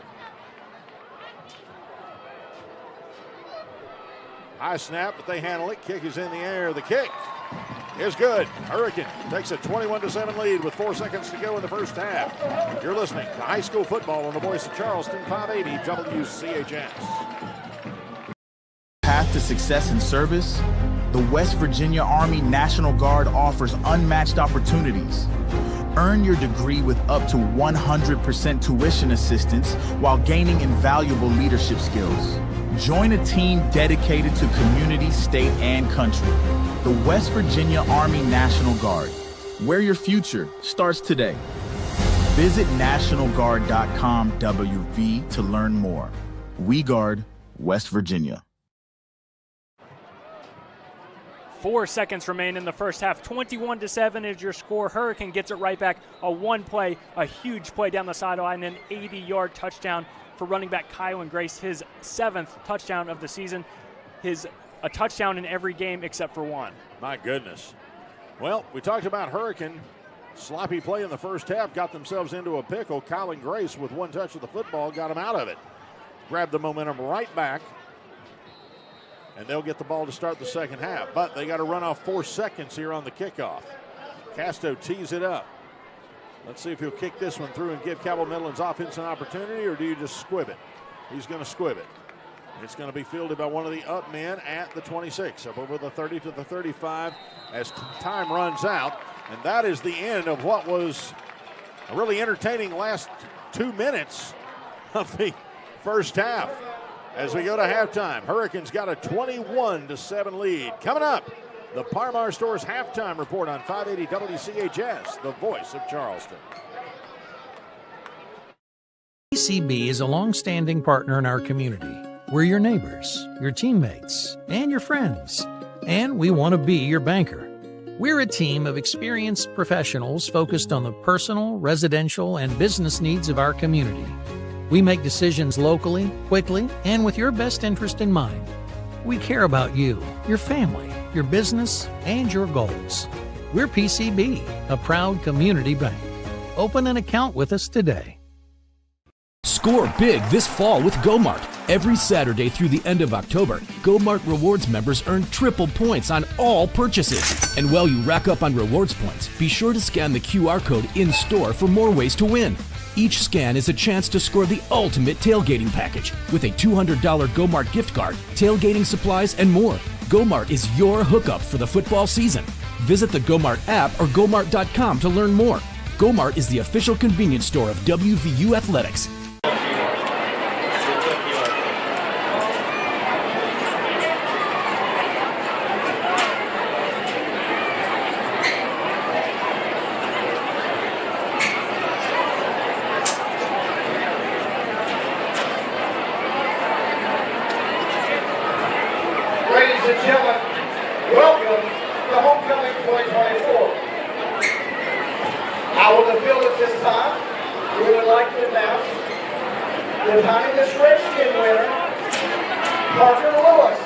High snap, but they handle it. Kick is in the air. The kick is good. Hurricane takes a 21-7 lead with 4 seconds to go in the first half. You're listening to high school football on the voice of Charleston, 580 WCHS. Path to success in service? The West Virginia Army National Guard offers unmatched opportunities. Earn your degree with up to 100% tuition assistance while gaining invaluable leadership skills. Join a team dedicated to community, state, and country. The West Virginia Army National Guard, where your future starts today. Visit nationalguard.com/WV to learn more. We guard West Virginia. 4 seconds remain in the first half. 21-7 is your score. Hurricane gets it right back. A huge play down the sideline, an 80-yard touchdown for running back Kylan Grace, his 7th touchdown of the season. A touchdown in every game except for one. My goodness. Well, we talked about Hurricane. Sloppy play in the first half, got themselves into a pickle. Kylan Grace, with one touch of the football, got him out of it. Grabbed the momentum right back. And they'll get the ball to start the second half. But they got to run off 4 seconds here on the kickoff. Casto tees it up. Let's see if he'll kick this one through and give Cabell Midland's offense an opportunity, or do you just squib it? He's going to squib it. It's going to be fielded by one of the up men at the 26, up over the 30 to the 35 as time runs out. And that is the end of what was a really entertaining last 2 minutes of the first half. As we go to halftime, Hurricanes got a 21-7 lead. Coming up, the Parmar Stores halftime report on 580 WCHS, the voice of Charleston. PCB is a long-standing partner in our community. We're your neighbors, your teammates, and your friends. And we want to be your banker. We're a team of experienced professionals focused on the personal, residential, and business needs of our community. We make decisions locally, quickly, and with your best interest in mind. We care about you, your family, your business, and your goals. We're PCB, a proud community bank. Open an account with us today. Score big this fall with GoMart. Every Saturday through the end of October, GoMart Rewards members earn triple points on all purchases. And while you rack up on rewards points, be sure to scan the QR code in-store for more ways to win. Each scan is a chance to score the ultimate tailgating package with a $200 GoMart gift card, tailgating supplies, and more. GoMart is your hookup for the football season. Visit the GoMart app or GoMart.com to learn more. GoMart is the official convenience store of WVU Athletics. Ladies and gentlemen, welcome to Homecoming 2024. Out of the field at this time, we would like to announce the Redskins Redskin winner, Parker Lewis.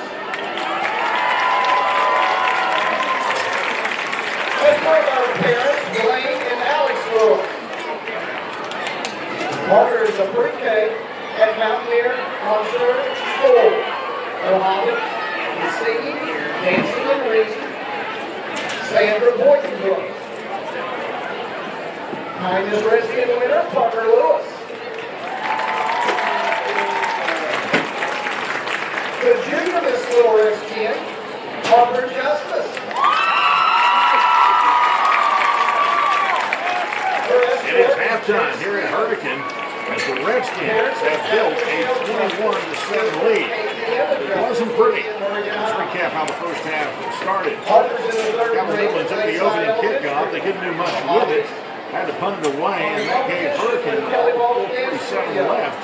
With my parents, Blaine and Alex Lewis. Parker is a pre-K at Mountaineer Conservative School. Mohammed, singing, dancing, and reading, Sandra Boydenbrook. Kindness Redskin winner, Parker Lewis. The junior Miss Little Redskin, Parker Justice. It is halftime here at Hurricane as the Redskins have built a 21-7 lead. It wasn't pretty. Let's recap how the first half started. Cabell Midland took the opening kickoff. They couldn't do much with it. Had to punt it away, and that gave Hurricane 4:47 left.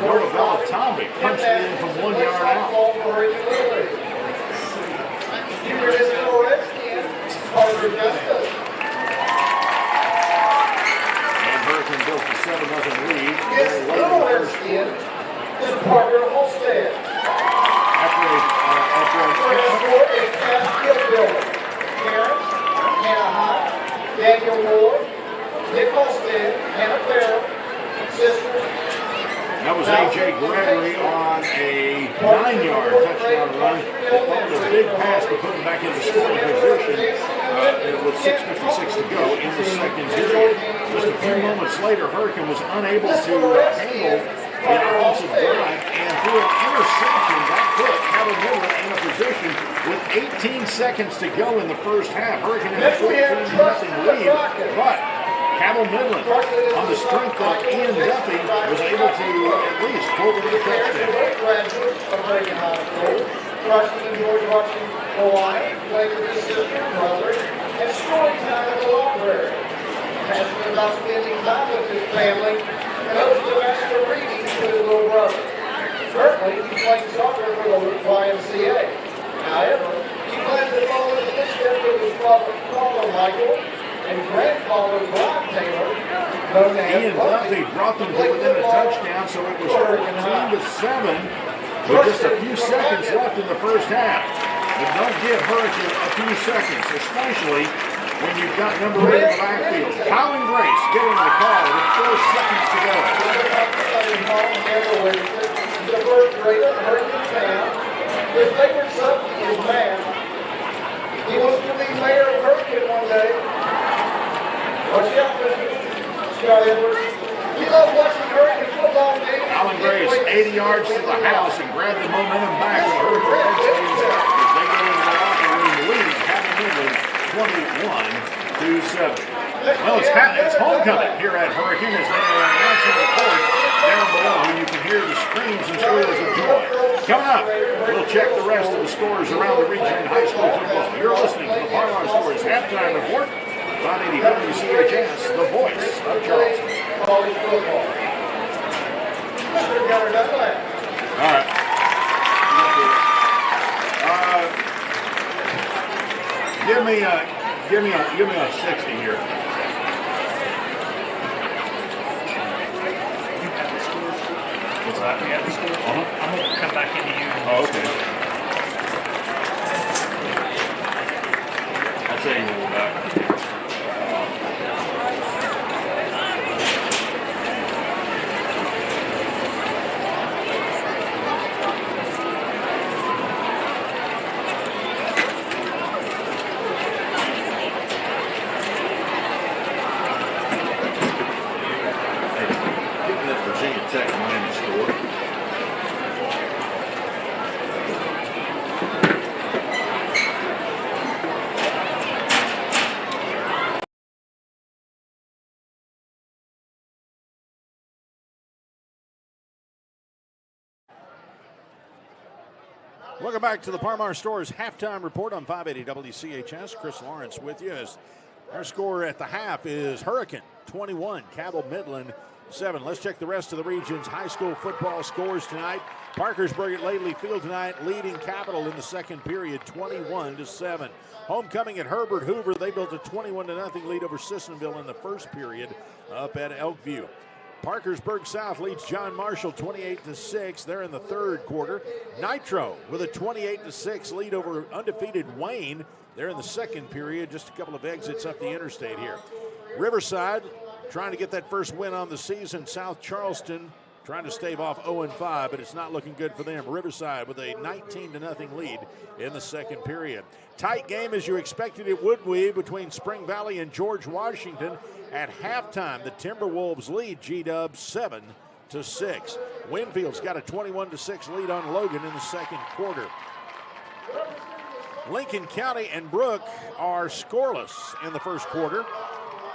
Norabella Tomby punched it in from 1 yard out. And Hurricane built a 7-0 lead. This little Redskin is Parker Holstead. After a pass field builder. Parents, Hannah Hott, was A.J. Gregory on a 9-yard touchdown run. That followed a big pass to put him back into scoring position with 6:56 to go in the second period. Just a few moments later, Hurricane was unable to handle the offensive drive, and through an interception, that put Cabell Midland in a position with 18 seconds to go in the first half. Hurricane had a 14-0 lead, but Cabell Midland, on the strength of Ian Duffy, was able to at least pull the touchdown. Freshman George Washington Hawaii, played with his sister and brother, and story time at the library. Passionate about spending time with his family, and hopes to master reading with his little brother. Currently, he's playing soccer for the YMCA. However, he plans to follow the footsteps of his father Michael and grandfather Brian Taylor, known as Ian Duffy brought them to within a touchdown, so it was 14-7 with just a few seconds left in the first half. But don't give Hurricane a few seconds, especially when you've got number 8 in the backfield. Colin Grace getting the call with 4 seconds to go. He's a first grader, Hurricane fan. His favorite subject is math. He wants to be mayor of Hurricane one day. Watch out, Scott Edwards. He loves watching Hurricane football games. Colin Grace, 80 yards to the house and grabbed the momentum back with Hurricane Redskins as they go into the locker room leading Cabell Midland 21-7. Well, it's homecoming here at Hurricane as they are announcing the court down below. You can hear the screams and squeals of joy. Coming up, we'll check the rest of the scores around the region in high school football. You're listening to the Parmar Scores Halftime Report. 580 WCHS, the voice of Charleston. All right. Give me a 60 here. What's that? We have the score. I'm going to come back into you. Oh, okay. I'll tell you when we're back. Welcome back to the Parmar Stores Halftime Report on 580 WCHS. Chris Lawrence with you. As our score at the half is Hurricane 21, Cabell Midland 7. Let's check the rest of the region's high school football scores tonight. Parkersburg at Laidley Field tonight leading Capital in the second period 21-7. Homecoming at Herbert Hoover, they built a 21-0 lead over Sissonville in the first period up at Elkview. Parkersburg South leads John Marshall 28-6. They're in the third quarter. Nitro with a 28-6 lead over undefeated Wayne. They're in the second period. Just a couple of exits up the interstate here. Riverside trying to get that first win on the season. South Charleston trying to stave off 0-5, but it's not looking good for them. Riverside with a 19-0 lead in the second period. Tight game as you expected it would be between Spring Valley and George Washington. At halftime, the Timberwolves lead G-Dub 7-6. Winfield's got a 21-6 lead on Logan in the second quarter. Lincoln County and Brooke are scoreless in the first quarter.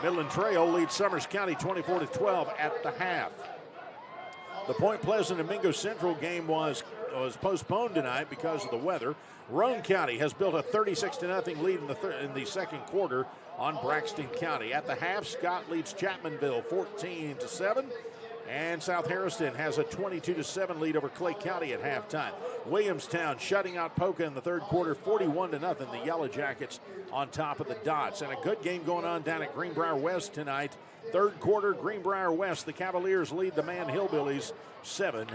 Midland Trail leads Summers County 24-12 at the half. The Point Pleasant and Mingo Central game was postponed tonight because of the weather. Roane County has built a 36-0 lead in the second quarter on Braxton County. At the half, Scott leads Chapmanville 14-7. And South Harrison has a 22-7 lead over Clay County at halftime. Williamstown shutting out Polka in the third quarter 41-0. The Yellow Jackets on top of the Dots. And a good game going on down at Greenbrier West tonight. Third quarter, Greenbrier West. The Cavaliers lead the Man Hillbillies 7-6.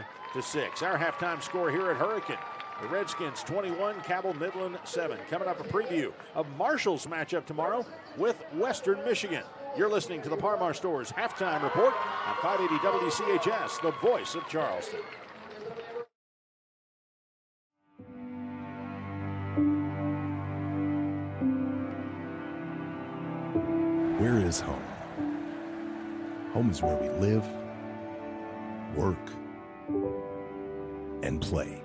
Our halftime score here at Hurricane. The Redskins 21, Cabell Midland 7. Coming up, a preview of Marshall's matchup tomorrow with Western Michigan. You're listening to the Par-Mar Stores Halftime Report on 580 WCHS, the voice of Charleston. Where is home? Home is where we live, work, and play.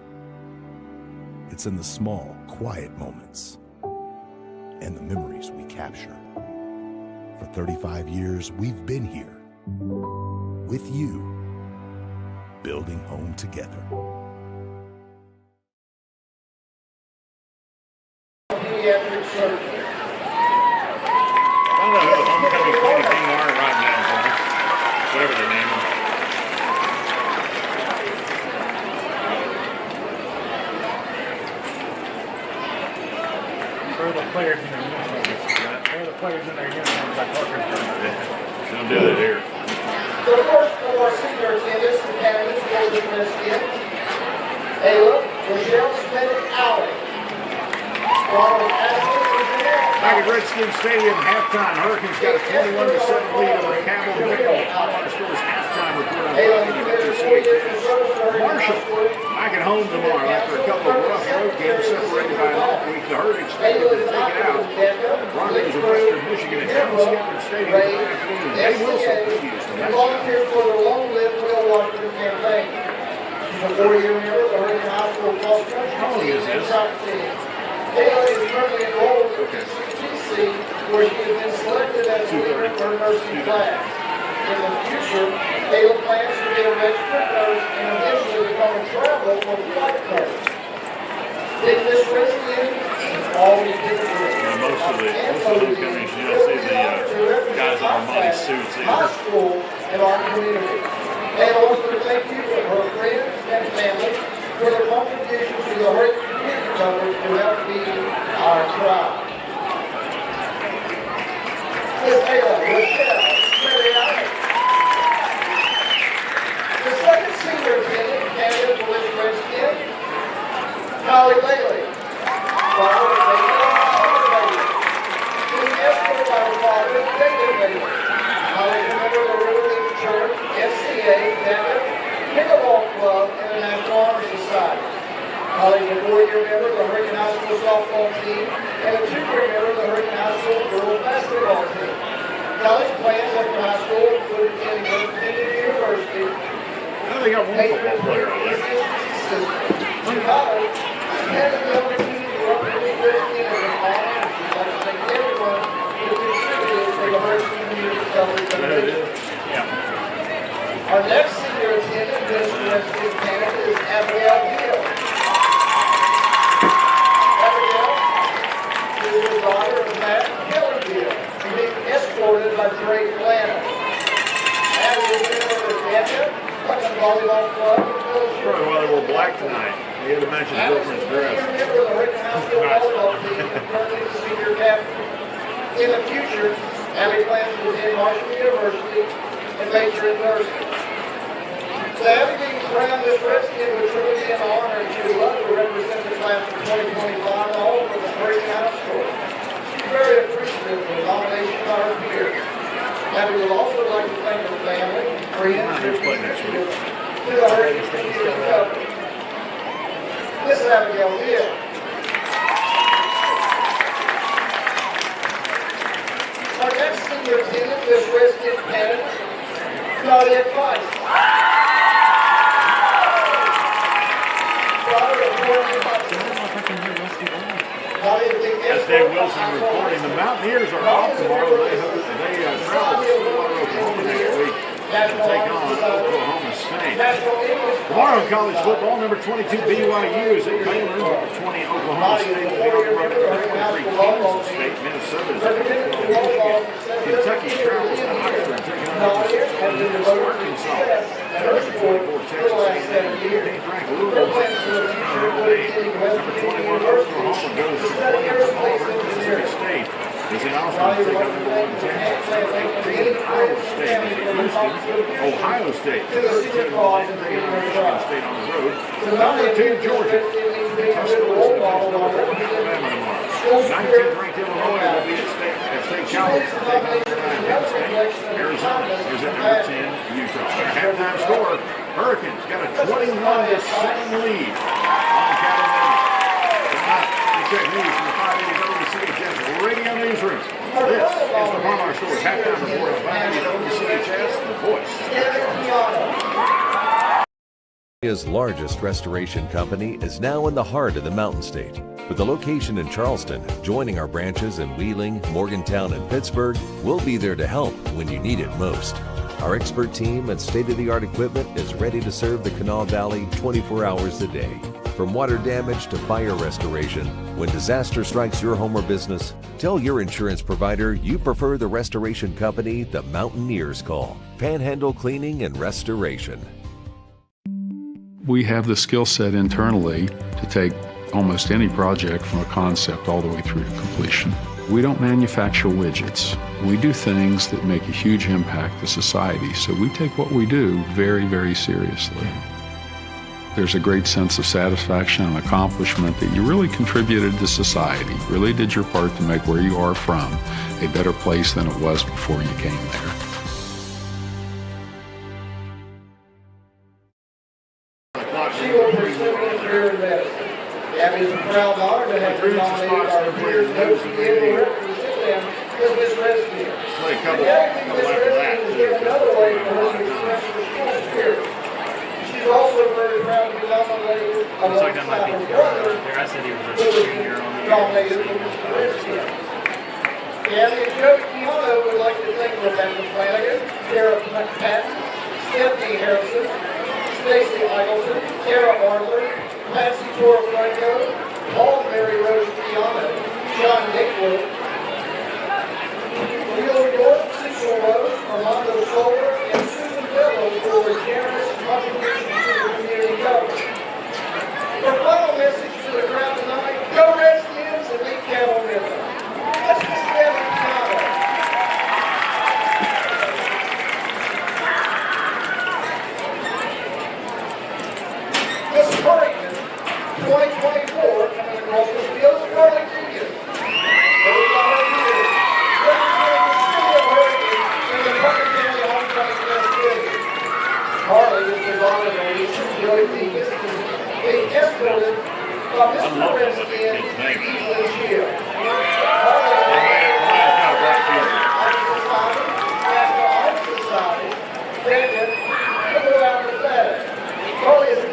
It's in the small, quiet moments and the memories we capture. For 35 years, we've been here with you, building home together. Pediatric surgery. I don't know who the homecoming queen thing are right now, John. Whatever their name is. Throw the players in their uniforms. Throw the players in their uniforms like Parker's doing. Don't do that here. The first of our senior attendants and candidates for the Redskins, Ayla Rochelle Smith-Alley. Back at Redskins Stadium, halftime. Hurricanes got a 21-7 lead over Cabell Midland. Par-Mar Stores halftime report on Marshall back at home tomorrow after a couple of rough road games separated by an off week. The Herd expected to take it out. The Broncos of Western Michigan at Jones Stadium this afternoon. Jay Wilson previews the match. Volunteer for the long-lived Will Washington campaign. She's a 4-year member of the Hurricane High School cross country team and track team. Ayla is currently enrolled in CTC, where she has been selected as a leader for her nursing class. In the future, Ayla plans to be a registered nurse and eventually become a travel or flight nurse. Did this Redskins always did it? Most of the homecomings, you don't see the guys in Armani suits either. High school in our community. Ayla wants to thank you for her friends and family for their contributions to the Hurricane community coverage to help feed our tribe. Miss Ayla Rochelle Smith-Alley. The second senior attendant candidate for this Redskin, Holly Bailey. Father Bailey, being escorted by her father, David Bailey. Holly is a member of the River League Church, SCA, Denver, Pickleball Club, and the National Honor Society. Holly is a 4-year member of the Hurricane High School softball team and a 2-year member of the Hurricane High School girls basketball team. Holly's plans after high school include attending Virginia University. Now they got one football player over there. Holly has the opportunity to work with the Redskins in all honesty. I'd like to thank everyone who contributed to the Hurricane community coverage. Our next senior attendant, this Redskins candidate, is Abigail Hill. Abigail is the daughter of Matt Kelly Hill, being escorted by Drake Atlanta. Abigail is a member of the Denver Putnam Volleyball Club. Probably why they wore black tonight. They had to match his girlfriend's dress. Member of the Hurricane High School volleyball team and currently the senior captain. In the future, Abby plans to attend Marshall University and major in nursing. So Abby being crowned this Redskin would truly be an honor, and she would love to represent the class for 2025 all over the Hurricane High School. She's very appreciative of the nomination by her peers. Abby would also like to thank her family, friends, to the Hurricane community coverage. This is Abigail Hill. Our next senior attendant, this Redskin candidate, Claudia Price. As Dave Wilson reporting, the Mountaineers are off tomorrow. They travel to Stillwater, Oklahoma next week to take on Oklahoma State. Tomorrow in college football, number 22 BYU is at Baylor. Number 20 Oklahoma State will be on the road. Number 23 Kansas State, Minnesota is at Michigan. Kentucky travels to Oxford, taking on number 16 Arkansas. Number 24 Texas A&M, 15th ranked Louisville. Number 21 Oklahoma goes to Auburn. Mississippi State is in Austin to take on number 1 Texas. Number 18 Iowa State is at Houston. Ohio State, 32 Michigan State on the road. Number 2 Georgia. Tuscaloosa is number 4 Alabama tomorrow. 19th ranked Illinois will be at State College to take on number 9 Penn State. Arizona is at number 10, Utah. Our halftime score, Hurricanes got a 21-7 lead on Cabell Midland. Tonight, we check news from the 580 WCHS Radio Newsroom. This is the Palmer Stores halftime report on 580 WCHS, the voice of Charleston. India's largest restoration company is now in the heart of the Mountain State. With a location in Charleston, joining our branches in Wheeling, Morgantown, and Pittsburgh, we'll be there to help when you need it most. Our expert team and state-of-the-art equipment is ready to serve the Kanawha Valley 24 hours a day. From water damage to fire restoration, when disaster strikes your home or business, tell your insurance provider you prefer the restoration company the Mountaineers call. Panhandle Cleaning and Restoration. We have the skill set internally to take almost any project from a concept all the way through to completion. We don't manufacture widgets. We do things that make a huge impact to society, so we take what we do very, very seriously. There's a great sense of satisfaction and accomplishment that you really contributed to society, really did your part to make where you are from a better place than it was before you came there. It is a proud honor to have been nominated our year's Most Valuable Representative as Miss Redskins. Miss Redskins is yet another way for her to express her school spirit. She's also very proud to be nominated alongside her brother, who was nominated for Miss Redskins. Gabby and Joey Keano would like to thank Rebecca Flanagan, Tara Patton, Stephanie Harrison, Stacy Eagleton, Tara Arthur, Patsy Tora Franco, Paul Mary Rose Keano, John Nickwood, Wheeler York, Cecil Rose, Armando Soler, and Susan Bellows for a generous contribution to the community government. Her final message to the crowd tonight: go Redskins and beat Cabell Midland. Let's get Gabby Keano. Miss Hurricane 2024 coming across the field is Carly Keegan. Those are her years. Representing the city of Hurricane in the Parker County Homecoming festivities. Carly is the daughter of Alicia Joy Keegan, being escorted by Mr. Redskin Evelyn Shield. Carly is Art Society, National Art Society, Brandon, and the Nevada. Carly is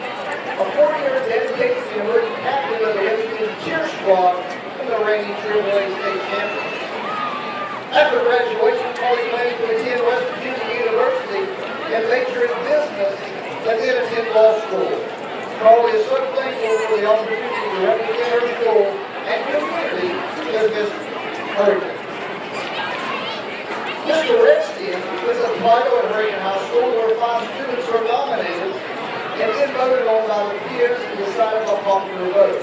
a 4-year dedicated to emerging captain of the Redskins cheer squad in the reigning AAA state championship. After graduation, Carly plans to attend West Virginia University and major in business and then attend law school. Carly is so thankful for the opportunity to represent her school and community as Miss Hurricane. Mr. Redskin is a title at Hurricane High School where 5 students are nominated and then voted on by the peers and decided by popular vote.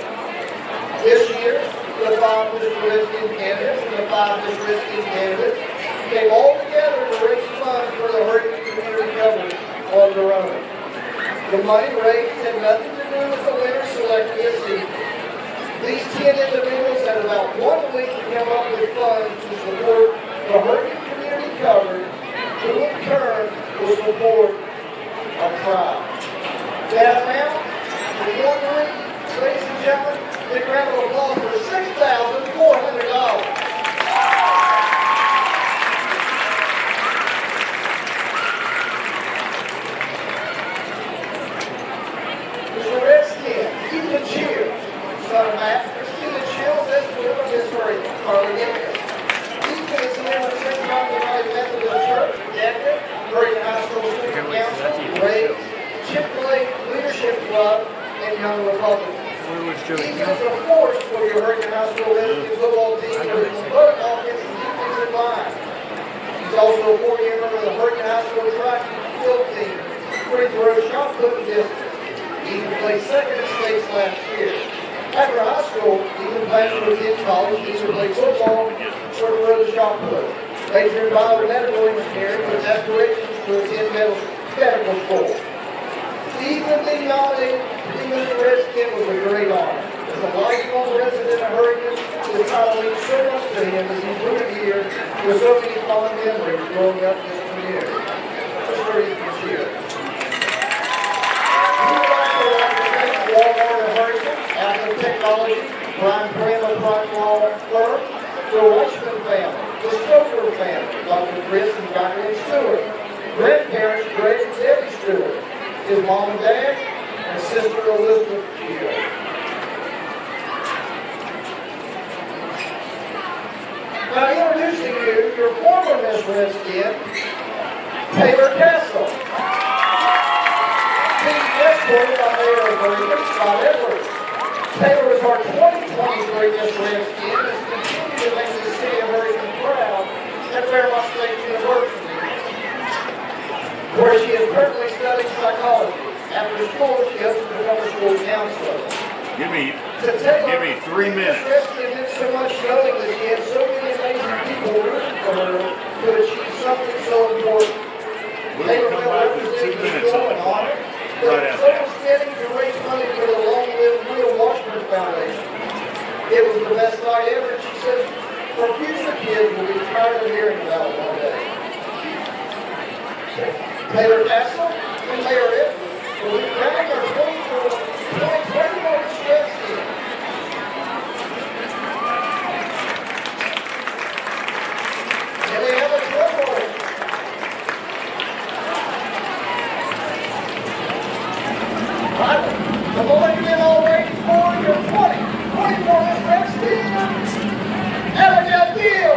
This year, the 5 Mr. Redskin candidates and the 5 Mr. Redskin candidates came all together to raise funds for the Hurricane community government on their own. The money raised had nothing to do with the winner selecting a seat. These 10 individuals had about 1 week to come up with funds to support the Hurricane community coverage, who in turn will support our tribe. That amount, for one week, ladies and gentlemen, big round of applause for $6,400. Mr. Redskin, Ethan Chill, son of Matt, Christina Chill, that's the woman Miss Hurricane, Carly Nichols. Ethan is the member of St. John the Right Methodist Church, Decker, Hurricane High School Student Council, Ray, Chick-fil-A Leadership Club, and Young Republicans. Ethan is a force for your Hurricane High School Redskins football team with both offense and defensive line. He's also a 4-year member of the Hurricane High School track and field team, free throw, shot put, and distance. Ethan played second in states last year. After high school, Ethan plans to attend college. Ethan played football, free throw, shot put. Major in biomedical engineering with aspirations to attend medical school. Ethan being nominated to be Mr. Redskin was a great honor. a lifelong resident of Hurricane, this title means so much to him as he's moved here with so many fond memories growing up in this community. Let's hear you from cheer. We would also like to thank Walmart of Hurricane, Apple Technology, Brian Kramer, Brian Law Firm, the Weichman family, the Stoker family, Dr. Chris and Dr. Stewart, grandparents Greg and Debbie Stewart, his mom and dad, and sister Elizabeth Gio. Now introducing you, your former Miss Redskin, Taylor Castle. Being escorted by Mayor of Hurricane, Scott Edwards. Taylor is our 2023 Miss Redskin and has continued to make the city of Hurricane proud at Fairmont State University, where she is currently studying psychology. After school, she hopes to become a school counselor. Give me 3 minutes. It meant so much knowing that she had so many amazing people rooting for her to achieve something so important. We'll come back with 2 minutes on it. Right out there. Standing to raise money for the long-lived Will Washburn Foundation. It was the best night ever, and she says, for future kids will be tired of hearing about it one day. Taylor Castle and Mayor Edwards will be back our 2021 Redskins. And they have a drum roll. Come on, you all ready for your 2024 Redskins. Abigail Deal.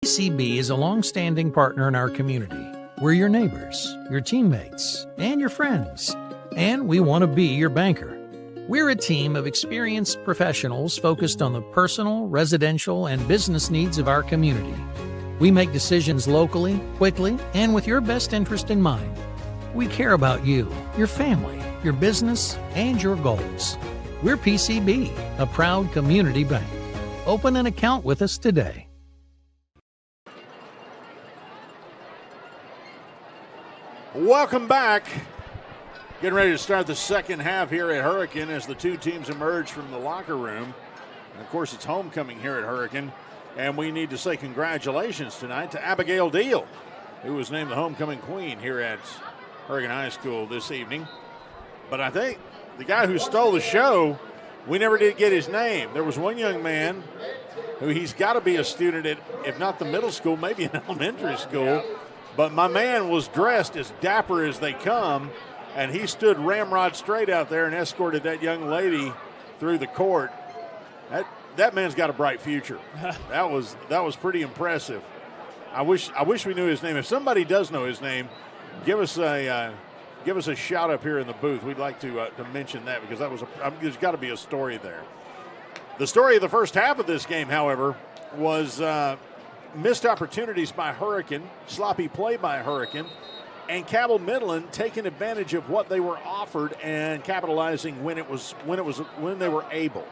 PCB is a long-standing partner in our community. We're your neighbors, your teammates, and your friends, and we want to be your banker. We're a team of experienced professionals focused on the personal, residential, and business needs of our community. We make decisions locally, quickly, and with your best interest in mind. We care about you, your family, your business, and your goals. We're PCB, a proud community bank. Open an account with us today. Welcome back. Getting ready to start the second half here at Hurricane as the two teams emerge from the locker room. And of course, it's homecoming here at Hurricane. And we need to say congratulations tonight to Abigail Deal, who was named the homecoming queen here at Hurricane High School this evening. But I think the guy who stole the show, we never did get his name. There was one young man who he's got to be a student at, if not the middle school, maybe an elementary school. But my man was dressed as dapper as they come, and he stood ramrod straight out there and escorted that young lady through the court. That man's got a bright future. That was pretty impressive. I wish we knew his name. If somebody does know his name, give us a give us a shout up here in the booth. We'd like to mention that because there's got to be a story there. The story of the first half of this game, however, was missed opportunities by Hurricane, sloppy play by Hurricane, and Cabell Midland taking advantage of what they were offered and capitalizing when they were able.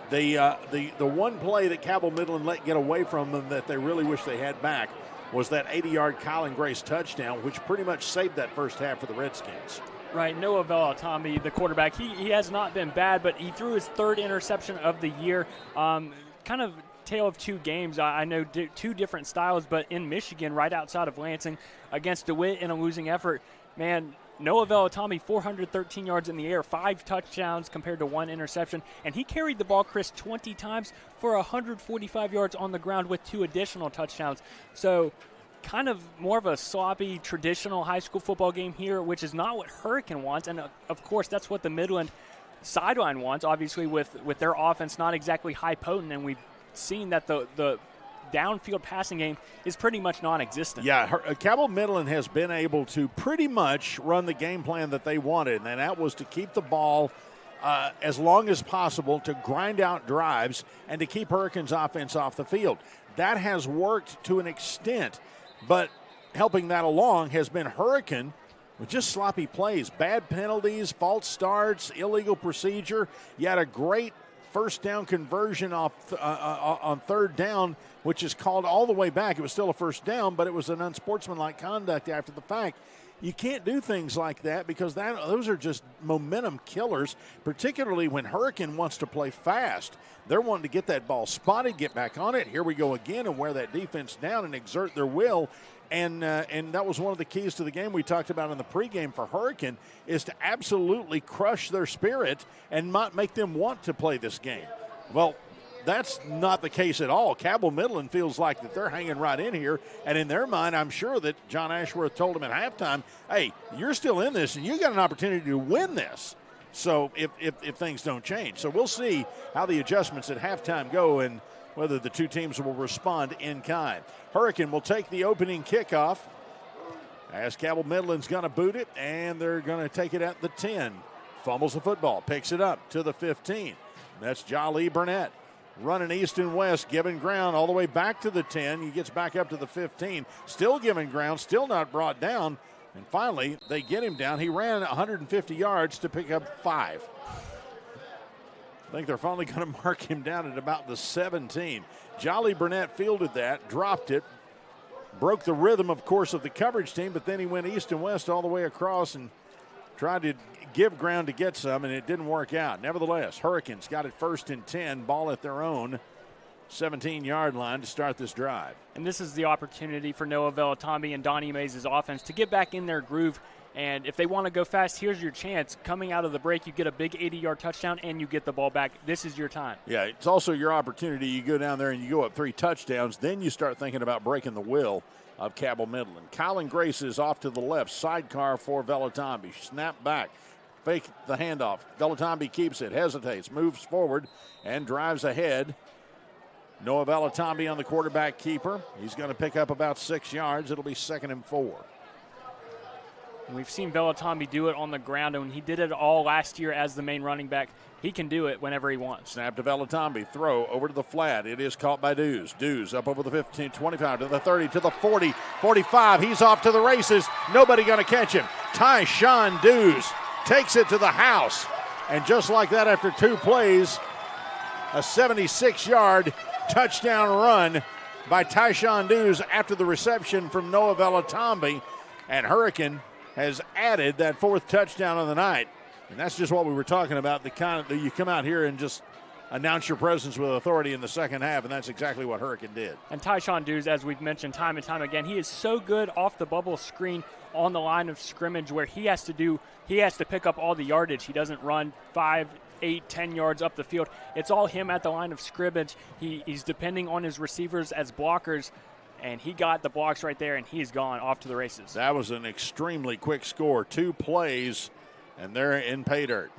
The one play that Cabell Midland let get away from them that they really wish they had back was that 80-yard Colin Grace touchdown, which pretty much saved that first half for the Redskins. Right, Noah Velatami, the quarterback, he has not been bad, but he threw his third interception of the year. Kind of tale of two games. I know two different styles, but in Michigan, right outside of Lansing, against DeWitt in a losing effort, man, Noah Velatami, 413 yards in the air, 5 touchdowns compared to 1 interception, and he carried the ball, Chris, 20 times for 145 yards on the ground with 2 additional touchdowns. So kind of more of a sloppy, traditional high school football game here, which is not what Hurricane wants, and of course that's what the Midland sideline wants, obviously with their offense not exactly high potent, and we've seen that the downfield passing game is pretty much non-existent. Yeah, Cabell Midland has been able to pretty much run the game plan that they wanted, and that was to keep the ball as long as possible, to grind out drives, and to keep Hurricane's offense off the field. That has worked to an extent, but helping that along has been Hurricane with just sloppy plays, bad penalties, false starts, illegal procedure. You had a great first down conversion on third down, which is called all the way back. It was still a first down, but it was an unsportsmanlike conduct after the fact. You can't do things like that because those are just momentum killers, particularly when Hurricane wants to play fast. They're wanting to get that ball spotted, get back on it. Here we go again and wear that defense down and exert their will. And that was one of the keys to the game we talked about in the pregame for Hurricane, is to absolutely crush their spirit and not make them want to play this game. Well, that's not the case at all. Cabell Midland feels like that they're hanging right in here, and in their mind, I'm sure that John Ashworth told them at halftime, hey, you're still in this, and you got an opportunity to win this. So if things don't change. So we'll see how the adjustments at halftime go and whether the two teams will respond in kind. Hurricane will take the opening kickoff as Cabell Midland's going to boot it, and they're going to take it at the 10. Fumbles the football, picks it up to the 15. That's Jolly Burnett running east and west, giving ground all the way back to the 10. He gets back up to the 15, still giving ground, still not brought down. And finally, they get him down. He ran 150 yards to pick up 5. I think they're finally going to mark him down at about the 17. Jolly Burnett fielded that, dropped it, broke the rhythm, of course, of the coverage team, but then he went east and west all the way across and tried to give ground to get some, and it didn't work out. Nevertheless, Hurricanes got it 1st and 10, ball at their own 17-yard line to start this drive. And this is the opportunity for Noah Velatami and Donnie Mays' offense to get back in their groove. And if they want to go fast, here's your chance. Coming out of the break, you get a big 80-yard touchdown, and you get the ball back. This is your time. Yeah, it's also your opportunity. You go down there and you go up 3 touchdowns. Then you start thinking about breaking the will of Cabell Midland. Colin Grace is off to the left. Sidecar for Velatami. Snap back. Fake the handoff. Velatami keeps it, hesitates, moves forward, and drives ahead. Noah Velatami on the quarterback keeper. He's going to pick up about 6 yards. It'll be 2nd and 4. We've seen Velatami do it on the ground, and he did it all last year as the main running back. He can do it whenever he wants. Snap to Velatami. Throw over to the flat. It is caught by Dews. Dews up over the 15, 25 to the 30 to the 40, 45. He's off to the races. Nobody going to catch him. Tyshawn Dews takes it to the house. And just like that, after 2 plays, a 76-yard touchdown run by Tyshawn Dews after the reception from Noah Velatami. And Hurricane has added that 4th touchdown of the night. And that's just what we were talking about, the kind of you come out here and just announce your presence with authority in the second half, and that's exactly what Hurricane did. And Tyshawn Dews, as we've mentioned time and time again, he is so good off the bubble screen on the line of scrimmage where he has to pick up all the yardage. He doesn't run 5, 8, 10 yards up the field. It's all him at the line of scrimmage. He's depending on his receivers as blockers, and he got the blocks right there, and he's gone off to the races. That was an extremely quick score. 2 plays, and they're in pay dirt.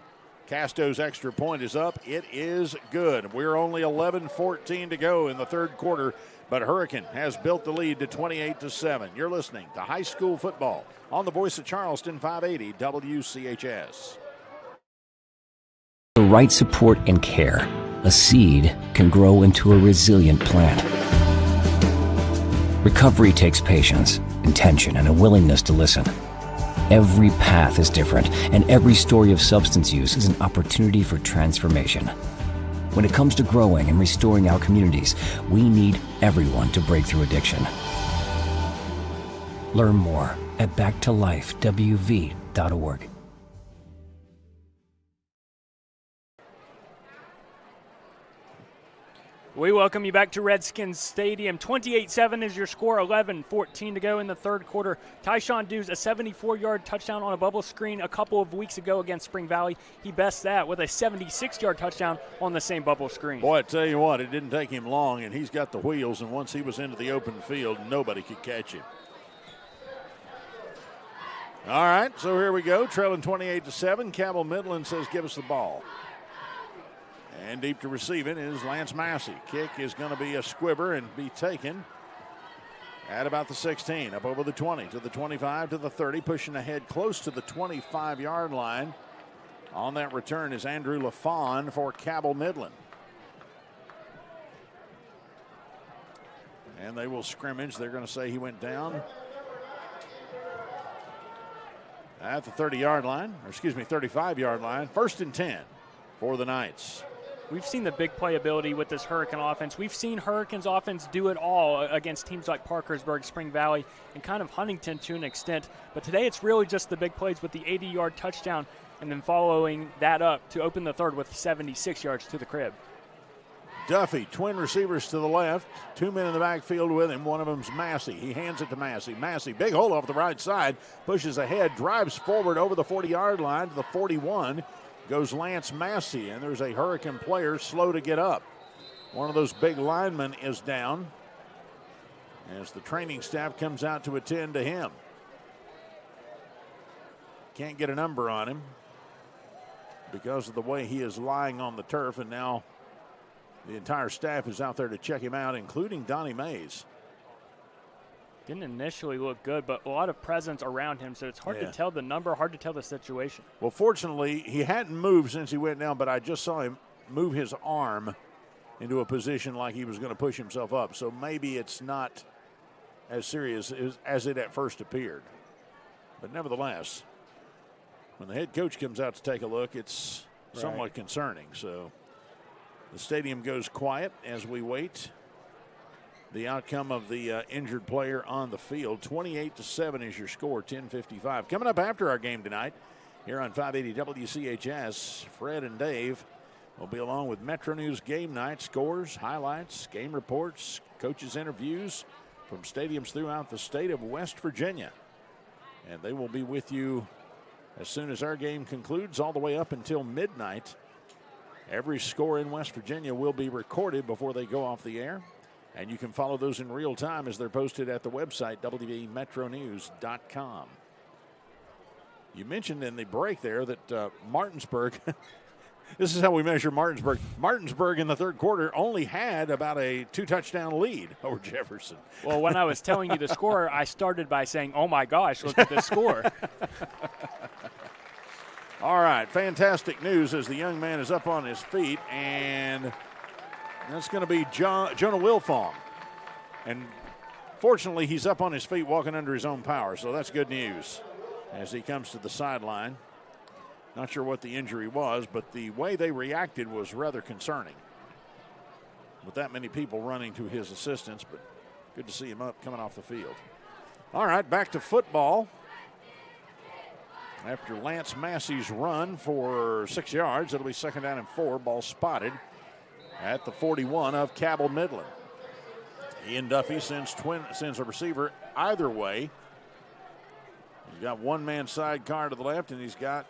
Casto's extra point is up. It is good. We're only 11:14 to go in the third quarter, but Hurricane has built the lead to 28-7. You're listening to high school football on the Voice of Charleston, 580 WCHS. The right support and care, a seed can grow into a resilient plant. Recovery takes patience, intention, and a willingness to listen. Every path is different, and every story of substance use is an opportunity for transformation. When it comes to growing and restoring our communities, we need everyone to break through addiction. Learn more at backtolifewv.org. We welcome you back to Redskins Stadium. 28-7 is your score, 11:14 to go in the third quarter. Tyshawn Dews, a 74-yard touchdown on a bubble screen a couple of weeks ago against Spring Valley. He bests that with a 76-yard touchdown on the same bubble screen. Boy, I tell you what, it didn't take him long, and he's got the wheels, and once he was into the open field, nobody could catch him. All right, so here we go, trailing 28-7. Cabell Midland says, give us the ball. And deep to receive it is Lance Massey. Kick is going to be a squibber and be taken at about the 16, up over the 20, to the 25, to the 30, pushing ahead close to the 25-yard line. On that return is Andrew LaFawn for Cabell Midland. And they will scrimmage. They're going to say he went down at the 30-yard line, or excuse me, 35-yard line. 1st and 10 for the Knights. We've seen the big playability with this Hurricane offense. We've seen Hurricanes offense do it all against teams like Parkersburg, Spring Valley, and kind of Huntington to an extent. But today it's really just the big plays with the 80-yard touchdown and then following that up to open the third with 76 yards to the crib. Duffy, twin receivers to the left, 2 men in the backfield with him. One of them's Massey. He hands it to Massey. Massey, big hole off the right side, pushes ahead, drives forward over the 40-yard line to the 41. Goes Lance Massey, and there's a Hurricane player slow to get up. One of those big linemen is down as the training staff comes out to attend to him. Can't get a number on him because of the way he is lying on the turf, and now the entire staff is out there to check him out, including Donnie Mays. Didn't initially look good, but a lot of presence around him, so it's hard to tell the number, hard to tell the situation. Well, fortunately, he hadn't moved since he went down, but I just saw him move his arm into a position like he was going to push himself up. So maybe it's not as serious as it at first appeared. But nevertheless, when the head coach comes out to take a look, it's somewhat concerning. So the stadium goes quiet as we wait the outcome of the injured player on the field. 28-7 is your score, 10:55. Coming up after our game tonight here on 580 WCHS, Fred and Dave will be along with Metro News Game Night, scores, highlights, game reports, coaches' interviews from stadiums throughout the state of West Virginia. And they will be with you as soon as our game concludes, all the way up until midnight. Every score in West Virginia will be recorded before they go off the air. And you can follow those in real time as they're posted at the website, wvmetronews.com. You mentioned in the break there that Martinsburg, this is how we measure Martinsburg. Martinsburg in the third quarter only had about a 2-touchdown lead over Jefferson. Well, when I was telling you the score, I started by saying, oh my gosh, look at this score. All right, fantastic news as the young man is up on his feet, and that's going to be Jonah Wilfong. And fortunately, he's up on his feet walking under his own power, so that's good news as he comes to the sideline. Not sure what the injury was, but the way they reacted was rather concerning with that many people running to his assistance, but good to see him up coming off the field. All right, back to football. After Lance Massey's run for 6 yards, it'll be 2nd down and 4, ball spotted at the 41 of Cabell Midland. Ian Duffy sends a receiver either way. He's got one-man sidecar to the left, and he's got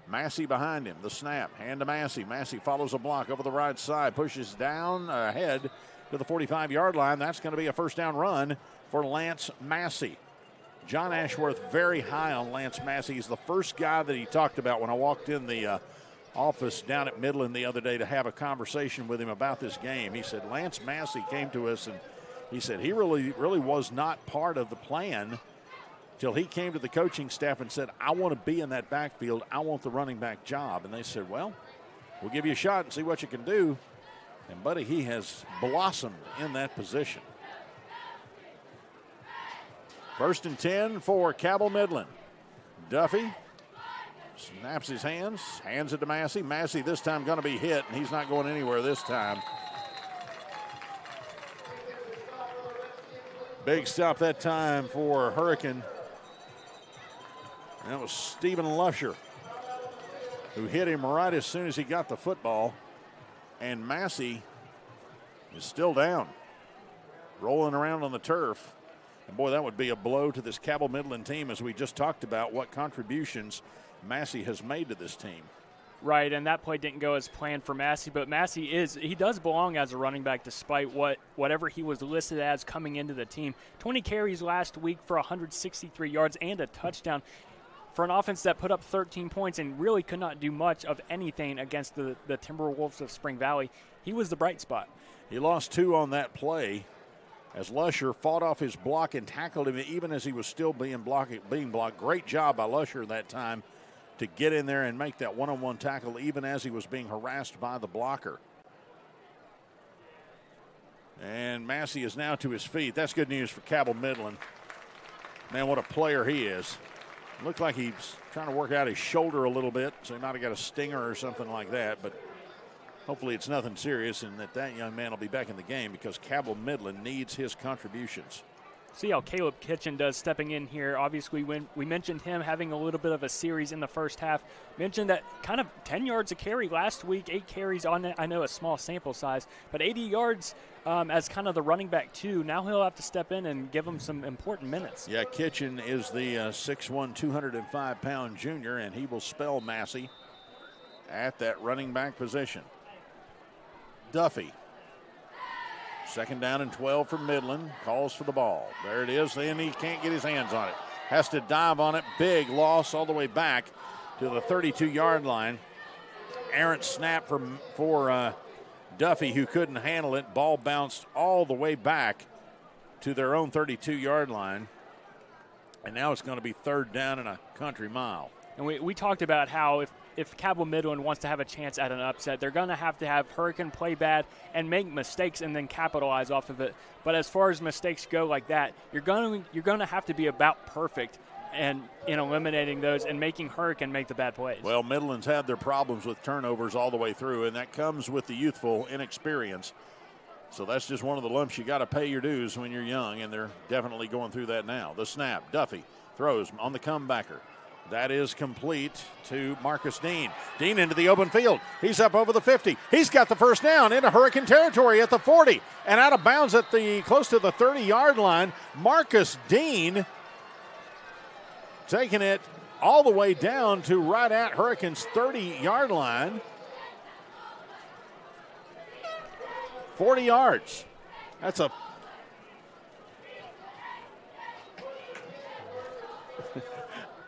Massey behind him. The snap, hand to Massey. Massey follows a block over the right side, pushes down ahead to the 45-yard line. That's going to be a 1st down run for Lance Massey. John Ashworth very high on Lance Massey. He's the first guy that he talked about when I walked in the office down at Midland the other day to have a conversation with him about this game. He said Lance Massey came to us and he said he really was not part of the plan till he came to the coaching staff and said, I want to be in that backfield. I want the running back job. And they said, well, we'll give you a shot and see what you can do. And, buddy, he has blossomed in that position. 1st and 10 for Cabell Midland. Duffy snaps his hands it to Massey. Massey this time going to be hit, and he's not going anywhere this time. Big stop that time for Hurricane. And that was Stephen Lusher who hit him right as soon as he got the football. And Massey is still down, rolling around on the turf. And, boy, that would be a blow to this Cabell Midland team, as we just talked about what contributions Massey has made to this team. Right, and that play didn't go as planned for Massey, but Massey he does belong as a running back despite whatever he was listed as coming into the team. 20 carries last week for 163 yards and a touchdown for an offense that put up 13 points and really could not do much of anything against the Timberwolves of Spring Valley. He was the bright spot. He lost 2 on that play as Lusher fought off his block and tackled him even as he was still being blocked. Great job by Lusher that time to get in there and make that one-on-one tackle even as he was being harassed by the blocker. And Massey is now to his feet. That's good news for Cabell Midland. Man, what a player he is. Looked like he's trying to work out his shoulder a little bit, so he might have got a stinger or something like that, but hopefully it's nothing serious and that young man will be back in the game because Cabell Midland needs his contributions. See how Caleb Kitchen does stepping in here. Obviously, when we mentioned him having a little bit of a series in the first half, mentioned that kind of 10 yards a carry last week, 8 carries on it. I know a small sample size, but 80 yards as kind of the running back too. Now he'll have to step in and give him some important minutes. Yeah, Kitchen is the 6'1", 205-pound junior, and he will spell Massey at that running back position. Duffy. 2nd down and 12 for Midland. Calls for the ball. There it is. Then he can't get his hands on it. Has to dive on it. Big loss all the way back to the 32-yard line. Errant snap for Duffy, who couldn't handle it. Ball bounced all the way back to their own 32-yard line. And now it's going to be 3rd down and a country mile. And we talked about how if Cabell Midland wants to have a chance at an upset, they're going to have Hurricane play bad and make mistakes and then capitalize off of it. But as far as mistakes go like that, you're going to have to be about perfect and in eliminating those and making Hurricane make the bad plays. Well, Midland's had their problems with turnovers all the way through, and that comes with the youthful inexperience. So that's just one of the lumps you got to pay your dues when you're young, and they're definitely going through that now. The snap, Duffy throws on the comebacker. That is complete to Marcus Dean. Dean into the open field. He's up over the 50. He's got the first down into Hurricane territory at the 40 and out of bounds at the close to the 30-yard line. Marcus Dean taking it all the way down to right at Hurricane's 30-yard line. 40 yards. That's a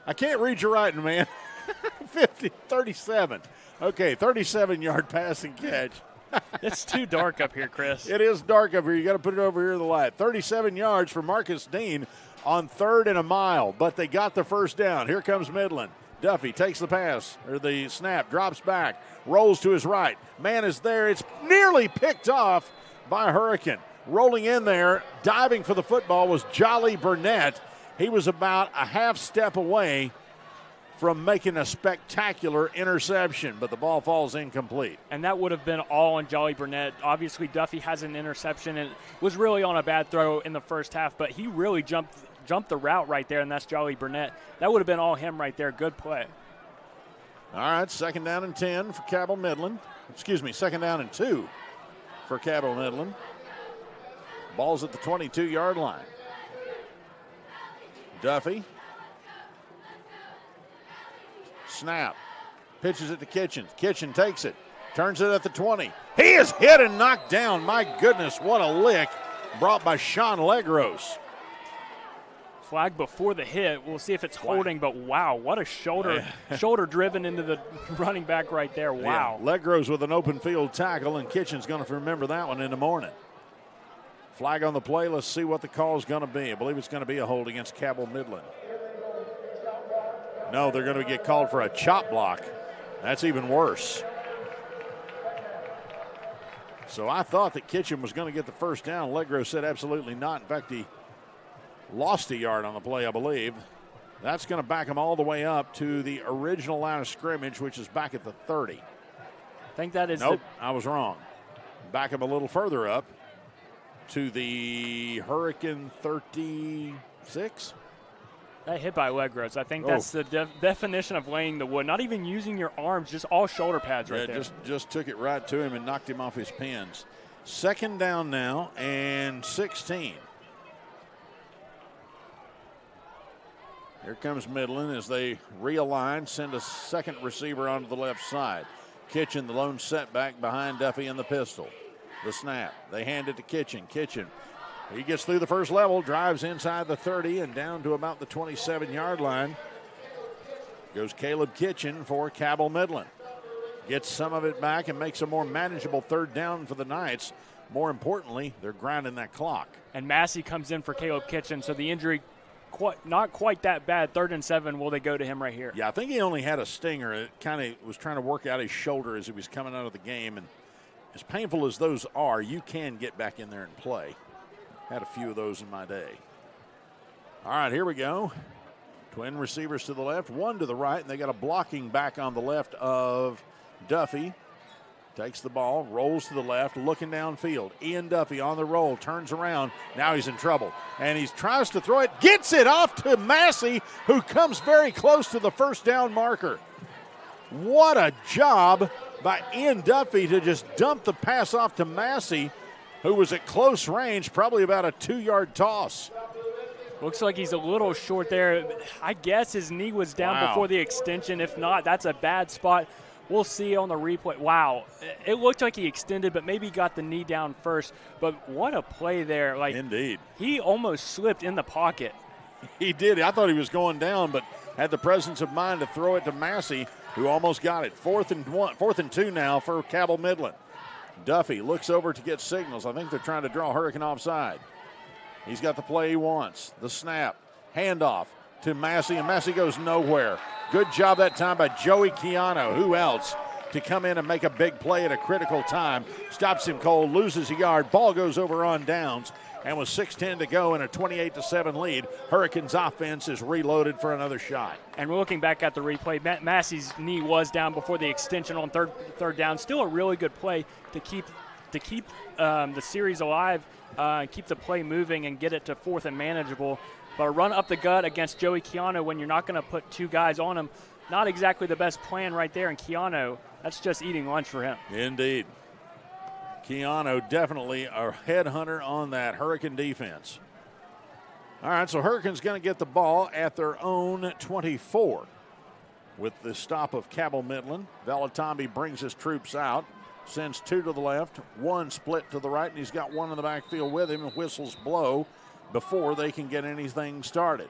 I can't read your writing, man. 37. Okay, 37-yard passing catch. It's too dark up here, Chris. It is dark up here. You got to put it over here in the light. 37 yards for Marcus Dean on 3rd and a mile, but they got the first down. Here comes Midland. Duffy takes the pass, or the snap, drops back, rolls to his right. Man is there. It's nearly picked off by Hurricane. Rolling in there, diving for the football was Jolly Burnett. He was about a half step away from making a spectacular interception, but the ball falls incomplete. And that would have been all on Jolly Burnett. Obviously, Duffy has an interception and was really on a bad throw in the first half, but he really jumped the route right there, and that's Jolly Burnett. That would have been all him right there. Good play. All right, 2nd down and 10 for Cabell Midland. 2nd down and 2 for Cabell Midland. Ball's at the 22-yard line. Duffy. Snap. Pitches it to Kitchen. Kitchen takes it. Turns it at the 20. He is hit and knocked down. My goodness, what a lick brought by Sean Legros. flag before the hit. We'll see if it's holding, but wow, what a shoulder driven into the running back right there. Wow. Yeah. Legros with an open field tackle, and Kitchen's going to remember that one in the morning. Flag on the play. Let's see what the call is going to be. I believe it's going to be a hold against Cabell Midland. No, they're going to get called for a chop block. That's even worse. So I thought that Kitchen was going to get the first down. Legros said absolutely not. In fact, he lost a yard on the play, I believe. That's going to back him all the way up to the original line of scrimmage, which is back at the 30. I think that is. Nope, I was wrong. Back him a little further up to the Hurricane 36. That hit by Legros. I think that's the definition of laying the wood. Not even using your arms, just all shoulder pads right there. Just took it right to him and knocked him off his pins. Second down now and 16. Here comes Midland as they realign, send a second receiver onto the left side. Kitchen, the lone setback behind Duffy in the pistol. The snap. They hand it to Kitchen. Kitchen, he gets through the first level, drives inside the 30 and down to about the 27-yard line. Goes Caleb Kitchen for Cabell Midland. Gets some of it back and makes a more manageable third down for the Knights. More importantly, they're grinding that clock. And Massey comes in for Caleb Kitchen, so the injury not quite that bad. 3rd and 7, will they go to him right here? Yeah, I think he only had a stinger. It kind of was trying to work out his shoulder as he was coming out of the game. And as painful as those are, you can get back in there and play. Had a few of those in my day. All right, here we go. Twin receivers to the left, one to the right, and they got a blocking back on the left of Duffy. Takes the ball, rolls to the left, looking downfield. Ian Duffy on the roll, turns around. Now he's in trouble. And he tries to throw it, gets it off to Massey, who comes very close to the first down marker. What a job by Ian Duffy to just dump the pass off to Massey, who was at close range, probably about a 2-yard toss. Looks like he's a little short there. I guess his knee was down before the extension. If not, that's a bad spot. We'll see on the replay. Wow, it looked like he extended, but maybe got the knee down first. But what a play there. Indeed. He almost slipped in the pocket. He did. I thought he was going down, but had the presence of mind to throw it to Massey, who almost got it. 4th and 2 now for Cabell Midland. Duffy looks over to get signals. I think they're trying to draw Hurricane offside. He's got the play he wants. The snap, handoff to Massey, and Massey goes nowhere. Good job that time by Joey Keano. Who else to come in and make a big play at a critical time? Stops him cold, loses a yard. Ball goes over on downs, and with 6:10 to go in a 28-7 lead, Hurricanes offense is reloaded for another shot. And we're looking back at the replay. Massey's knee was down before the extension on third down. Still a really good play to keep the series alive, keep the play moving, and get it to 4th and manageable. But a run up the gut against Joey Keano when you're not going to put 2 guys on him, not exactly the best plan right there. And Keano, that's just eating lunch for him. Indeed. Keano definitely a headhunter on that Hurricane defense. All right, so Hurricane's going to get the ball at their own 24 with the stop of Cabell Midland. Valatambi brings his troops out, sends 2 to the left, 1 split to the right, and he's got 1 in the backfield with him, and whistles blow before they can get anything started.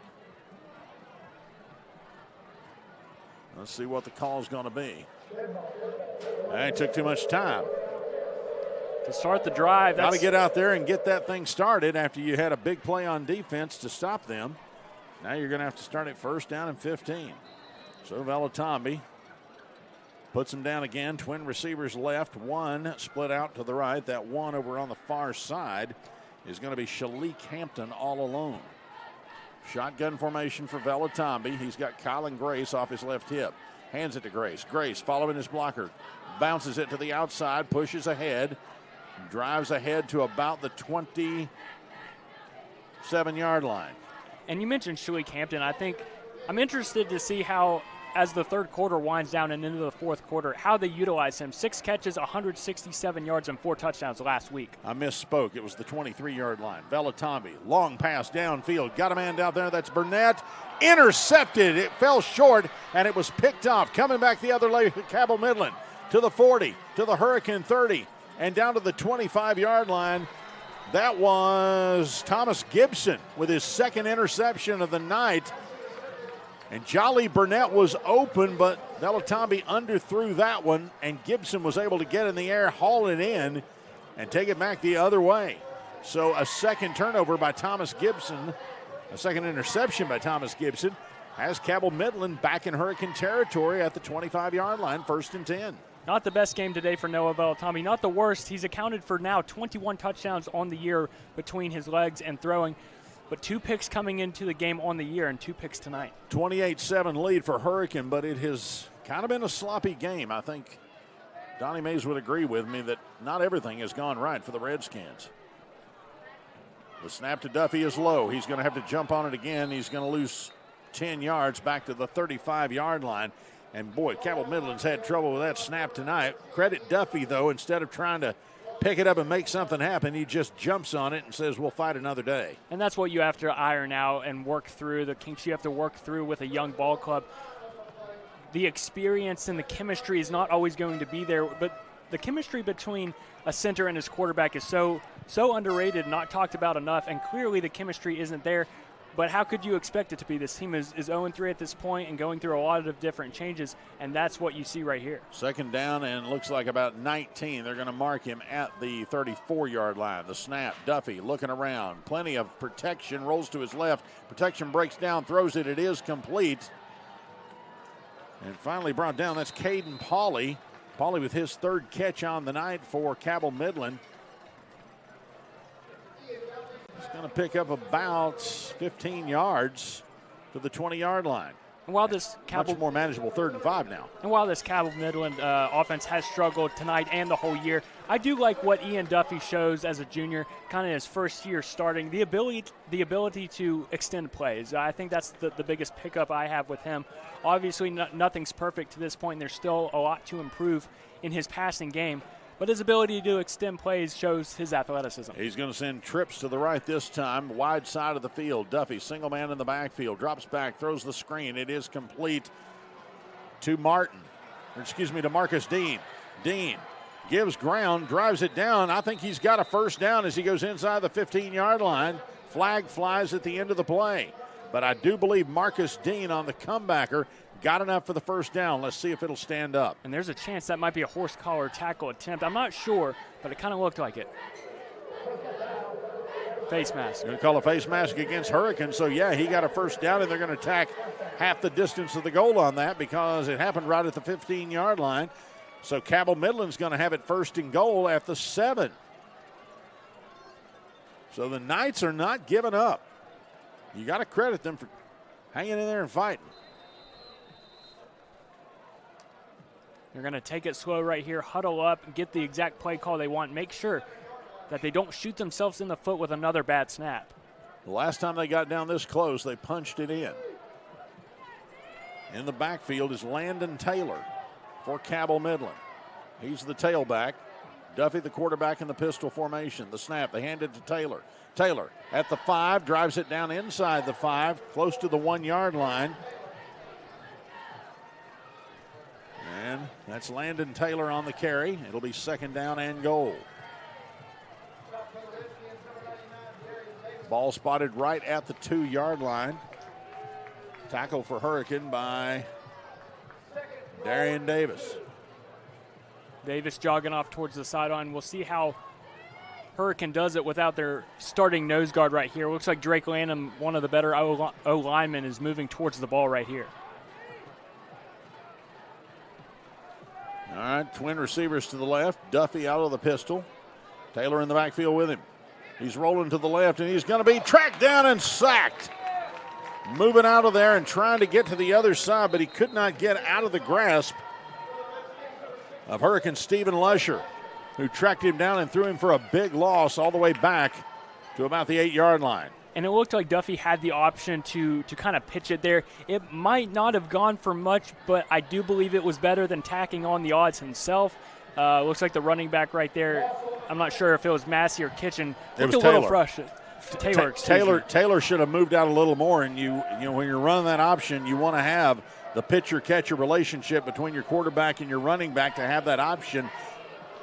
Let's see what the call is going to be. It took too much time. To start the drive. Got to get out there and get that thing started after you had a big play on defense to stop them. Now you're going to have to start at 1st down and 15. So Valatambi puts him down again. Twin receivers left, 1 split out to the right. That 1 over on the far side is going to be Shalik Hampton all alone. Shotgun formation for Valatambi. He's got Colin Grace off his left hip. Hands it to Grace. Grace following his blocker. Bounces it to the outside, pushes ahead, drives ahead to about the 27-yard line. And you mentioned Shalik Hampton. I think I'm interested to see how, as the third quarter winds down and into the fourth quarter, how they utilize him. 6 catches, 167 yards, and 4 touchdowns last week. I misspoke. It was the 23-yard line. Valatambi, long pass downfield. Got a man down there. That's Burnett. Intercepted. It fell short, and it was picked off. Coming back the other way, Cabell Midland to the 40, to the Hurricane 30, and down to the 25-yard line. That was Thomas Gibson with his second interception of the night. And Jolly Burnett was open, but Velatambi underthrew that one, and Gibson was able to get in the air, haul it in, and take it back the other way. So a second turnover by Thomas Gibson, a second interception by Thomas Gibson, has Cabell Midland back in Hurricane territory at the 25-yard line, 1st and 10. Not the best game today for Noah Velatambi, not the worst. He's accounted for now 21 touchdowns on the year between his legs and throwing. But 2 picks coming into the game on the year and 2 picks tonight. 28-7 lead for Hurricane, but it has kind of been a sloppy game. I think Donnie Mays would agree with me that not everything has gone right for the Redskins. The snap to Duffy is low. He's going to have to jump on it again. He's going to lose 10 yards back to the 35-yard line. And, boy, Cabell Midland's had trouble with that snap tonight. Credit Duffy, though, instead of trying to pick it up and make something happen, he just jumps on it and says, we'll fight another day. And that's what you have to iron out and work through, the kinks you have to work through with a young ball club. The experience and the chemistry is not always going to be there, but the chemistry between a center and his quarterback is so underrated, not talked about enough, and clearly the chemistry isn't there. But how could you expect it to be? This team is 0-3 at this point and going through a lot of different changes, and that's what you see right here. Second down and looks like about 19. They're going to mark him at the 34-yard line. The snap, Duffy looking around. Plenty of protection, rolls to his left. Protection breaks down, throws it. It is complete. And finally brought down, that's Caden Pauley. Pauley with his 3rd catch on the night for Cabell Midland. He's going to pick up about 15 yards to the 20-yard line. And while this much more manageable 3rd and 5 now. And while this Cabell Midland offense has struggled tonight and the whole year, I do like what Ian Duffy shows as a junior, kind of his first year starting, the ability to extend plays. I think that's the biggest pickup I have with him. Obviously, nothing's perfect to this point, and there's still a lot to improve in his passing game. But his ability to extend plays shows his athleticism. He's going to send trips to the right this time, wide side of the field. Duffy, single man in the backfield, drops back, throws the screen. It is complete to to Marcus Dean. Dean gives ground, drives it down. I think he's got a first down as he goes inside the 15-yard line. Flag flies at the end of the play. But I do believe Marcus Dean on the comebacker got enough for the first down. Let's see if it'll stand up. And there's a chance that might be a horse collar tackle attempt. I'm not sure, but it kind of looked like it. Face mask. Going to call a face mask against Hurricane. So, yeah, he got a first down, and they're going to tack half the distance of the goal on that because it happened right at the 15-yard line. So Cabell Midland's going to have it 1st and goal at the 7. So the Knights are not giving up. You got to credit them for hanging in there and fighting. They're going to take it slow right here, huddle up, and get the exact play call they want. Make sure that they don't shoot themselves in the foot with another bad snap. The last time they got down this close, they punched it in. In the backfield is Landon Taylor for Cabell Midland. He's the tailback. Duffy, the quarterback, in the pistol formation. The snap, they hand it to Taylor. Taylor at the 5, drives it down inside the 5, close to the 1-yard line. And that's Landon Taylor on the carry. It'll be 2nd down and goal. Ball spotted right at the 2-yard line. Tackle for Hurricane by Darian Davis. Davis jogging off towards the sideline. We'll see how Hurricane does it without their starting nose guard right here. Looks like Drake Lanham, one of the better O-linemen, is moving towards the ball right here. All right, twin receivers to the left. Duffy out of the pistol. Taylor in the backfield with him. He's rolling to the left, and he's going to be tracked down and sacked. Moving out of there and trying to get to the other side, but he could not get out of the grasp of Hurricane Stephen Lusher, who tracked him down and threw him for a big loss all the way back to about the 8-yard line. And it looked like Duffy had the option to kind of pitch it there. It might not have gone for much, but I do believe it was better than tacking on the odds himself. Looks like the running back right there, I'm not sure if it was Massey or Kitchen. It was a little frustrated. Taylor should have moved out a little more, and you know when you're running that option, you want to have the pitcher-catcher relationship between your quarterback and your running back to have that option.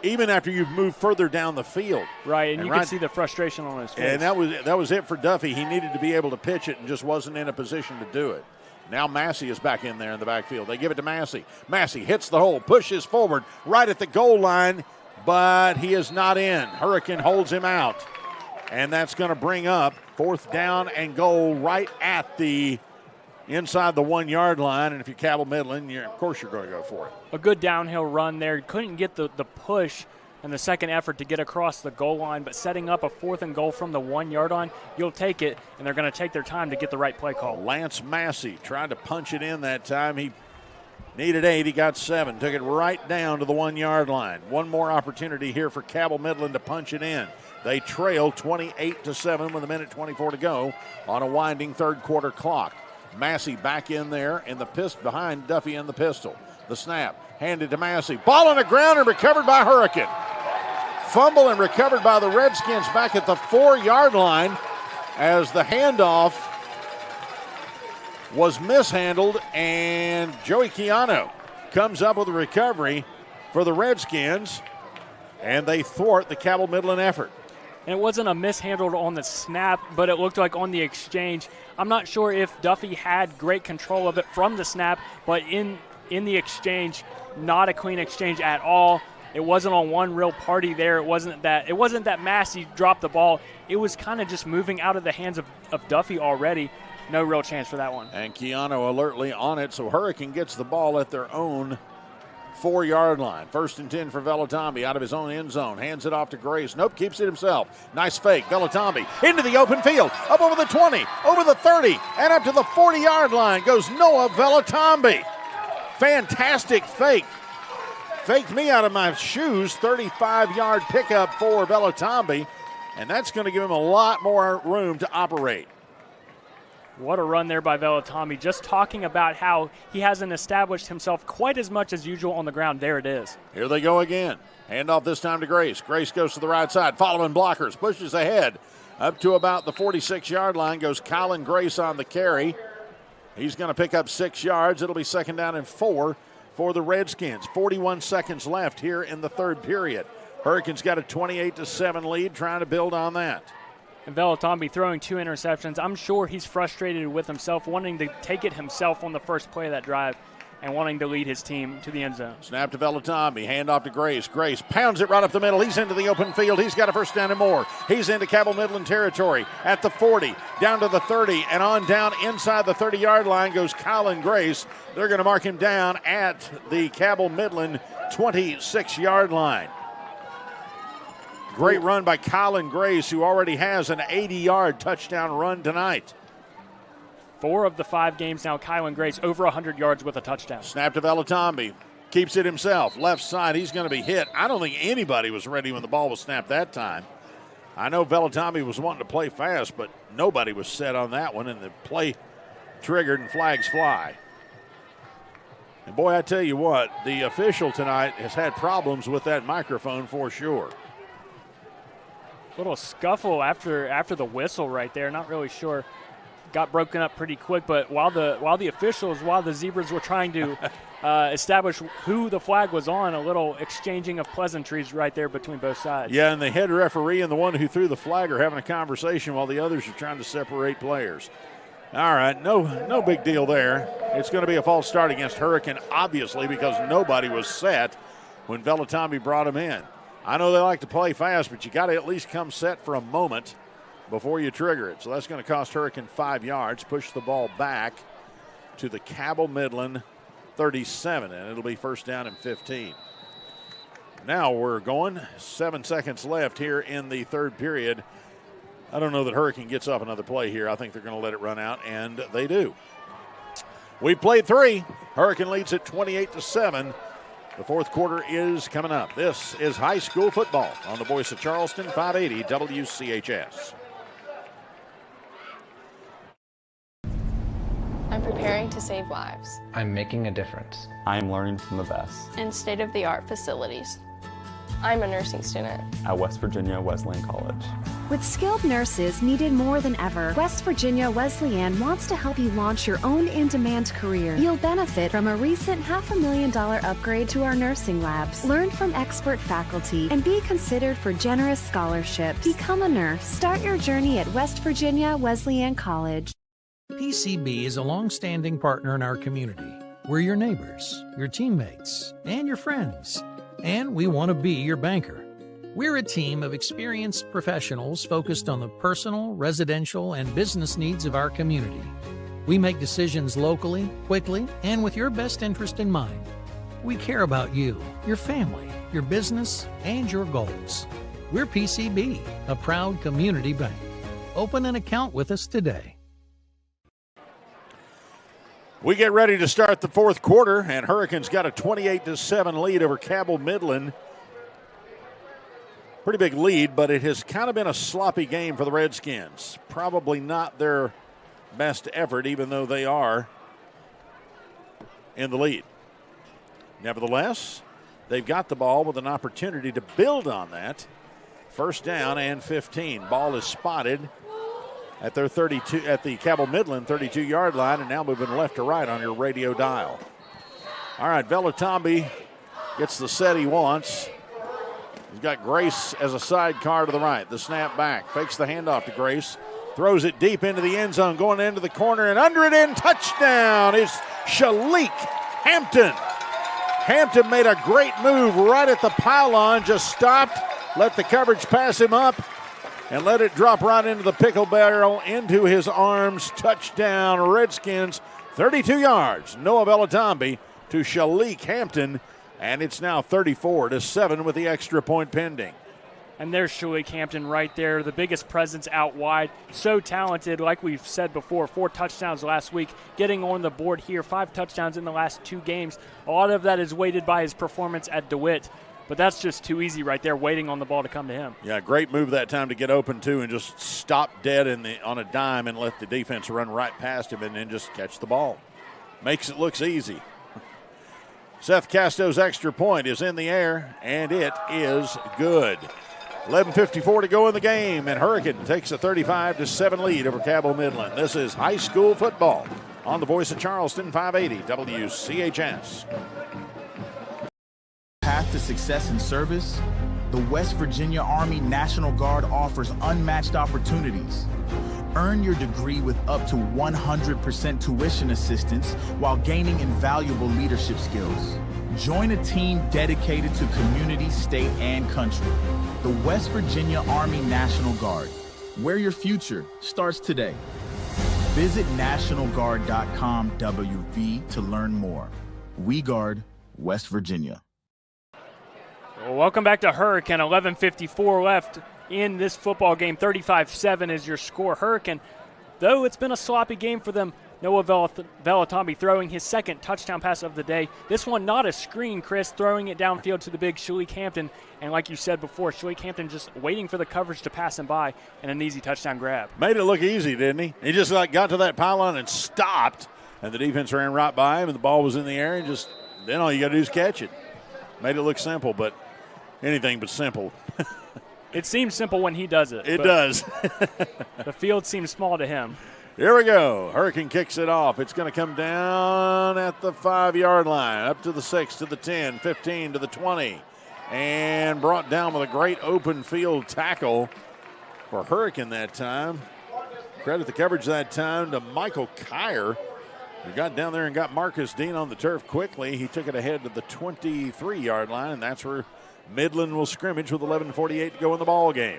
even after you've moved further down the field. Right, and you can see the frustration on his face. And that was it for Duffy. He needed to be able to pitch it and just wasn't in a position to do it. Now Massey is back in there in the backfield. They give it to Massey. Massey hits the hole, pushes forward right at the goal line, but he is not in. Hurricane holds him out. And that's going to bring up 4th down and goal right at the inside the 1 yard line. And if you're Cabell Midland, of course you're going to go for it. A good downhill run there. Couldn't get the push and the second effort to get across the goal line, but setting up a 4th and goal from the 1 yard line, you'll take it, and they're going to take their time to get the right play call. Lance Massey tried to punch it in that time. He needed 8. He got 7. Took it right down to the 1 yard line. One more opportunity here for Cabell Midland to punch it in. They trail 28-7 with 1:24 to go on a winding third quarter clock. Massey back in there in the behind Duffy in the pistol. The snap handed to Massey. Ball on the ground and recovered by Hurricane. Fumble and recovered by the Redskins back at the 4 yard line as the handoff was mishandled, and Joey Keano comes up with a recovery for the Redskins, and they thwart the Cabell Midland effort. And it wasn't a mishandled on the snap, but it looked like on the exchange. I'm not sure if Duffy had great control of it from the snap, but in the exchange, not a clean exchange at all. It wasn't on one real party there. It wasn't that Massey dropped the ball. It was kind of just moving out of the hands of Duffy already. No real chance for that one. And Keano alertly on it, so Hurricane gets the ball at their own 4 yard line. 1st and 10 for Velotambi out of his own end zone. Hands it off to Grace. Nope, keeps it himself. Nice fake. Velotambi into the open field. Up over the 20, over the 30, and up to the 40 yard line goes Noah Velotambi. Fantastic fake. Faked me out of my shoes. 35 yard pickup for Velotambi, and that's going to give him a lot more room to operate. What a run there by Velotambi. Just talking about how he hasn't established himself quite as much as usual on the ground. There it is. Here they go again. Handoff this time to Grace. Grace goes to the right side. Following blockers. Pushes ahead. Up to about the 46 yard line goes Colin Grace on the carry. He's going to pick up 6 yards. It'll be 2nd down and 4 for the Redskins. 41 seconds left here in the third period. Hurricanes got a 28-7 lead, trying to build on that. And Velotambi throwing 2 interceptions. I'm sure he's frustrated with himself, wanting to take it himself on the first play of that drive and wanting to lead his team to the end zone. Snap to Velotambi, hand off to Grace. Grace pounds it right up the middle. He's into the open field. He's got a 1st down and more. He's into Cabell Midland territory at the 40, down to the 30, and on down inside the 30-yard line goes Colin Grace. They're going to mark him down at the Cabell Midland 26-yard line. Great run by Colin Grace, who already has an 80-yard touchdown run tonight. 4 of the 5 games now, Colin Grace over 100 yards with a touchdown. Snap to Velotambi. Keeps it himself. Left side, he's going to be hit. I don't think anybody was ready when the ball was snapped that time. I know Velotambi was wanting to play fast, but nobody was set on that one, and the play triggered and flags fly. And boy, I tell you what, the official tonight has had problems with that microphone for sure. Little scuffle after the whistle right there. Not really sure. Got broken up pretty quick, but while the Zebras were trying to establish who the flag was on, a little exchanging of pleasantries right there between both sides. Yeah, and the head referee and the one who threw the flag are having a conversation while the others are trying to separate players. All right, no big deal there. It's going to be a false start against Hurricane, obviously, because nobody was set when Velotambi brought him in. I know they like to play fast, but you got to at least come set for a moment before you trigger it. So that's going to cost Hurricane 5 yards, push the ball back to the Cabell Midland 37, and it'll be 1st down and 15. Now we're going. 7 seconds left here in the third period. I don't know that Hurricane gets off another play here. I think they're going to let it run out, and they do. We played 3. Hurricane leads at 28-7. The fourth quarter is coming up. This is high school football on the voice of Charleston, 580 WCHS. I'm preparing to save lives. I'm making a difference. I am learning from the best. And state-of-the-art facilities. I'm a nursing student at West Virginia Wesleyan College. With skilled nurses needed more than ever, West Virginia Wesleyan wants to help you launch your own in-demand career. You'll benefit from a recent $500,000 upgrade to our nursing labs. Learn from expert faculty and be considered for generous scholarships. Become a nurse. Start your journey at West Virginia Wesleyan College. PCB is a long-standing partner in our community. We're your neighbors, your teammates, and your friends. And we want to be your banker. We're a team of experienced professionals focused on the personal, residential, and business needs of our community. We make decisions locally, quickly, and with your best interest in mind. We care about you, your family, your business, and your goals. We're PCB, a proud community bank. Open an account with us today. We get ready to start the fourth quarter, and Hurricanes got a 28-7 lead over Cabell Midland. Pretty big lead, but it has kind of been a sloppy game for the Redskins. Probably not their best effort, even though they are in the lead. Nevertheless, they've got the ball with an opportunity to build on that. First down and 15. Ball is spotted at their 32 at the Cabell Midland 32-yard line, and now moving left to right on your radio dial. All right, Velatombi gets the set he wants. He's got Grace as a sidecar to the right. The snap back. Fakes the handoff to Grace. Throws it deep into the end zone. Going into the corner and under it in. Touchdown is Shalik Hampton. Hampton made a great move right at the pylon. Just stopped. Let the coverage pass him up. And let it drop right into the pickle barrel into his arms. Touchdown Redskins. 32 yards. Noah Velatombi to Shalik Hampton. And it's now 34-7 with the extra point pending. And there's Shalik Hampton right there, the biggest presence out wide. So talented, like we've said before, 4 touchdowns last week, getting on the board here, 5 touchdowns in the last 2 games. A lot of that is weighted by his performance at DeWitt, but that's just too easy right there, waiting on the ball to come to him. Yeah, great move that time to get open, too, and just stop dead on a dime and let the defense run right past him and then just catch the ball. Makes it look easy. Seth Casto's extra point is in the air, and it is good. 11:54 to go in the game, and Hurricane takes a 35-7 lead over Cabell Midland. This is high school football on the Voice of Charleston, 580 WCHS. Path to success in service? The West Virginia Army National Guard offers unmatched opportunities. Earn your degree with up to 100% tuition assistance while gaining invaluable leadership skills. Join a team dedicated to community, state, and country. The West Virginia Army National Guard, where your future starts today. Visit NationalGuard.com WV to learn more. We guard West Virginia. Well, welcome back to Hurricane. 11:54 left in this football game. 35-7 is your score. Hurricane, though it's been a sloppy game for them, Noah Velatombi throwing his second touchdown pass of the day. This one not a screen, Chris, throwing it downfield to the big Shalik Hampton. And like you said before, Shalik Hampton just waiting for the coverage to pass him by and an easy touchdown grab. Made it look easy, didn't he? He just got to that pylon and stopped, and the defense ran right by him, and the ball was in the air, and just then all you got to do is catch it. Made it look simple, but anything but simple. It seems simple when he does it. It does. The field seems small to him. Here we go. Hurricane kicks it off. It's going to come down at the 5-yard line, up to the 6, to the 10, 15, to the 20, and brought down with a great open field tackle for Hurricane that time. Credit the coverage that time to Michael Kyer, who got down there and got Marcus Dean on the turf quickly. He took it ahead to the 23-yard line, and that's where Midland will scrimmage with 11:48 to go in the ball game.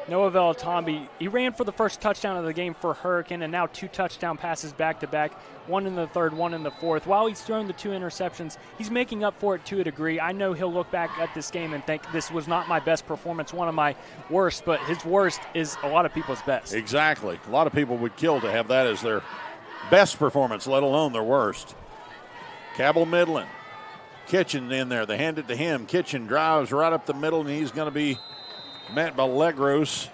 Noah Velatombi, he ran for the first touchdown of the game for Hurricane, and now 2 touchdown passes back-to-back, one in the third, one in the fourth. While he's thrown the 2 interceptions, he's making up for it to a degree. I know he'll look back at this game and think this was not my best performance, one of my worst, but his worst is a lot of people's best. Exactly. A lot of people would kill to have that as their best performance, let alone their worst. Cabell Midland. Kitchen in there. They hand it to him. Kitchen drives right up the middle, and he's going to be met by Legros.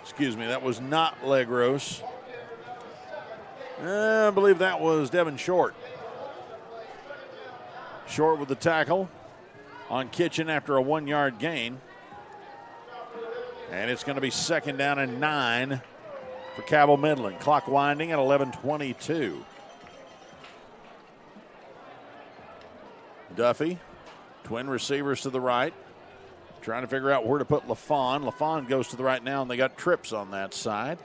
Excuse me, that was not Legros. I believe that was Devin Short. Short with the tackle on Kitchen after a 1-yard gain. And it's going to be 2nd down and 9 for Cabell Midland. Clock winding at 11:22. Duffy, twin receivers to the right. Trying to figure out where to put LaFawn. LaFawn goes to the right now, and they got trips on that side.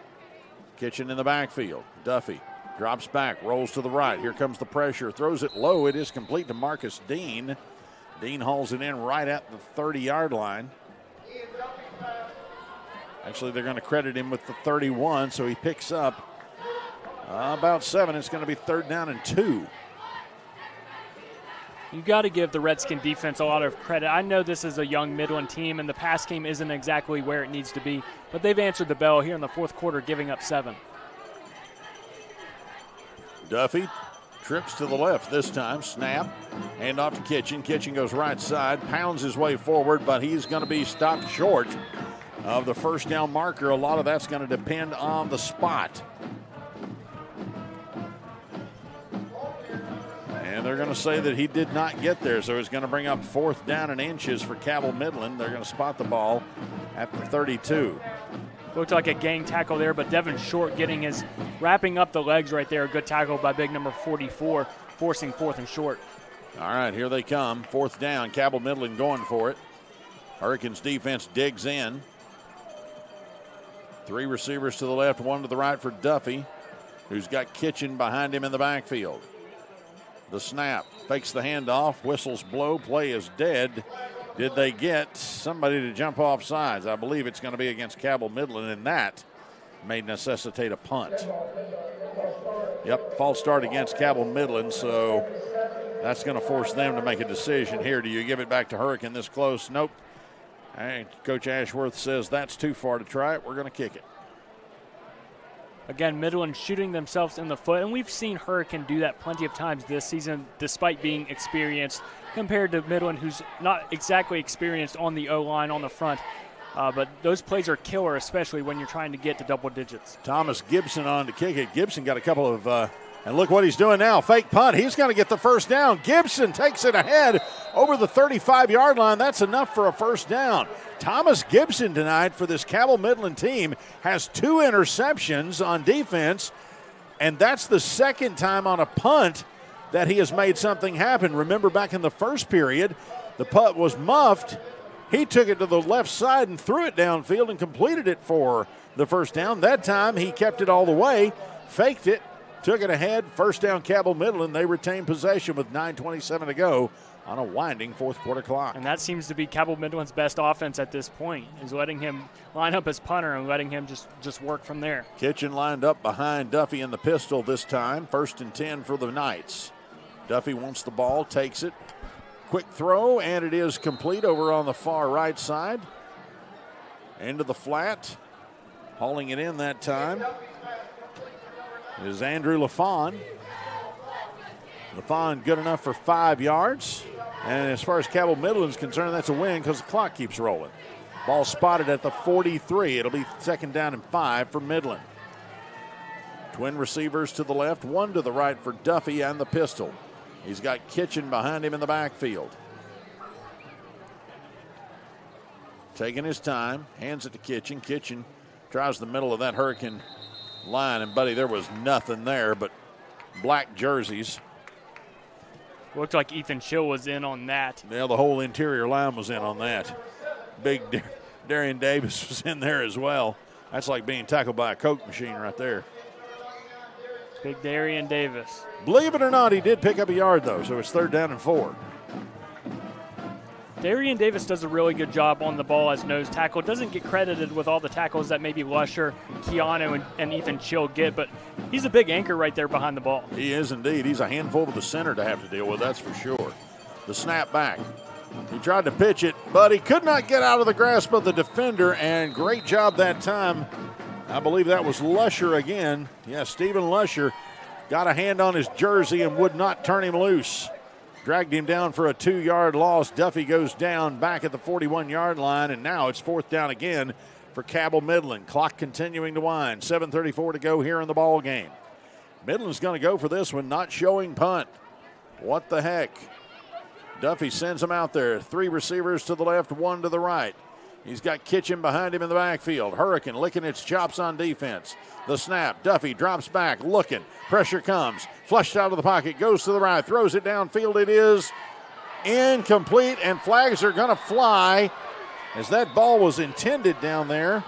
Kitchen in the backfield. Duffy drops back, rolls to the right. Here comes the pressure. Throws it low. It is complete to Marcus Dean. Dean hauls it in right at the 30-yard line. Actually, they're going to credit him with the 31, so he picks up about 7. It's going to be 3rd down and 2. You got to give the Redskin defense a lot of credit. I know this is a young Midland team, and the pass game isn't exactly where it needs to be, but they've answered the bell here in the 4th quarter, giving up 7. Duffy trips to the left this time. Snap. Hand off to Kitchen. Kitchen goes right side, pounds his way forward, but he's going to be stopped short of the 1st down marker. A lot of that's going to depend on the spot. And they're going to say that he did not get there, so he's going to bring up 4th down and inches for Cabell Midland. They're going to spot the ball at the 32. Looked like a gang tackle there, but Devin Short wrapping up the legs right there. A good tackle by big number 44, forcing 4th and short. All right, here they come. 4th down. Cabell Midland going for it. Hurricanes defense digs in. 3 receivers to the left, 1 to the right for Duffy, who's got Kitchen behind him in the backfield. The snap, fakes the handoff, whistles blow, play is dead. Did they get somebody to jump off sides? I believe it's going to be against Cabell Midland, and that may necessitate a punt. Yep, false start against Cabell Midland, so that's going to force them to make a decision here. Do you give it back to Hurricane this close? Nope. Hey, Coach Ashworth says that's too far to try it. We're going to kick it. Again, Midland shooting themselves in the foot, and we've seen Hurricane do that plenty of times this season, despite being experienced, compared to Midland, who's not exactly experienced on the O-line on the front. But those plays are killer, especially when you're trying to get to double digits. Thomas Gibson on to kick it. Gibson got a couple of, and look what he's doing now. Fake punt. He's going to get the 1st down. Gibson takes it ahead over the 35-yard line. That's enough for a 1st down. Thomas Gibson tonight for this Cabell Midland team has 2 interceptions on defense, and that's the 2nd time on a punt that he has made something happen. Remember back in the 1st period, the punt was muffed. He took it to the left side and threw it downfield and completed it for the 1st down. That time he kept it all the way, faked it, took it ahead. 1st down Cabell Midland. They retain possession with 9:27 to go on a winding 4th quarter clock. And that seems to be Cabell Midland's best offense at this point, is letting him line up his punter and letting him just work from there. Kitchen lined up behind Duffy in the pistol this time. 1st and 10 for the Knights. Duffy wants the ball, takes it. Quick throw, and it is complete over on the far right side. Into the flat. Hauling it in that time is Andrew LaFawn. LaFawn good enough for 5 yards. And as far as Cabell Midland's concerned, that's a win because the clock keeps rolling. Ball spotted at the 43. It'll be 2nd down and 5 for Midland. Twin receivers to the left, 1 to the right for Duffy and the pistol. He's got Kitchen behind him in the backfield. Taking his time, hands it to Kitchen. Kitchen tries the middle of that Hurricane line, and buddy, there was nothing there but black jerseys. Looked like Ethan Chill was in on that. Yeah, the whole interior line was in on that. Big Darian Davis was in there as well. That's like being tackled by a Coke machine right there. Big Darian Davis. Believe it or not, he did pick up a yard, though, so it's 3rd down and 4. Darian Davis does a really good job on the ball as nose tackle. Doesn't get credited with all the tackles that maybe Lusher, Keanu, and Ethan Chill get, but he's a big anchor right there behind the ball. He is indeed. He's a handful of the center to have to deal with, that's for sure. The snap back. He tried to pitch it, but he could not get out of the grasp of the defender, and great job that time. I believe that was Lusher again. Yeah, Stephen Lusher got a hand on his jersey and would not turn him loose. Dragged him down for a 2-yard loss. Duffy goes down back at the 41-yard line, and now it's 4th down again for Cabell Midland. Clock continuing to wind. 7:34 to go here in the ball game. Midland's going to go for this one, not showing punt. What the heck? Duffy sends him out there. 3 receivers to the left, 1 to the right. He's got Kitchen behind him in the backfield. Hurricane licking its chops on defense. The snap. Duffy drops back, looking. Pressure comes. Flushed out of the pocket. Goes to the right. Throws it downfield. It is incomplete, and flags are going to fly as that ball was intended down there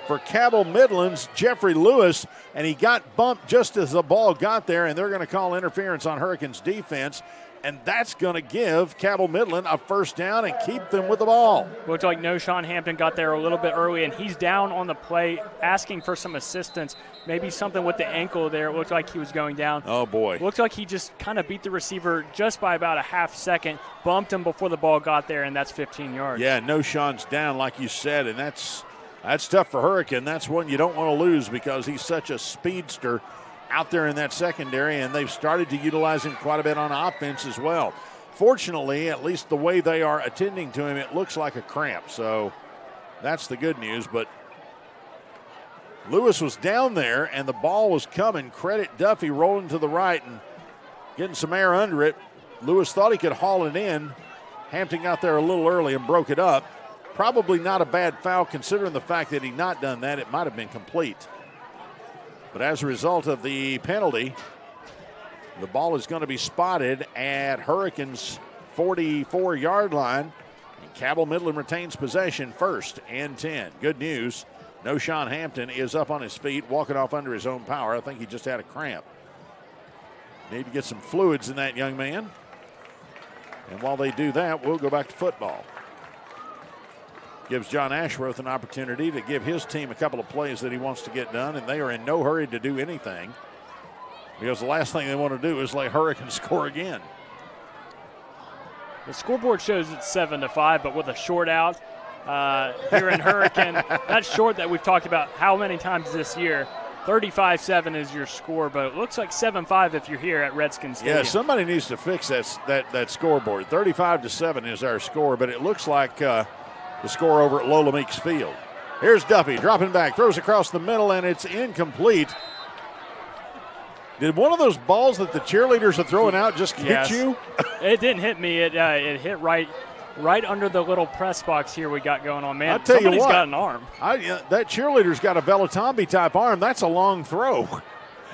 for Cabell Midland's Jeffrey Lewis, and he got bumped just as the ball got there, and they're going to call interference on Hurricanes defense. And that's going to give Cabell Midland a first down and keep them with the ball. Looked like Sean Hampton got there a little bit early, and he's down on the play asking for some assistance. Maybe something with the ankle there. It looked like he was going down. Oh, boy. Looked like he just kind of beat the receiver just by about a half second, bumped him before the ball got there, and that's 15 yards. Yeah, Sean's down, like you said, and that's tough for Hurricane. That's one you don't want to lose because he's such a speedster out there in that secondary, and they've started to utilize him quite a bit on offense as well. Fortunately, at least the way they are attending to him, it looks like a cramp, so that's the good news. But Lewis was down there, and the ball was coming. Credit Duffy rolling to the right and getting some air under it. Lewis thought he could haul it in. Hampton got there a little early and broke it up. Probably not a bad foul considering the fact that he not done that. It might have been complete. But as a result of the penalty, the ball is going to be spotted at Hurricanes' 44-yard line. And Cabell Midland retains possession, 1st and 10. Good news. Sean Hampton is up on his feet, walking off under his own power. I think he just had a cramp. Need to get some fluids in that young man. And while they do that, we'll go back to football. Gives John Ashworth an opportunity to give his team a couple of plays that he wants to get done, and they are in no hurry to do anything because the last thing they want to do is let Hurricane score again. The scoreboard shows it's 7-5, but with a short out here in Hurricane, that short that we've talked about how many times this year. 35-7 is your score, but it looks like 7-5 if you're here at Redskins Stadium. Yeah, somebody needs to fix that scoreboard. 35-7 is our score, but it looks like the score over at Lola Meeks Field. Here's Duffy dropping back, throws across the middle, and it's incomplete. Did one of those balls that the cheerleaders are throwing out just hit you? It didn't hit me. It hit right under the little press box here we got going on, man. I'll tell Somebody's you what, got an arm. That cheerleader's got a Velotambi-type arm. That's a long throw.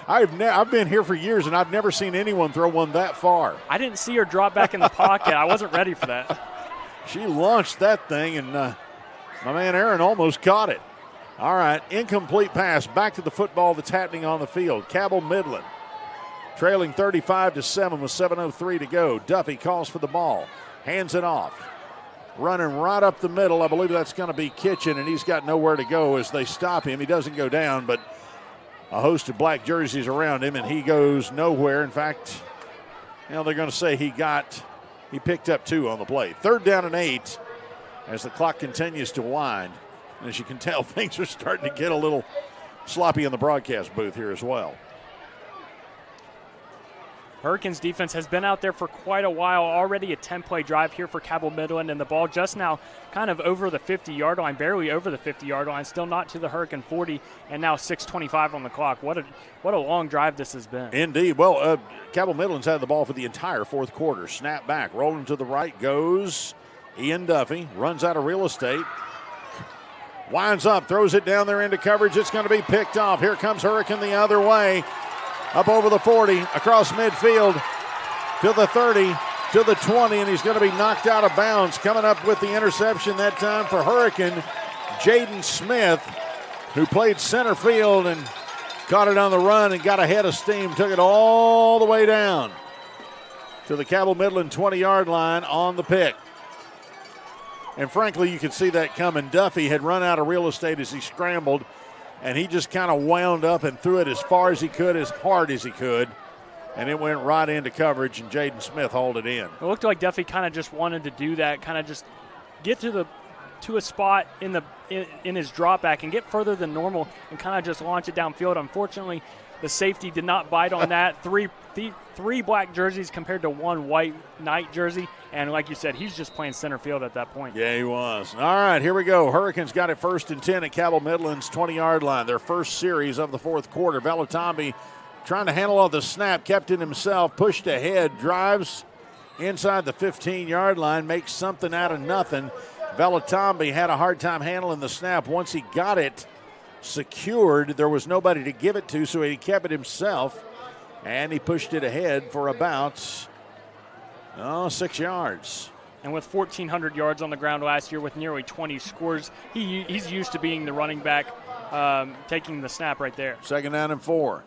I've been here for years, and I've never seen anyone throw one that far. I didn't see her drop back in the pocket. I wasn't ready for that. She launched that thing, and my man Aaron almost caught it. All right, incomplete pass. Back to the football that's happening on the field. Cabell Midland trailing 35-7 with 7:03 to go. Duffy calls for the ball, hands it off. Running right up the middle. I believe that's going to be Kitchen, and he's got nowhere to go as they stop him. He doesn't go down, but a host of black jerseys around him, and he goes nowhere. In fact, they're going to say he picked up 2 on the play. 3rd down and 8 as the clock continues to wind. And as you can tell, things are starting to get a little sloppy in the broadcast booth here as well. Hurricanes defense has been out there for quite a while. Already a 10-play drive here for Cabell Midland, and the ball just now kind of over the 50-yard line, barely over the 50-yard line, still not to the Hurricane 40, and now 6:25 on the clock. What a long drive this has been. Indeed. Well, Cabell Midland's had the ball for the entire 4th quarter. Snap back, rolling to the right, goes Ian Duffy, runs out of real estate. Winds up, throws it down there into coverage. It's going to be picked off. Here comes Hurricane the other way. Up over the 40, across midfield to the 30, to the 20, and he's going to be knocked out of bounds. Coming up with the interception that time for Hurricane, Jaden Smith, who played center field and caught it on the run and got ahead of steam, took it all the way down to the Cabell Midland 20-yard line on the pick. And frankly, you could see that coming. Duffy had run out of real estate as he scrambled, and he just kind of wound up and threw it as far as he could, as hard as he could, and it went right into coverage, and Jaden Smith hauled it in. It looked like Duffy kind of just wanted to do that, kind of just get to a spot in his drop back and get further than normal and kind of just launch it downfield. Unfortunately, the safety did not bite on that. Three black jerseys compared to 1 white Knight jersey. And like you said, he's just playing center field at that point. Yeah, he was. All right, here we go. Hurricanes got it 1st and 10 at Cabell Midland's 20-yard line. Their first series of the 4th quarter. Velotambi trying to handle all the snap, kept it himself, pushed ahead, drives inside the 15-yard line, makes something out of nothing. Velatombi had a hard time handling the snap. Once he got it secured, there was nobody to give it to, so he kept it himself, and he pushed it ahead for about 6 yards. And with 1,400 yards on the ground last year with nearly 20 scores, he's used to being the running back, taking the snap right there. 2nd down and 4.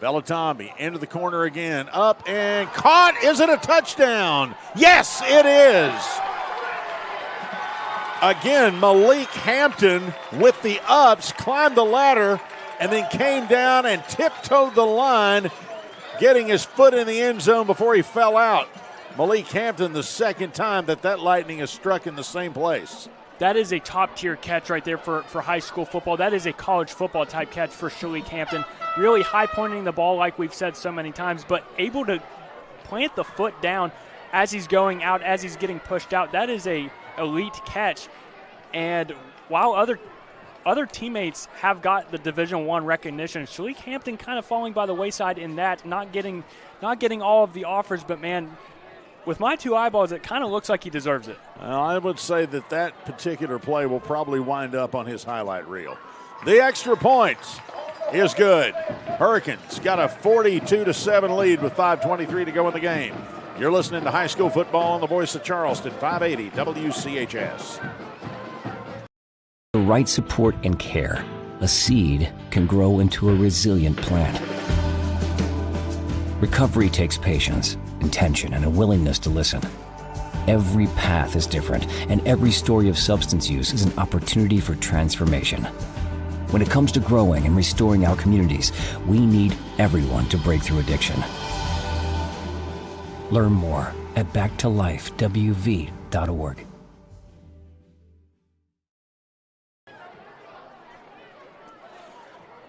Velatombi into the corner again. Up and caught. Is it a touchdown? Yes, it is. Again, Malik Hampton with the ups, climbed the ladder, and then came down and tiptoed the line, getting his foot in the end zone before he fell out. Malik Hampton, the second time that lightning has struck in the same place. That is a top-tier catch right there for high school football. That is a college football type catch for Shalik Hampton. Really high-pointing the ball like we've said so many times, but able to plant the foot down as he's going out, as he's getting pushed out. That is a elite catch. And while other teammates have got the Division I recognition, Shalik Hampton kind of falling by the wayside in that, not getting all of the offers, but man, with my 2 eyeballs, it kind of looks like he deserves it. I would say that particular play will probably wind up on his highlight reel. The extra point is good. Hurricanes got a 42-7 lead with 5:23 to go in the game. You're listening to high school football on the voice of Charleston, 580 WCHS. The right support and care, a seed can grow into a resilient plant. Recovery takes patience, intention, and a willingness to listen. Every path is different, and every story of substance use is an opportunity for transformation. When it comes to growing and restoring our communities, we need everyone to break through addiction. Learn more at backtolifewv.org.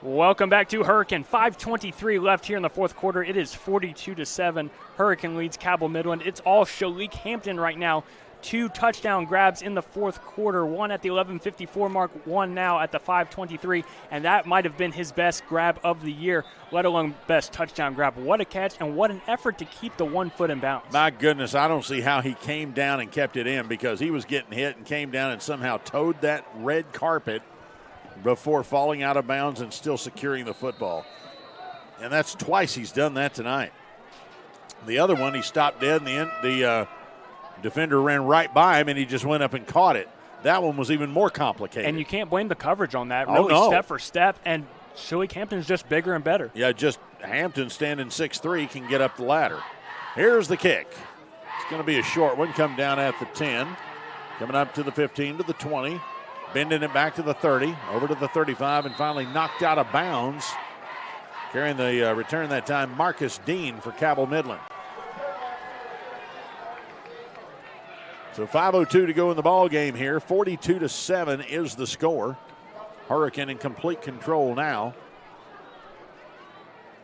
Welcome back to Hurricane. 5:23 left here in the fourth quarter. It is 42-7. Hurricane leads Cabell Midland. It's all Shalik Hampton right now. 2 touchdown grabs in the fourth quarter. One at the 11:54 mark, one now at the 5:23, and that might have been his best grab of the year, let alone best touchdown grab. What a catch, and what an effort to keep the 1 foot in bounds. My goodness, I don't see how he came down and kept it in, because he was getting hit and came down and somehow towed that red carpet before falling out of bounds and still securing the football. And that's twice he's done that tonight. The other one, he stopped dead, and the defender ran right by him, and he just went up and caught it. That one was even more complicated. And you can't blame the coverage on that. Oh, really, no. Step for step, and Shalik Hampton's just bigger and better. Yeah, just Hampton standing 6'3" can get up the ladder. Here's the kick. It's going to be a short one, come down at the 10, coming up to the 15, to the 20. Bending it back to the 30, over to the 35, and finally knocked out of bounds. Carrying the return that time, Marcus Dean for Cabell Midland. So 5:02 to go in the ball game here. 42-7 is the score. Hurricane in complete control now.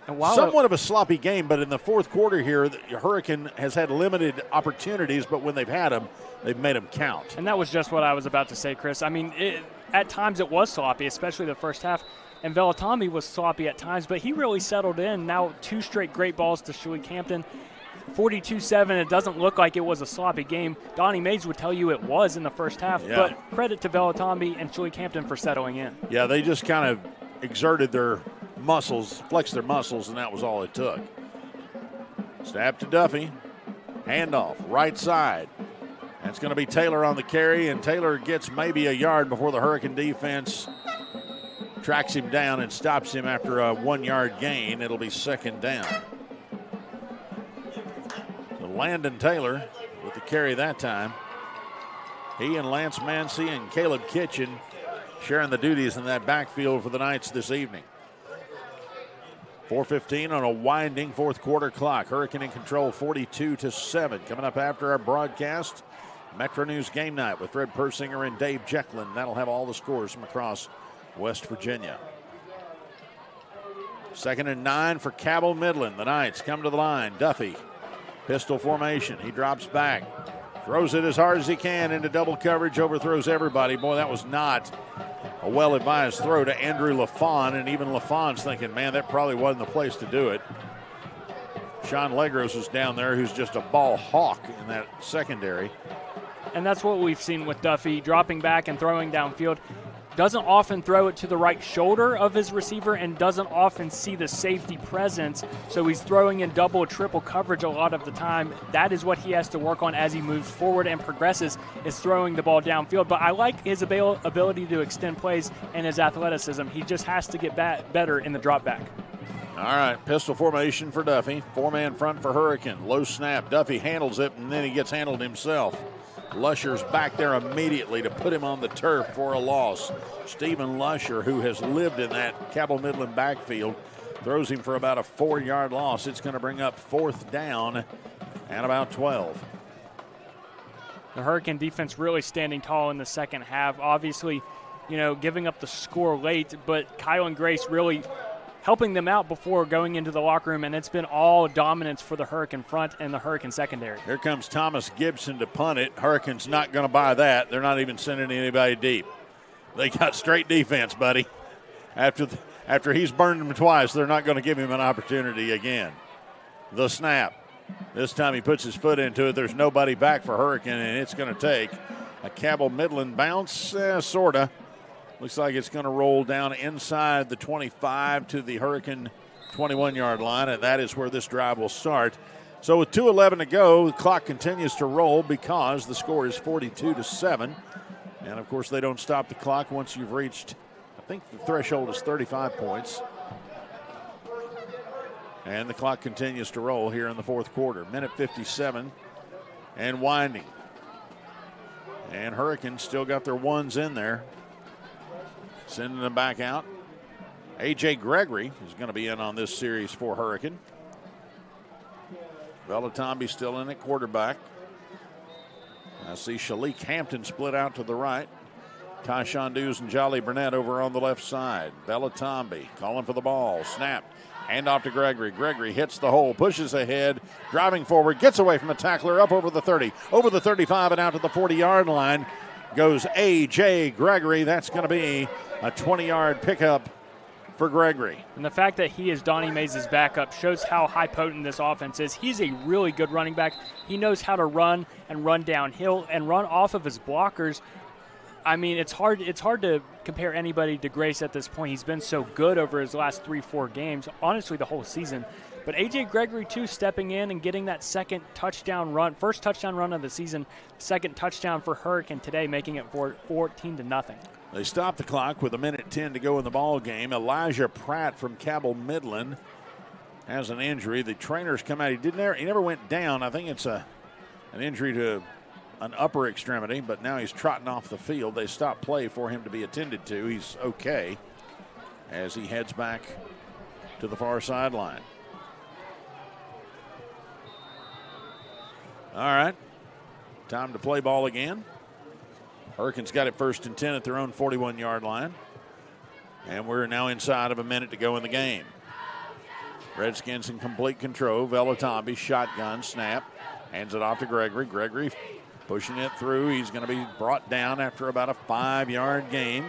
And somewhat of a sloppy game, but in the fourth quarter here, the Hurricane has had limited opportunities, but when they've had them, they've made them count. And that was just what I was about to say, Chris. I mean, at times it was sloppy, especially the first half. And Velatombi was sloppy at times, but he really settled in. Now 2 straight great balls to Shalik Hampton. 42-7, it doesn't look like it was a sloppy game. Donnie Mays would tell you it was in the first half, but credit to Velatombi and Shalik Hampton for settling in. Yeah, they just kind of exerted their muscles, flexed their muscles, and that was all it took. Snap to Duffy. Handoff, right side. That's going to be Taylor on the carry, and Taylor gets maybe a yard before the Hurricane defense tracks him down and stops him after a 1-yard gain. It'll be 2nd down. So Landon Taylor with the carry that time. He and Lance Mansey and Caleb Kitchen sharing the duties in that backfield for the Knights this evening. 4:15 on a winding fourth quarter clock. Hurricane in control, 42-7. Coming up after our broadcast, Metro News Game Night with Fred Persinger and Dave Jekyllin. That'll have all the scores from across West Virginia. 2nd and 9 for Cabell Midland. The Knights come to the line. Duffy, pistol formation. He drops back, throws it as hard as he can into double coverage, overthrows everybody. Boy, that was not a well-advised throw to Andrew LaFawn, and even LaFawn's thinking, man, that probably wasn't the place to do it. Sean Legros was down there, who's just a ball hawk in that secondary. and that's what we've seen with Duffy, dropping back and throwing downfield. Doesn't often throw it to the right shoulder of his receiver and doesn't often see the safety presence, so he's throwing in double or triple coverage a lot of the time. That is what he has to work on as he moves forward and progresses, is throwing the ball downfield. But I like his ability to extend plays and his athleticism. He just has to get better in the drop back. All right, pistol formation for Duffy. 4-man front for Hurricane. Low snap. Duffy handles it, and then he gets handled himself. Lusher's back there immediately to put him on the turf for a loss. Stephen Lusher, who has lived in that Cabell Midland backfield, throws him for about a 4-yard loss. It's going to bring up 4th down and about 12. The Hurricane defense really standing tall in the second half. Obviously, giving up the score late, but Kyle and Grace really helping them out before going into the locker room, and it's been all dominance for the Hurricane front and the Hurricane secondary. Here comes Thomas Gibson to punt it. Hurricane's not going to buy that. They're not even sending anybody deep. They got straight defense, buddy. After he's burned them twice, they're not going to give him an opportunity again. The snap. This time he puts his foot into it. There's nobody back for Hurricane, and it's going to take a Cabell Midland bounce, sort of. Looks like it's going to roll down inside the 25 to the Hurricane 21-yard line, and that is where this drive will start. So with 2:11 to go, the clock continues to roll because the score is 42-7. And, of course, they don't stop the clock once you've reached, I think the threshold is 35 points. And the clock continues to roll here in the fourth quarter. Minute 57 and winding. And Hurricane still got their ones in there. Sending them back out. A.J. Gregory is going to be in on this series for Hurricane. Vellatombe still in at quarterback. I see Shalik Hampton split out to the right. Tyshawn Dews and Jolly Burnett over on the left side. Vellatombe calling for the ball. Snapped. Hand off to Gregory. Gregory hits the hole, pushes ahead, driving forward, gets away from the tackler, up over the 30, over the 35 and out to the 40-yard line. Goes A.J. Gregory. That's going to be a 20-yard pickup for Gregory. And the fact that he is Donnie Mays' backup shows how high potent this offense is. He's a really good running back. He knows how to run and run downhill and run off of his blockers. I mean, it's hard to compare anybody to Grace at this point. He's been so good over his last 3-4 games, honestly the whole season. But A.J. Gregory, too, stepping in and getting that second touchdown run, first touchdown run of the season, second touchdown for Hurricane today, making it 14-0. They stop the clock with 1:10 to go in the ball game. Elijah Pratt from Cabell Midland has an injury. The trainers come out. He never went down. I think it's an injury to an upper extremity, but now he's trotting off the field. They stop play for him to be attended to. He's okay as he heads back to the far sideline. All right, time to play ball again. Hurricanes got it 1st and 10 at their own 41-yard line. And we're now inside of a minute to go in the game. Redskins in complete control. Vellatombe, shotgun, snap. Hands it off to Gregory. Gregory pushing it through. He's going to be brought down after about a 5-yard gain.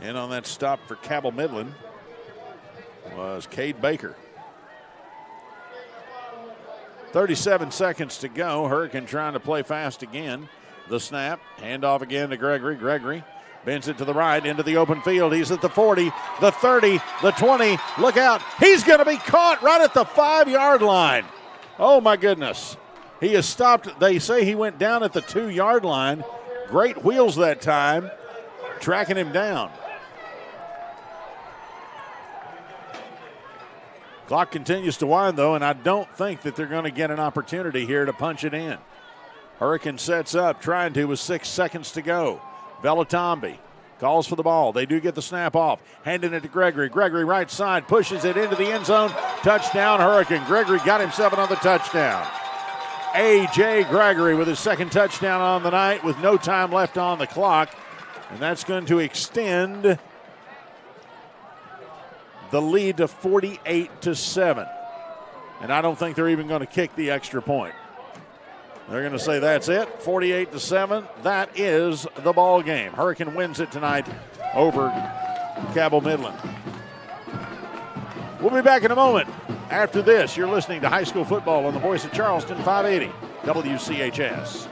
And on that stop for Cabell Midland was Cade Baker. 37 seconds to go. Hurricane trying to play fast again. The snap, handoff again to Gregory. Gregory bends it to the right into the open field. He's at the 40, the 30, the 20. Look out. He's going to be caught right at the 5-yard line. Oh, my goodness. He is stopped. They say he went down at the 2-yard line. Great wheels that time, tracking him down. Clock continues to wind, though, and I don't think that they're going to get an opportunity here to punch it in. Hurricane sets up, trying to with 6 seconds to go. Vellatombe calls for the ball. They do get the snap off, handing it to Gregory. Gregory right side, pushes it into the end zone. Touchdown, Hurricane. Gregory got himself another touchdown. A.J. Gregory with his second touchdown on the night with no time left on the clock, and that's going to extend the lead to 48-7. And I don't think they're even going to kick the extra point. They're going to say that's it, 48-7. That is the ball game. Hurricane wins it tonight over Cabell Midland. We'll be back in a moment after this. You're listening to high school football on the Voice of Charleston, 580 WCHS.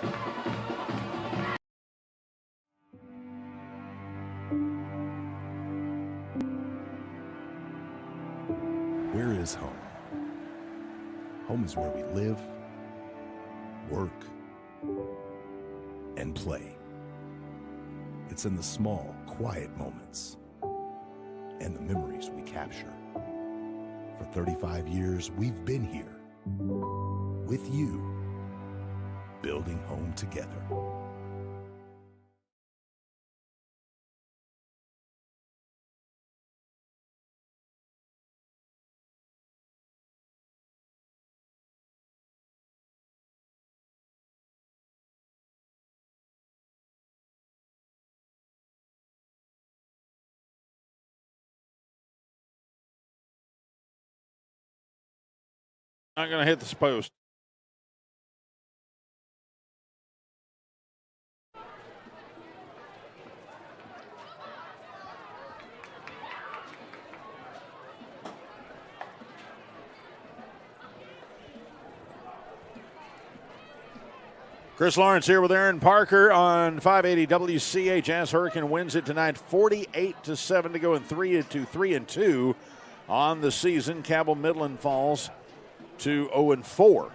Where is home? Home is where we live, work, and play. It's in the small, quiet moments and the memories we capture. For 35 years, we've been here with you, building home together. Not going to hit this post. Chris Lawrence here with Aaron Parker on 580 WCHS. Hurricane wins it tonight 48-7 to go in 3-2 on the season. Cabell Midland falls to 0-4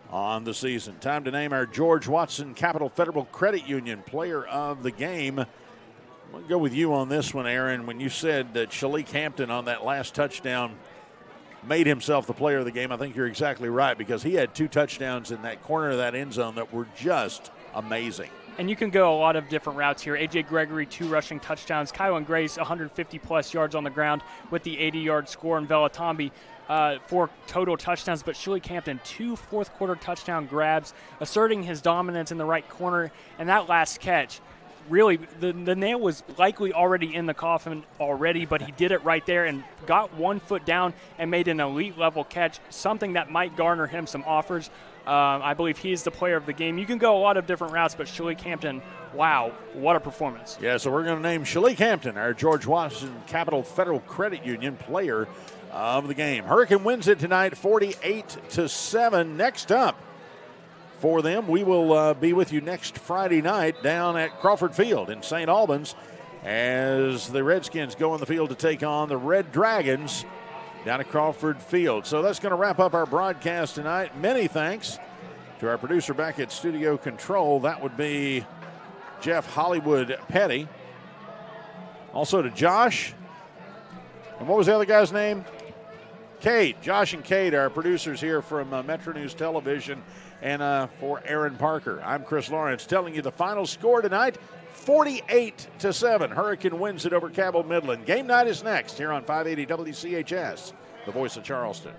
on the season. Time to name our George Watson Capital Federal Credit Union Player of the Game. I'll go with you on this one, Aaron. When you said that Shalik Hampton on that last touchdown made himself the player of the game, I think you're exactly right, because he had 2 touchdowns in that corner of that end zone that were just amazing. And you can go a lot of different routes here. A.J. Gregory, 2 rushing touchdowns. Kylan Grace, 150-plus yards on the ground with the 80-yard score. And Velatambi, 4 total touchdowns. But Shalik Hampton, 2 fourth-quarter touchdown grabs, asserting his dominance in the right corner. And that last catch, really, the nail was likely already in the coffin already, but he did it right there and got 1 foot down and made an elite-level catch, something that might garner him some offers. I believe he's the player of the game. You can go a lot of different routes, but Shalik Hampton, wow, what a performance. Yeah, so we're going to name Shalik Hampton our George Washington Capital Federal Credit Union player of the game. Hurricane wins it tonight 48-7. Next up for them, we will be with you next Friday night down at Crawford Field in St. Albans as the Redskins go on the field to take on the Red Dragons down at Crawford Field. So that's going to wrap up our broadcast tonight. Many thanks to our producer back at Studio Control. That would be Jeff Hollywood Petty. Also to Josh. And what was the other guy's name? Cade. Josh and Cade, our producers here from Metro News Television. And for Aaron Parker, I'm Chris Lawrence telling you the final score tonight, 48-7. Hurricane wins it over Cabell Midland. Game night is next here on 580 WCHS, the Voice of Charleston.